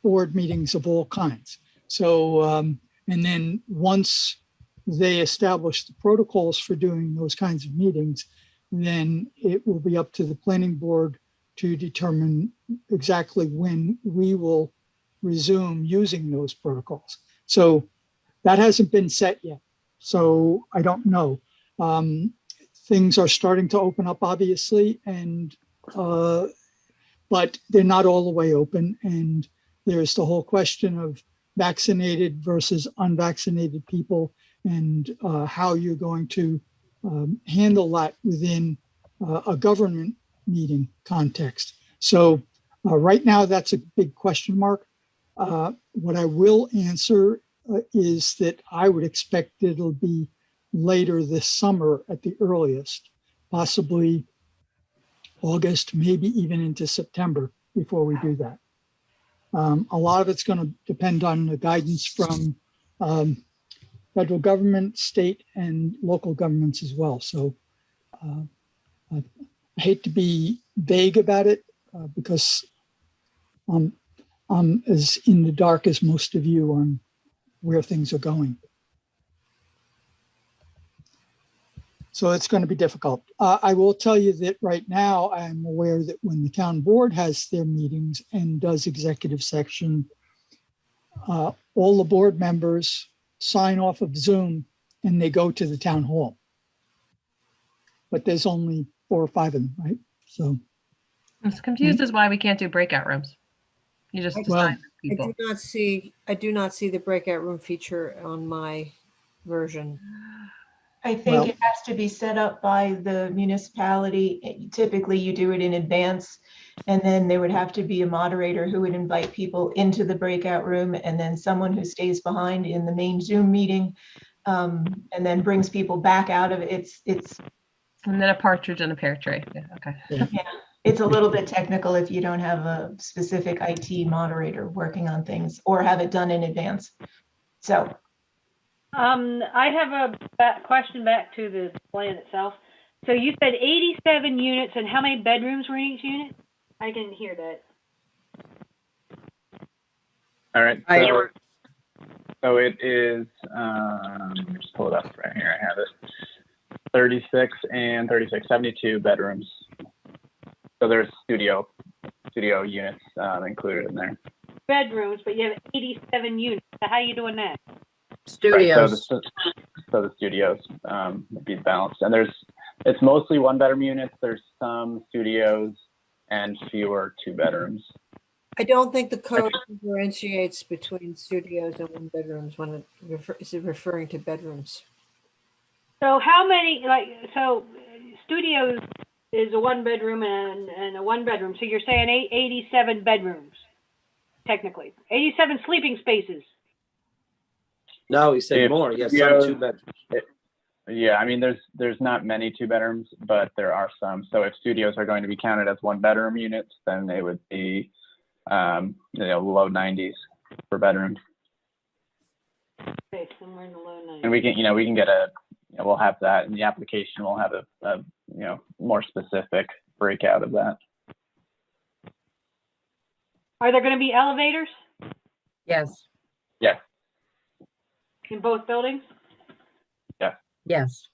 board meetings of all kinds. So, and then once they establish the protocols for doing those kinds of meetings, then it will be up to the planning board to determine exactly when we will resume using those protocols. So that hasn't been set yet. So I don't know. Things are starting to open up, obviously, and but they're not all the way open. And there's the whole question of vaccinated versus unvaccinated people, and how you're going to handle that within a government meeting context. So right now, that's a big question mark. What I will answer is that I would expect it'll be later this summer at the earliest, possibly August, maybe even into September before we do that. A lot of it's going to depend on the guidance from federal government, state, and local governments as well. So I hate to be vague about it because I'm as in the dark as most of you on where things are going. So it's going to be difficult. I will tell you that right now I'm aware that when the town board has their meetings and does executive section, all the board members sign off of Zoom and they go to the town hall. But there's only 4 or 5 of them, right? So I'm confused as why we can't do breakout rooms. You just assign people. I do not see the breakout room feature on my version. I think it has to be set up by the municipality. Typically, you do it in advance, and then there would have to be a moderator who would invite people into the breakout room, and then someone who stays behind in the main Zoom meeting, and then brings people back out of it. It's and then a partridge in a pear tree. Yeah, okay. Yeah, it's a little bit technical if you don't have a specific IT moderator working on things or have it done in advance. So. I have a question back to the plan itself. So you said 87 units, and how many bedrooms were in each unit? I didn't hear that. All right. So it is, let me just pull it up right here. I have it. 36 and 36, 72 bedrooms. So there's studio units included in there. Bedrooms, but you have 87 units. So how are you doing that? Studios. Right, so the studios would be balanced, and it's mostly 1-bedroom units. There's some studios and fewer 2 bedrooms. I don't think the code differentiates between studios and 1 bedrooms when it is referring to bedrooms. So how many, so studios is a 1-bedroom and a 1-bedroom. So you're saying 87 bedrooms, technically. 87 sleeping spaces. No, he said more. Yes, some 2 bedrooms. Yeah, I mean, there's not many 2 bedrooms, but there are some. So if studios are going to be counted as 1-bedroom units, then they would be, low 90s per bedroom. Okay, somewhere in the low 90s. And we can get we'll have that in the application. We'll have a more specific breakout of that. Are there going to be elevators? Yes. Yeah. In both buildings? Yeah. Yes.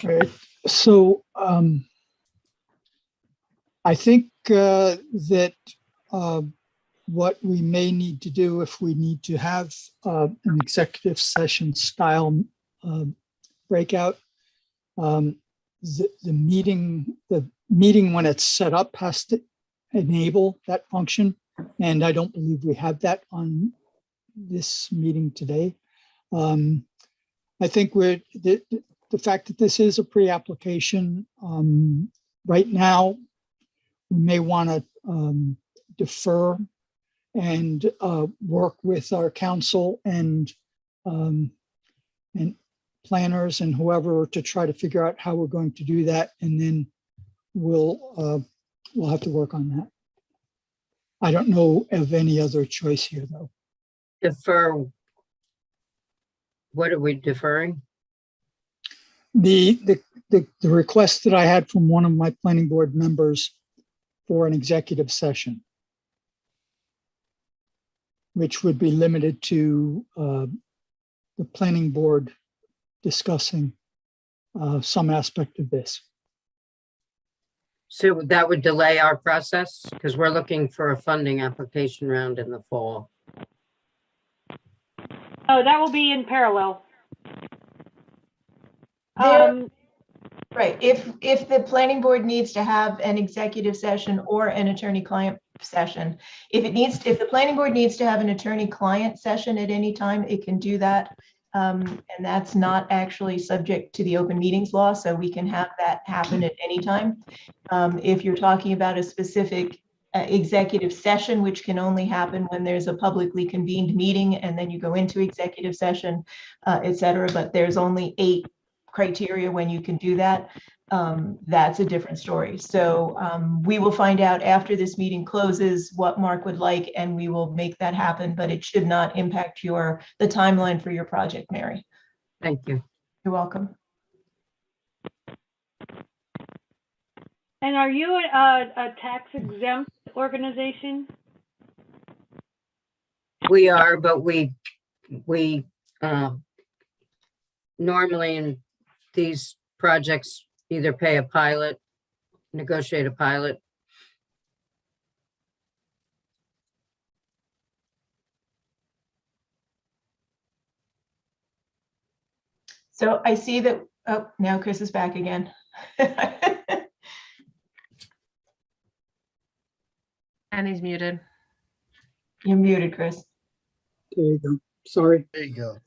Right. So I think that what we may need to do if we need to have an executive session style breakout, the meeting when it's set up has to enable that function. And I don't believe we have that on this meeting today. I think the fact that this is a pre-application, right now, we may want to defer and work with our council and planners and whoever to try to figure out how we're going to do that, and then we'll have to work on that. I don't know of any other choice here, though. Defer. What are we deferring? The request that I had from one of my planning board members for an executive session, which would be limited to the planning board discussing some aspect of this. So that would delay our process because we're looking for a funding application round in the fall. Oh, that will be in parallel. Right, if the planning board needs to have an executive session or an attorney-client session, if the planning board needs to have an attorney-client session at any time, it can do that. And that's not actually subject to the open meetings law, so we can have that happen at any time. If you're talking about a specific executive session, which can only happen when there's a publicly convened meeting and then you go into executive session, et cetera, but there's only 8 criteria when you can do that, that's a different story. So we will find out after this meeting closes what Mark would like, and we will make that happen, but it should not impact the timeline for your project, Mary. Thank you. You're welcome. And are you a tax exempt organization? We are, but we normally in these projects either pay a pilot, negotiate a pilot. So I see that, oh, now Chris is back again. And he's muted. You're muted, Chris. There you go. Sorry. There you go.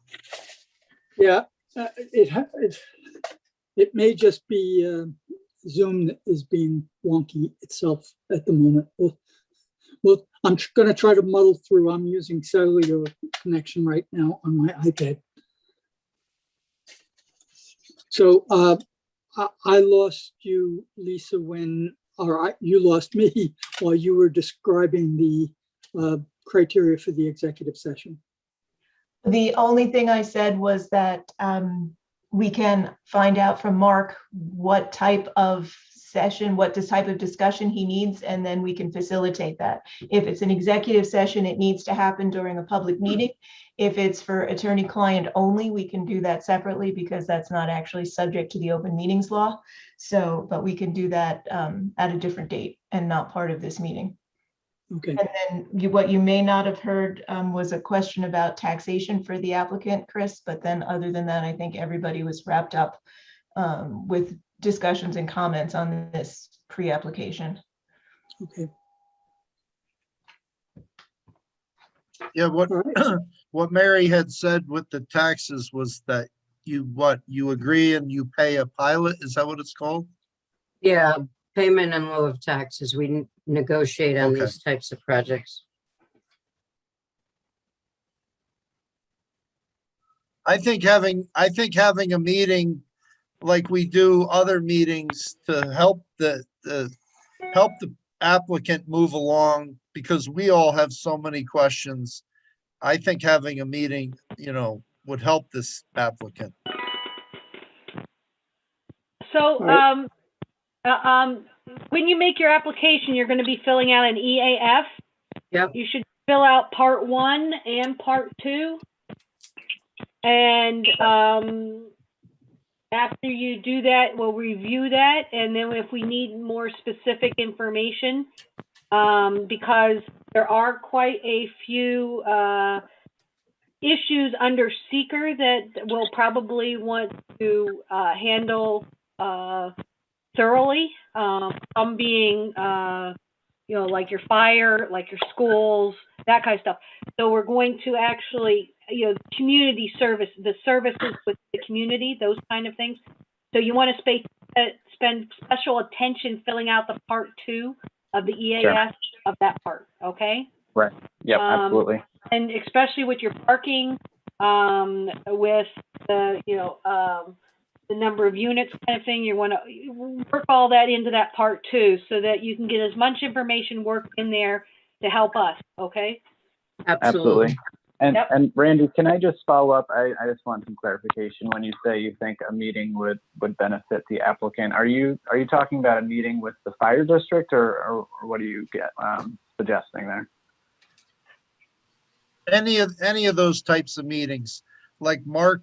Yeah, it may just be Zoom that is being wonky itself at the moment. Well, I'm going to try to muddle through. I'm using cellular connection right now on my iPad. So I lost you, Lisa, you lost me while you were describing the criteria for the executive session. The only thing I said was that we can find out from Mark what type of session, what type of discussion he needs, and then we can facilitate that. If it's an executive session, it needs to happen during a public meeting. If it's for attorney-client only, we can do that separately because that's not actually subject to the open meetings law. So, but we can do that at a different date and not part of this meeting. Okay. And then what you may not have heard was a question about taxation for the applicant, Chris, but then other than that, I think everybody was wrapped up with discussions and comments on this pre-application. Okay. Yeah, what Mary had said with the taxes was that you agree and you pay a pilot, is that what it's called? Yeah, payment in lieu of taxes. We negotiate on Okay. these types of projects. I think having a meeting like we do other meetings to help the applicant move along, because we all have so many questions. I think having a meeting, would help this applicant. So when you make your application, you're going to be filling out an EAF. Yep. You should fill out part 1 and part 2. And after you do that, we'll review that. And then if we need more specific information, because there are quite a few issues under seeker that we'll probably want to handle thoroughly. Some being, like your fire, like your schools, that kind of stuff. So we're going to actually, community service, the services with the community, those kind of things. So you want to spend special attention filling out the part 2 of the EAS Sure. of that part. Okay. Right. Yep. Absolutely. And especially with your parking, with the number of units kind of thing, you want to work all that into that part 2 so that you can get as much information worked in there to help us. Okay. Absolutely. And Randy, can I just follow up? I just want some clarification. When you say you think a meeting would benefit the applicant, are you talking about a meeting with the fire district, or what do you get suggesting there? Any of those types of meetings, like Mark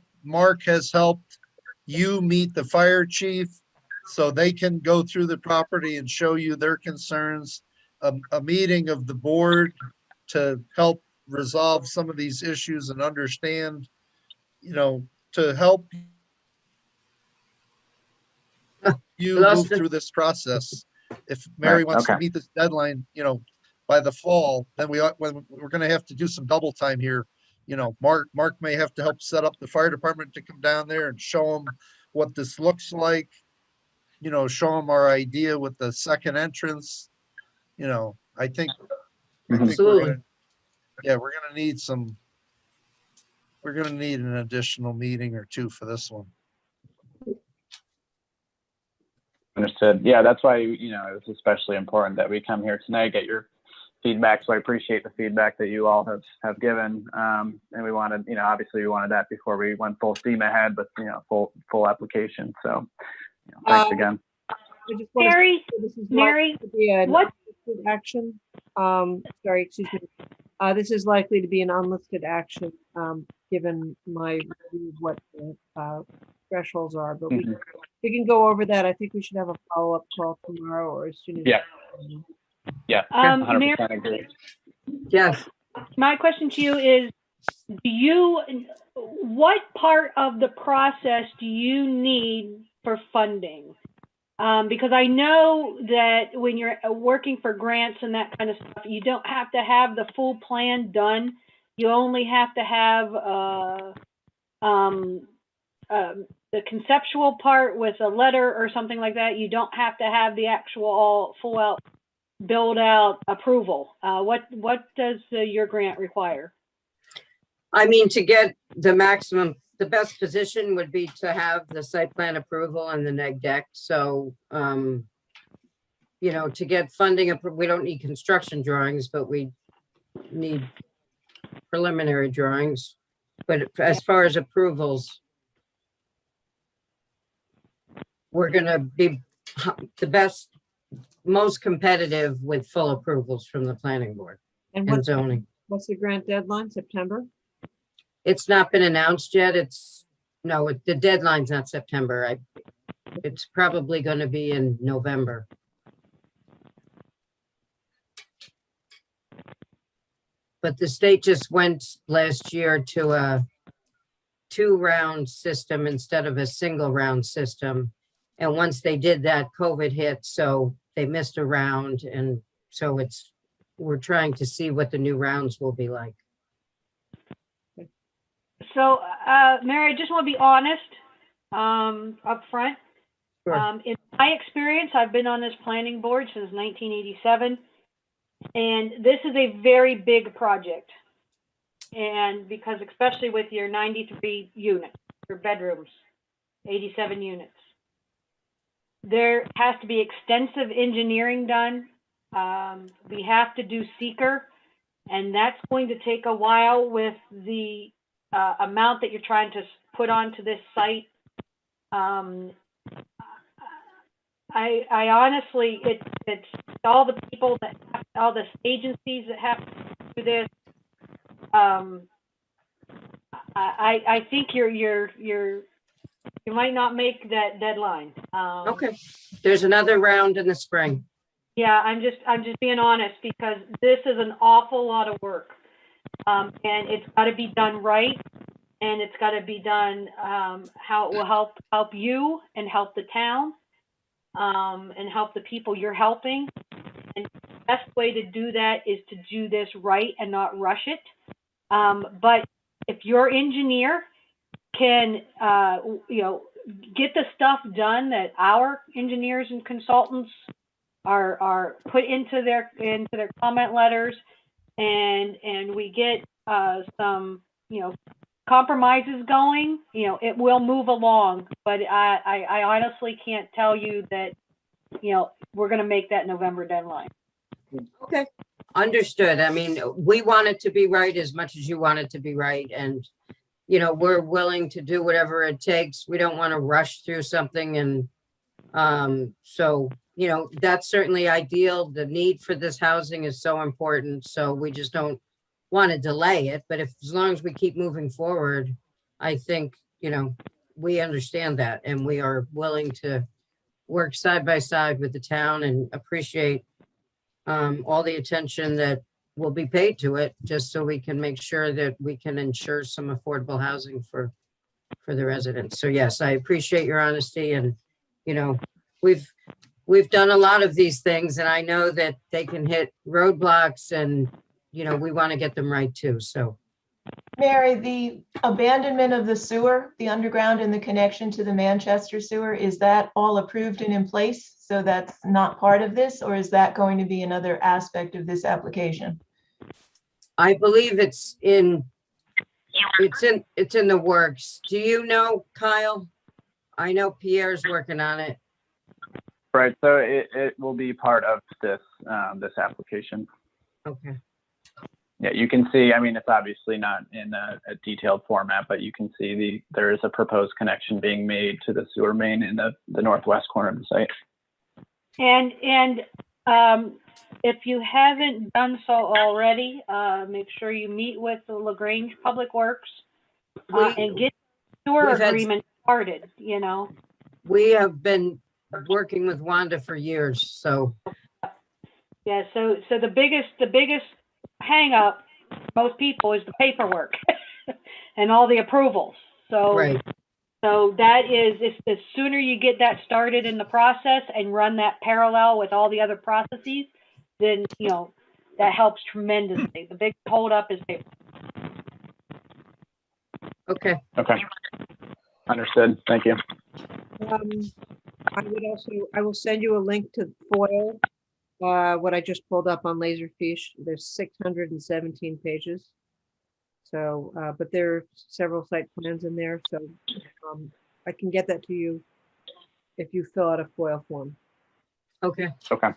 has helped you meet the fire chief so they can go through the property and show you their concerns. A meeting of the board to help resolve some of these issues and understand, to help you move through this process. If Mary wants to meet this deadline, by the fall, then we're going to have to do some double time here. Mark may have to help set up the fire department to come down there and show them what this looks like. Show them our idea with the second entrance. I think Absolutely. we're gonna need an additional meeting or two for this one. Understood. Yeah, that's why, it's especially important that we come here tonight, get your feedback. So I appreciate the feedback that you all have given. And we wanted, obviously we wanted that before we went full steam ahead, but, full application. So thanks again. Mary, what action? Sorry, excuse me. This is likely to be an unlisted action, given my review of what the thresholds are, but we can go over that. I think we should have a follow-up call tomorrow or as soon as. Yeah, 100% agree. Yes. My question to you is, what part of the process do you need for funding? Because I know that when you're working for grants and that kind of stuff, you don't have to have the full plan done. You only have to have the conceptual part with a letter or something like that. You don't have to have the actual full out build out approval. What does your grant require? I mean, to get the maximum, the best position would be to have the site plan approval and the neg deck. So, to get funding, we don't need construction drawings, but we need preliminary drawings. But as far as approvals, we're going to be the best, most competitive with full approvals from the planning board and zoning. What's the grant deadline? September? It's not been announced yet. The deadline's not September. It's probably going to be in November. But the state just went last year to a 2-round system instead of a single round system. And once they did that, COVID hit, so they missed a round. And so we're trying to see what the new rounds will be like. So, Mary, I just want to be honest up front. Sure. In my experience, I've been on this planning board since 1987, and this is a very big project. And because especially with your 93 units, your bedrooms, 87 units, there has to be extensive engineering done. We have to do seeker, and that's going to take a while with the amount that you're trying to put onto this site. I honestly, it's all the people all the agencies that have to do this. I think you might not make that deadline. Okay. There's another round in the spring. Yeah, I'm just being honest, because this is an awful lot of work. And it's got to be done right, and it's got to be done how it will help you and help the town, and help the people you're helping. And the best way to do that is to do this right and not rush it. But if your engineer can, get the stuff done that our engineers and consultants are put into their comment letters, and we get some compromises going, it will move along. But I honestly can't tell you that we're going to make that November deadline. Okay. Understood. I mean, we want it to be right as much as you want it to be right. And, you know, we're willing to do whatever it takes. We don't want to rush through something. And so, you know, that's certainly ideal. The need for this housing is so important. So we just don't want to delay it. But if, as long as we keep moving forward, I think, you know, we understand that and we are willing to work side by side with the town and appreciate all the attention that will be paid to it, just so we can make sure that we can ensure some affordable housing for the residents. So yes, I appreciate your honesty, and you know, we've done a lot of these things, and I know that they can hit roadblocks, and you know, we want to get them right too. So Mary, the abandonment of the sewer, the underground and the connection to the Manchester sewer, is that all approved and in place? So that's not part of this, or is that going to be another aspect of this application? I believe it's in the works. Do you know, Kyle? I know Pierre's working on it. Right. So it will be part of this this application. Okay. Yeah, you can see, I mean, it's obviously not in a detailed format, but you can see there is a proposed connection being made to the sewer main in the northwest corner of the site. And if you haven't done so already, make sure you meet with the LaGrange Public Works and get sewer agreement started, you know. We have been working with Wanda for years, so. Yeah, so the biggest hang up most people is the paperwork and all the approvals. So right. So that is, if the sooner you get that started in the process and run that parallel with all the other processes, then, you know, that helps tremendously. The big holdup is paper. Okay. Okay. Understood. Thank you. I will send you a link to FOIL, what I just pulled up on Laserfish. There's 617 pages. So, but there are several site plans in there. So I can get that to you if you fill out a FOIL form. Okay. Okay.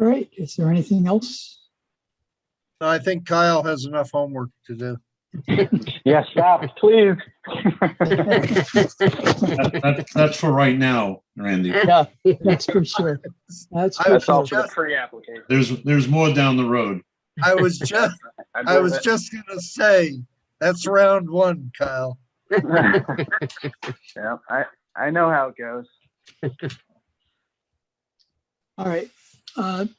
All right, is there anything else? I think Kyle has enough homework to do. Yes, stop, please. That's for right now, Randy. Yeah, that's for sure. That's all for the pre-application. There's more down the road. I was just gonna say, that's round one, Kyle. Yeah, I know how it goes. All right.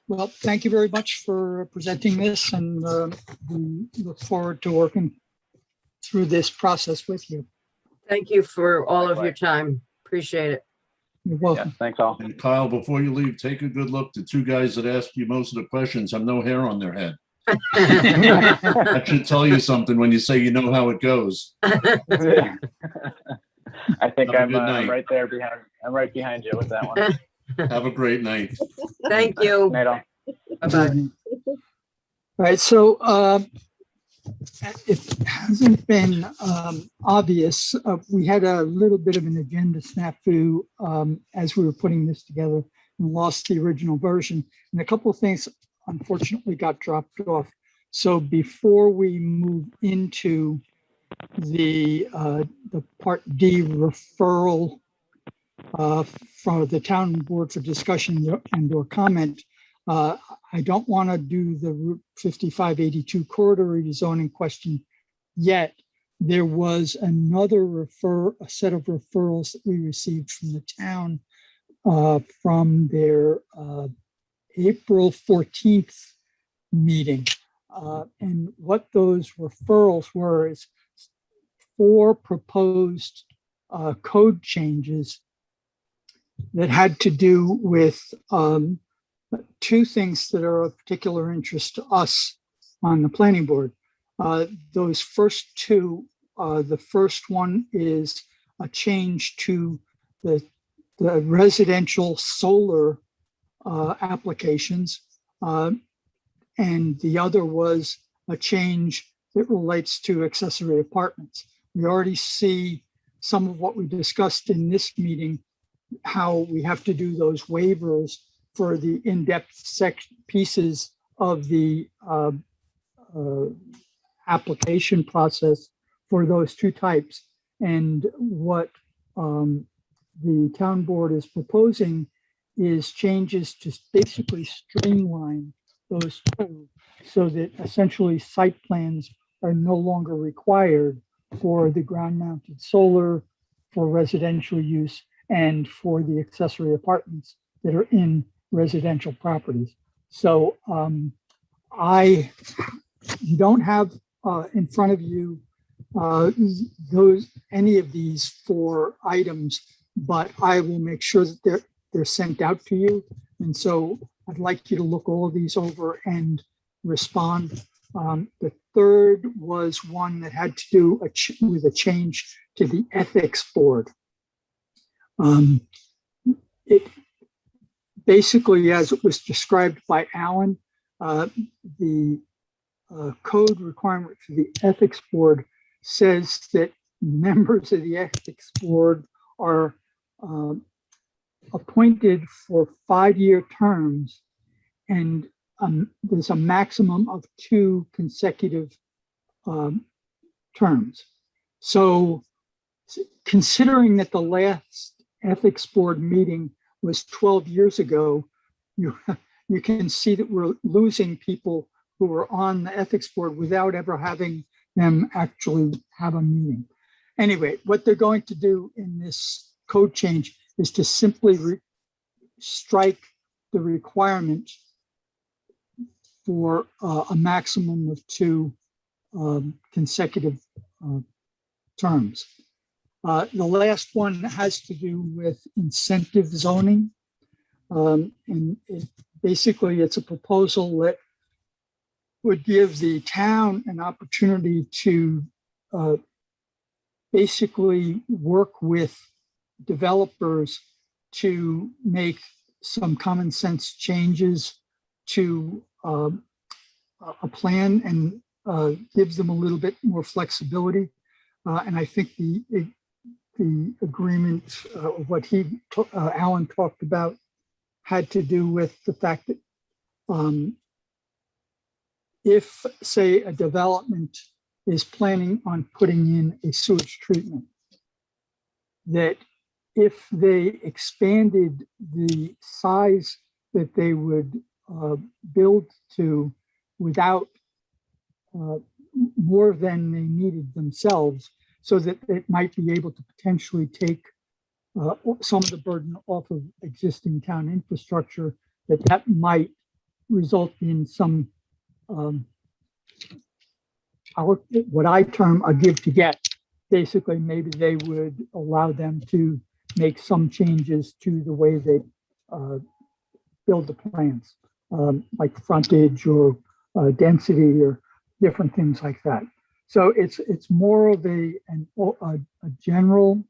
Well, thank you very much for presenting this, and we look forward to working through this process with you. Thank you for all of your time. Appreciate it. You're welcome. Yeah, thanks all. And Kyle, before you leave, take a good look. The two guys that asked you most of the questions have no hair on their head. That should tell you something when you say you know how it goes. I think Have a I'm good night. right there behind. I'm right behind you with that one. Have a great night. Thank you. Night all. Bye-bye. All right, so it hasn't been obvious. We had a little bit of an agenda snafu as we were putting this together and lost the original version. And a couple of things unfortunately got dropped off. So before we move into the Part D referral from the town board for discussion and or comment, I don't want to do the Route 5582 corridor rezoning question yet. There was another a set of referrals that we received from the town from their April 14th meeting. And what those referrals were is 4 proposed code changes that had to do with 2 things that are of particular interest to us on the planning board. Those first 2, the first one is a change to the residential solar applications, and the other was a change that relates to accessory apartments. We already see some of what we discussed in this meeting, how we have to do those waivers for the in-depth pieces of the application process for those two types. And what the town board is proposing is changes to basically streamline those two so that essentially site plans are no longer required for the ground mounted solar, for residential use, and for the accessory apartments that are in residential properties. So you don't have in front of you any of these four items, but I will make sure that they're sent out to you. And so I'd like you to look all of these over and respond. The third was one that had to do with a change to the ethics board. It basically, as it was described by Alan, the code requirement for the ethics board says that members of the ethics board are appointed for 5-year terms, and there's a maximum of 2 consecutive terms. So considering that the last ethics board meeting was 12 years ago, you can see that we're losing people who are on the ethics board without ever having them actually have a meeting. Anyway, what they're going to do in this code change is to simply strike the requirement for a maximum of 2 consecutive terms. The last one has to do with incentive zoning. And basically, it's a proposal that would give the town an opportunity to basically work with developers to make some common sense changes to a plan and gives them a little bit more flexibility. And I think the agreement, what Alan talked about, had to do with the fact that if, say, a development is planning on putting in a sewage treatment, that if they expanded the size that they would build to without more than they needed themselves, so that it might be able to potentially take some of the burden off of existing town infrastructure, that might result in some what I term a give to get. Basically, maybe they would allow them to make some changes to the way they build the plans, like frontage or density or different things like that. So it's more of a general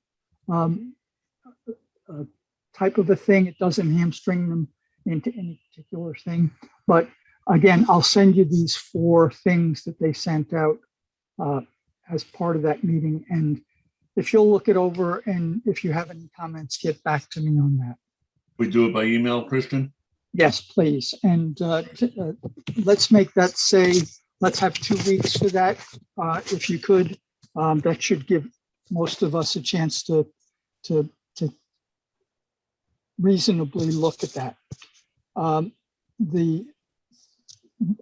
type of a thing. It doesn't hamstring them into any particular thing. But again, I'll send you these 4 things that they sent out as part of that meeting. And if you'll look it over, and if you have any comments, get back to me on that. We do it by email, Christian? Yes, please. And let's make that say, let's have 2 weeks for that, if you could. That should give most of us a chance to reasonably look at that. The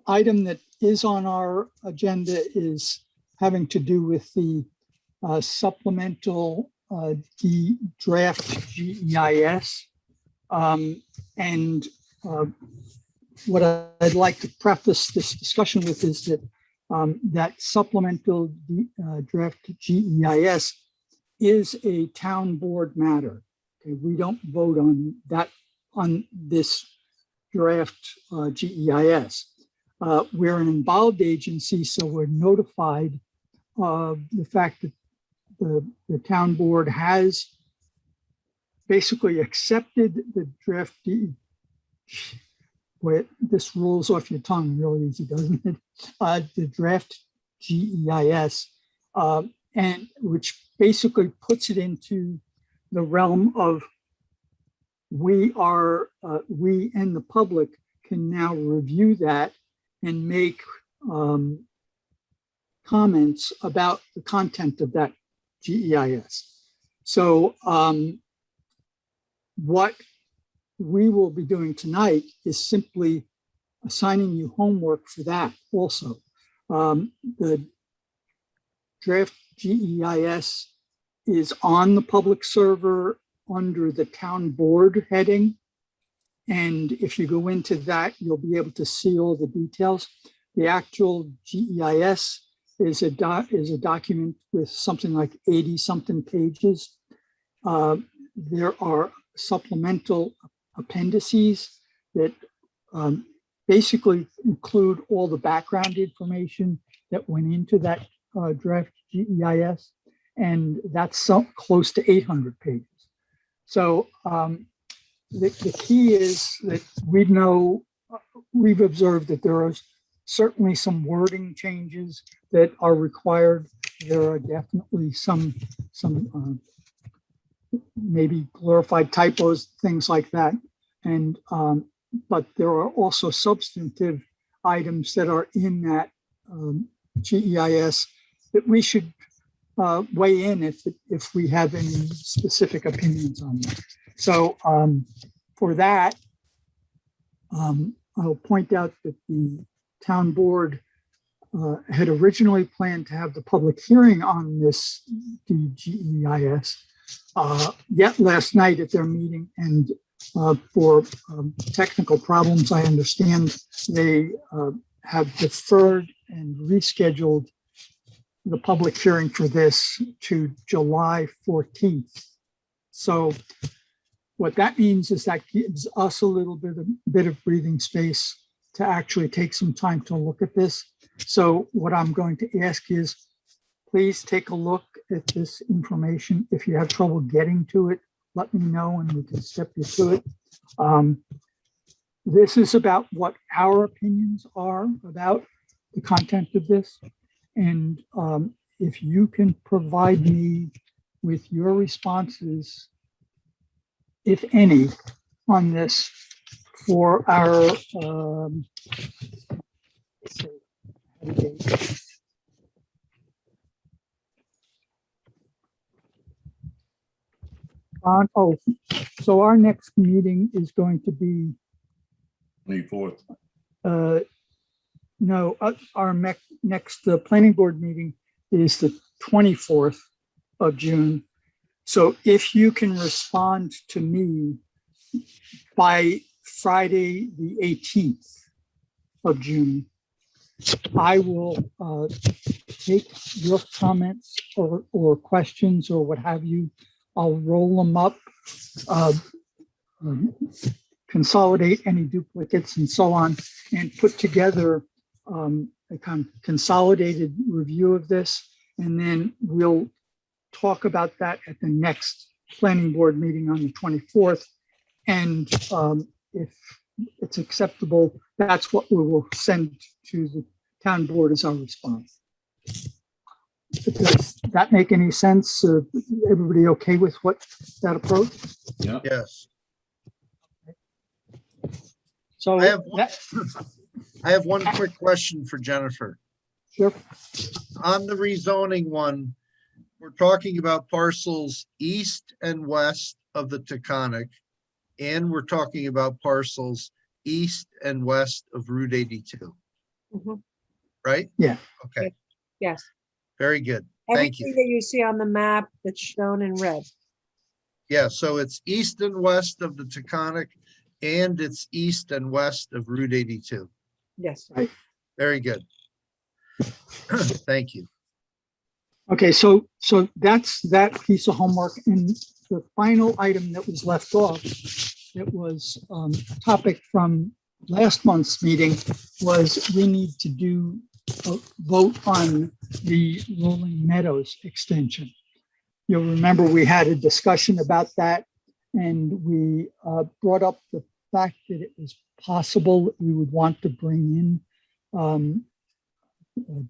item that is on our agenda is having to do with the supplemental draft GEIS. And what I'd like to preface this discussion with is that that supplemental draft GEIS is a town board matter. Okay, we don't vote on that, on this draft GEIS. We're an involved agency, so we're notified of the fact that the town board has basically accepted the draft where this rolls off your tongue really easy, doesn't it? The draft GEIS, and which basically puts it into the realm of we and the public can now review that and make comments about the content of that GEIS. So what we will be doing tonight is simply assigning you homework for that also. The draft GEIS is on the public server under the town board heading. And if you go into that, you'll be able to see all the details. The actual GEIS is a document with something like 80 something pages. There are supplemental appendices that basically include all the background information that went into that draft GEIS, and that's so close to 800 pages. So the key is that we've observed that there are certainly some wording changes that are required. There are definitely some maybe glorified typos, things like that. And but there are also substantive items that are in that GEIS that we should weigh in if we have any specific opinions on that. So for that, I'll point out that the town board had originally planned to have the public hearing on this GEIS yet last night at their meeting, and for technical problems, I understand they have deferred and rescheduled the public hearing for this to July 14th. So what that means is that gives us a little bit of breathing space to actually take some time to look at this. So what I'm going to ask is, please take a look at this information. If you have trouble getting to it, let me know and we can step you to it. This is about what our opinions are about the content of this. And if you can provide me with your responses, if any, on this for our so our next meeting is going to be 24th. No, our next planning board meeting is the 24th of June. So if you can respond to me by Friday, the 18th of June, I will take your comments or questions or what have you. I'll roll them up, consolidate any duplicates and so on, and put together a kind of consolidated review of this. And then we'll talk about that at the next planning board meeting on the 24th. And if it's acceptable, that's what we will send to the town board as our response. Does that make any sense? Everybody okay with that approach? Yeah. Yes. So I have one quick question for Jennifer. Sure. On the rezoning one, we're talking about parcels east and west of the Taconic, and we're talking about parcels east and west of Route 82. Right? Yeah. Okay. Yes. Very good. Thank you. Everything that you see on the map that's shown in red. Yeah, so it's east and west of the Taconic, and it's east and west of Route 82. Yes. Right. Very good. Thank you. Okay, so that's that piece of homework. And the final item that was left off, it was a topic from last month's meeting, was we need to do a vote on the Rolling Meadows extension. You'll remember we had a discussion about that, and we brought up the fact that it was possible that we would want to bring in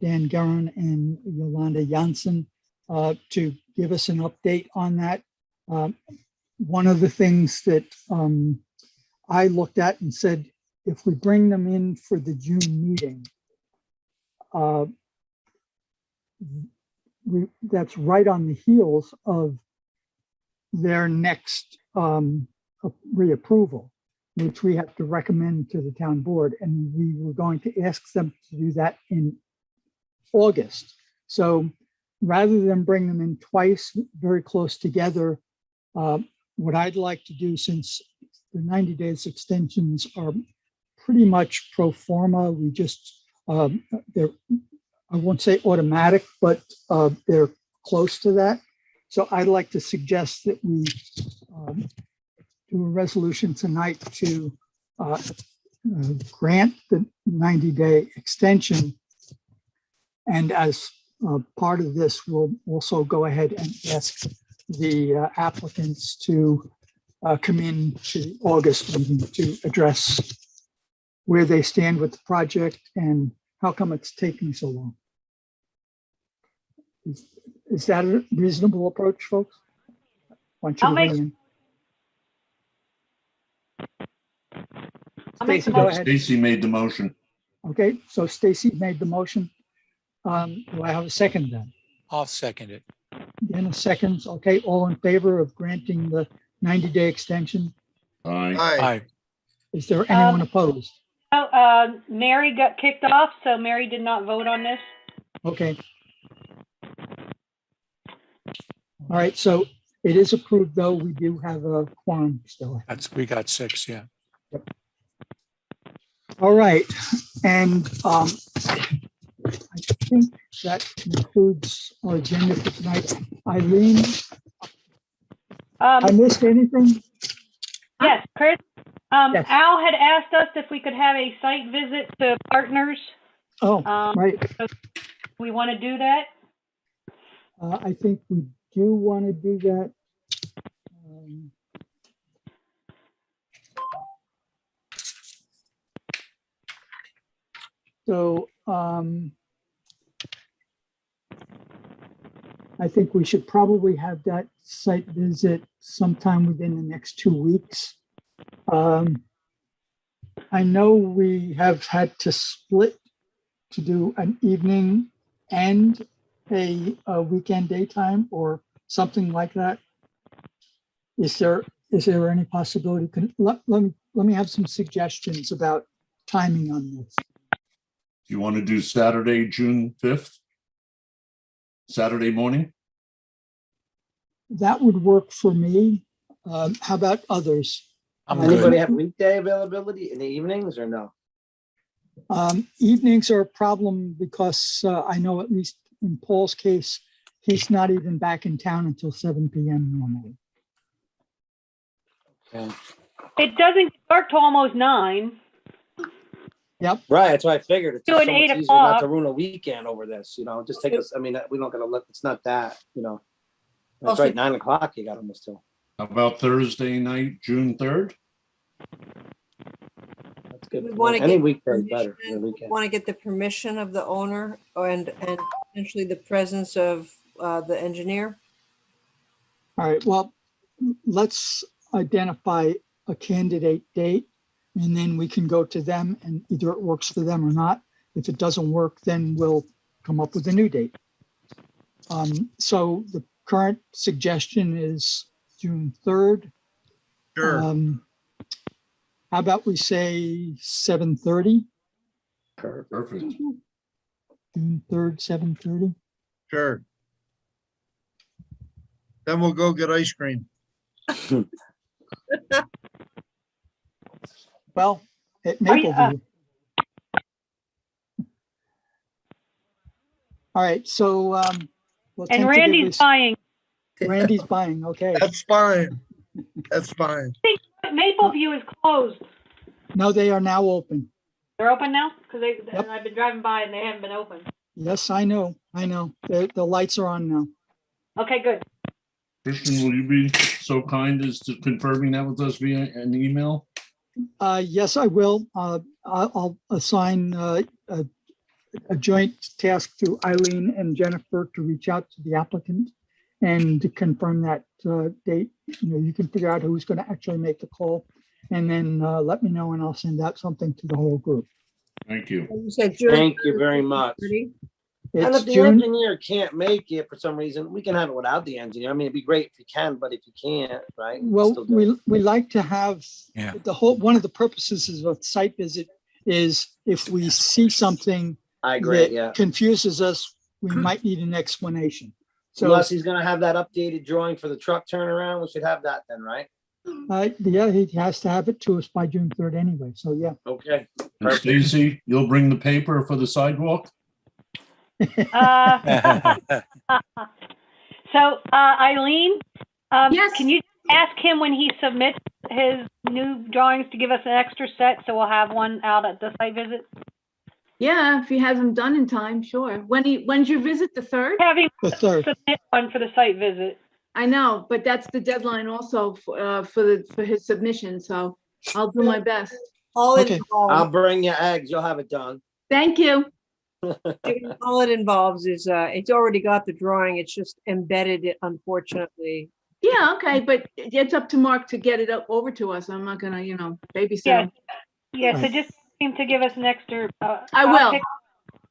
Dan Guerin and Yolanda Janssen to give us an update on that. one of the things that I looked at and said, if we bring them in for the June meeting, that's right on the heels of their next reapproval, which we have to recommend to the town board. And we were going to ask them to do that in August. So rather than bring them in twice, very close together, what I'd like to do, since the 90 days extensions are pretty much pro forma, we just, they're, I won't say automatic, but they're close to that. So I'd like to suggest that we do a resolution tonight to grant the 90-day extension. And as part of this, we'll also go ahead and ask the applicants to come in to the August meeting to address where they stand with the project and how come it's taking so long. Is that a reasonable approach, folks? Want you to weigh in. Stacy, go ahead. Stacy made the motion. Okay, so Stacy made the motion. Do I have a second then? I'll second it. Dennis seconds. Okay, all in favor of granting the 90-day extension? Aye. Aye. Is there anyone opposed? Oh, Mary got kicked off, so Mary did not vote on this. Okay. All right, so it is approved, though. We do have a quorum still. We got 6, yeah. Yep. All right, and I think that concludes our agenda for tonight. Eileen, I missed anything? Yes, Chris. Yes. Al had asked us if we could have a site visit to partners. Oh, right. So we want to do that. I think we do want to do that. So I think we should probably have that site visit sometime within the next 2 weeks. I know we have had to split to do an evening and a weekend daytime or something like that. Is there any possibility? Let me have some suggestions about timing on this. You want to do Saturday, June 5th? Saturday morning? That would work for me. How about others? Anybody have weekday availability in the evenings or no? Evenings are a problem because I know, at least in Paul's case, he's not even back in town until 7 p.m. normally. Okay. It doesn't get dark till almost 9. Yep. Right, that's what I figured. It's Do just an so much 8 easier not o'clock. to ruin a weekend over this, you know, just take us, I mean, we don't gotta look, it's not that, you know. That's Also- right, 9 o'clock you got them still. How about Thursday night, June 3rd? That's good. We want to Any get weekday is better than the we weekend. want to get the permission of the owner and potentially the presence of the engineer. All right, well, let's identify a candidate date and then we can go to them and either it works for them or not. If it doesn't work, then we'll come up with a new date. So the current suggestion is June 3rd. Sure. How about we say 7:30? Perfect. June 3rd, 7:30? Sure. Then we'll go get ice cream. Well, at Are you, Mapleview. All right, so we'll And tentatively- Randy's buying. Randy's buying, okay. That's fine. That's fine. Mapleview is closed. No, they are now open. They're open now? Because Yep. I've been driving by and they haven't been open. Yes, I know. The lights are on now. Okay, good. Christian, will you be so kind as to confirming that with us via an email? Yes, I will. I'll assign a joint task to Eileen and Jennifer to reach out to the applicant and to confirm that date. You can figure out who's going to actually make the call, and then let me know, and I'll send out something to the whole group. Thank you. You said June Thank you very much. 30? And It's if the June. engineer can't make it for some reason, we can have it without the engineer. I mean, it'd be great if you can, but if you can't, right? Well, still do it. we like to have Yeah. one of the purposes of a site visit is if we see something I agree, that yeah. confuses us, we might need an explanation. So, Unless he's gonna have that updated drawing for the truck turnaround, we should have that then, right? yeah, he has to have it to us by June 3rd anyway. So, yeah. Okay. And Stacy, you'll bring the paper for the sidewalk? So, Eileen, Yes. can you ask him when he submits his new drawings to give us an extra set so we'll have one out at the site visit? Yeah, if he has them done in time, sure. When's your visit? The 3rd? Have him The 3rd. submit one for the site visit. I know, but that's the deadline also for his submission, so I'll do my best. All it Okay. I'll involves, bring you eggs. You'll have it done. Thank you. all it involves is, it's already got the drawing. It's just embedded it, unfortunately. Yeah, okay, but it's up to Mark to get it up over to us. I'm not gonna, babysit Yeah. him. Yeah, so just seem to give us an extra. I I'll will.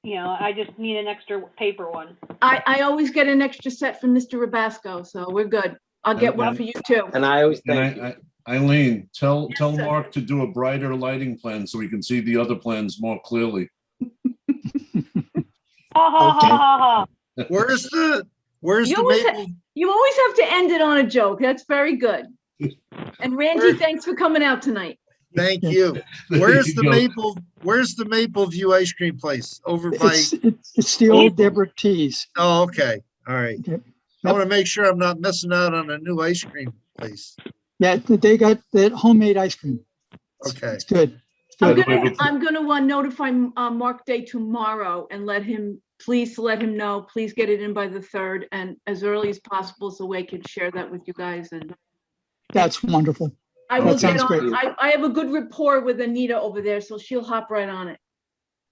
I just need an extra paper one. I always get an extra set from Mr. Rabasco, so we're good. I'll get one for you too. And I always And thank you. Eileen, tell sir. Mark to do a brighter lighting plan so we can see the other plans more clearly. Ha ha ha ha ha. Where's the You always, maple? you always have to end it on a joke. That's very good. And Randy, Where- thanks for coming out tonight. Thank you. There Where's you the go. Maple View ice cream place? Over by, It's the old Deborah Tees. oh, okay, all right. Yep. I want to make sure I'm not missing out on a new ice cream place. Yeah, they got that homemade ice cream. Okay. It's good. I'm gonna notify Mark Day tomorrow and let him know, please get it in by the 3rd and as early as possible so we can share that with you guys. And That's wonderful. I will That sounds get on, great. I have a good rapport with Anita over there, so she'll hop right on it.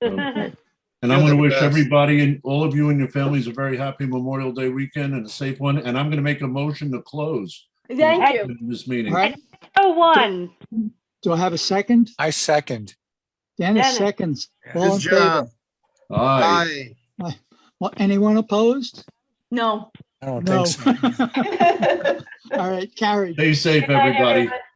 Okay. And I'm going to wish everybody and all of you and your families a very happy Memorial Day weekend and a safe one. And I'm going to make a motion to close Thank you. this meeting. All right. Oh, one. Do I have a second? I second. Dennis Dennis. seconds. All Good in job. favor? Aye. Well, anyone opposed? No. I don't No. think so. All right, carried. Stay safe, everybody.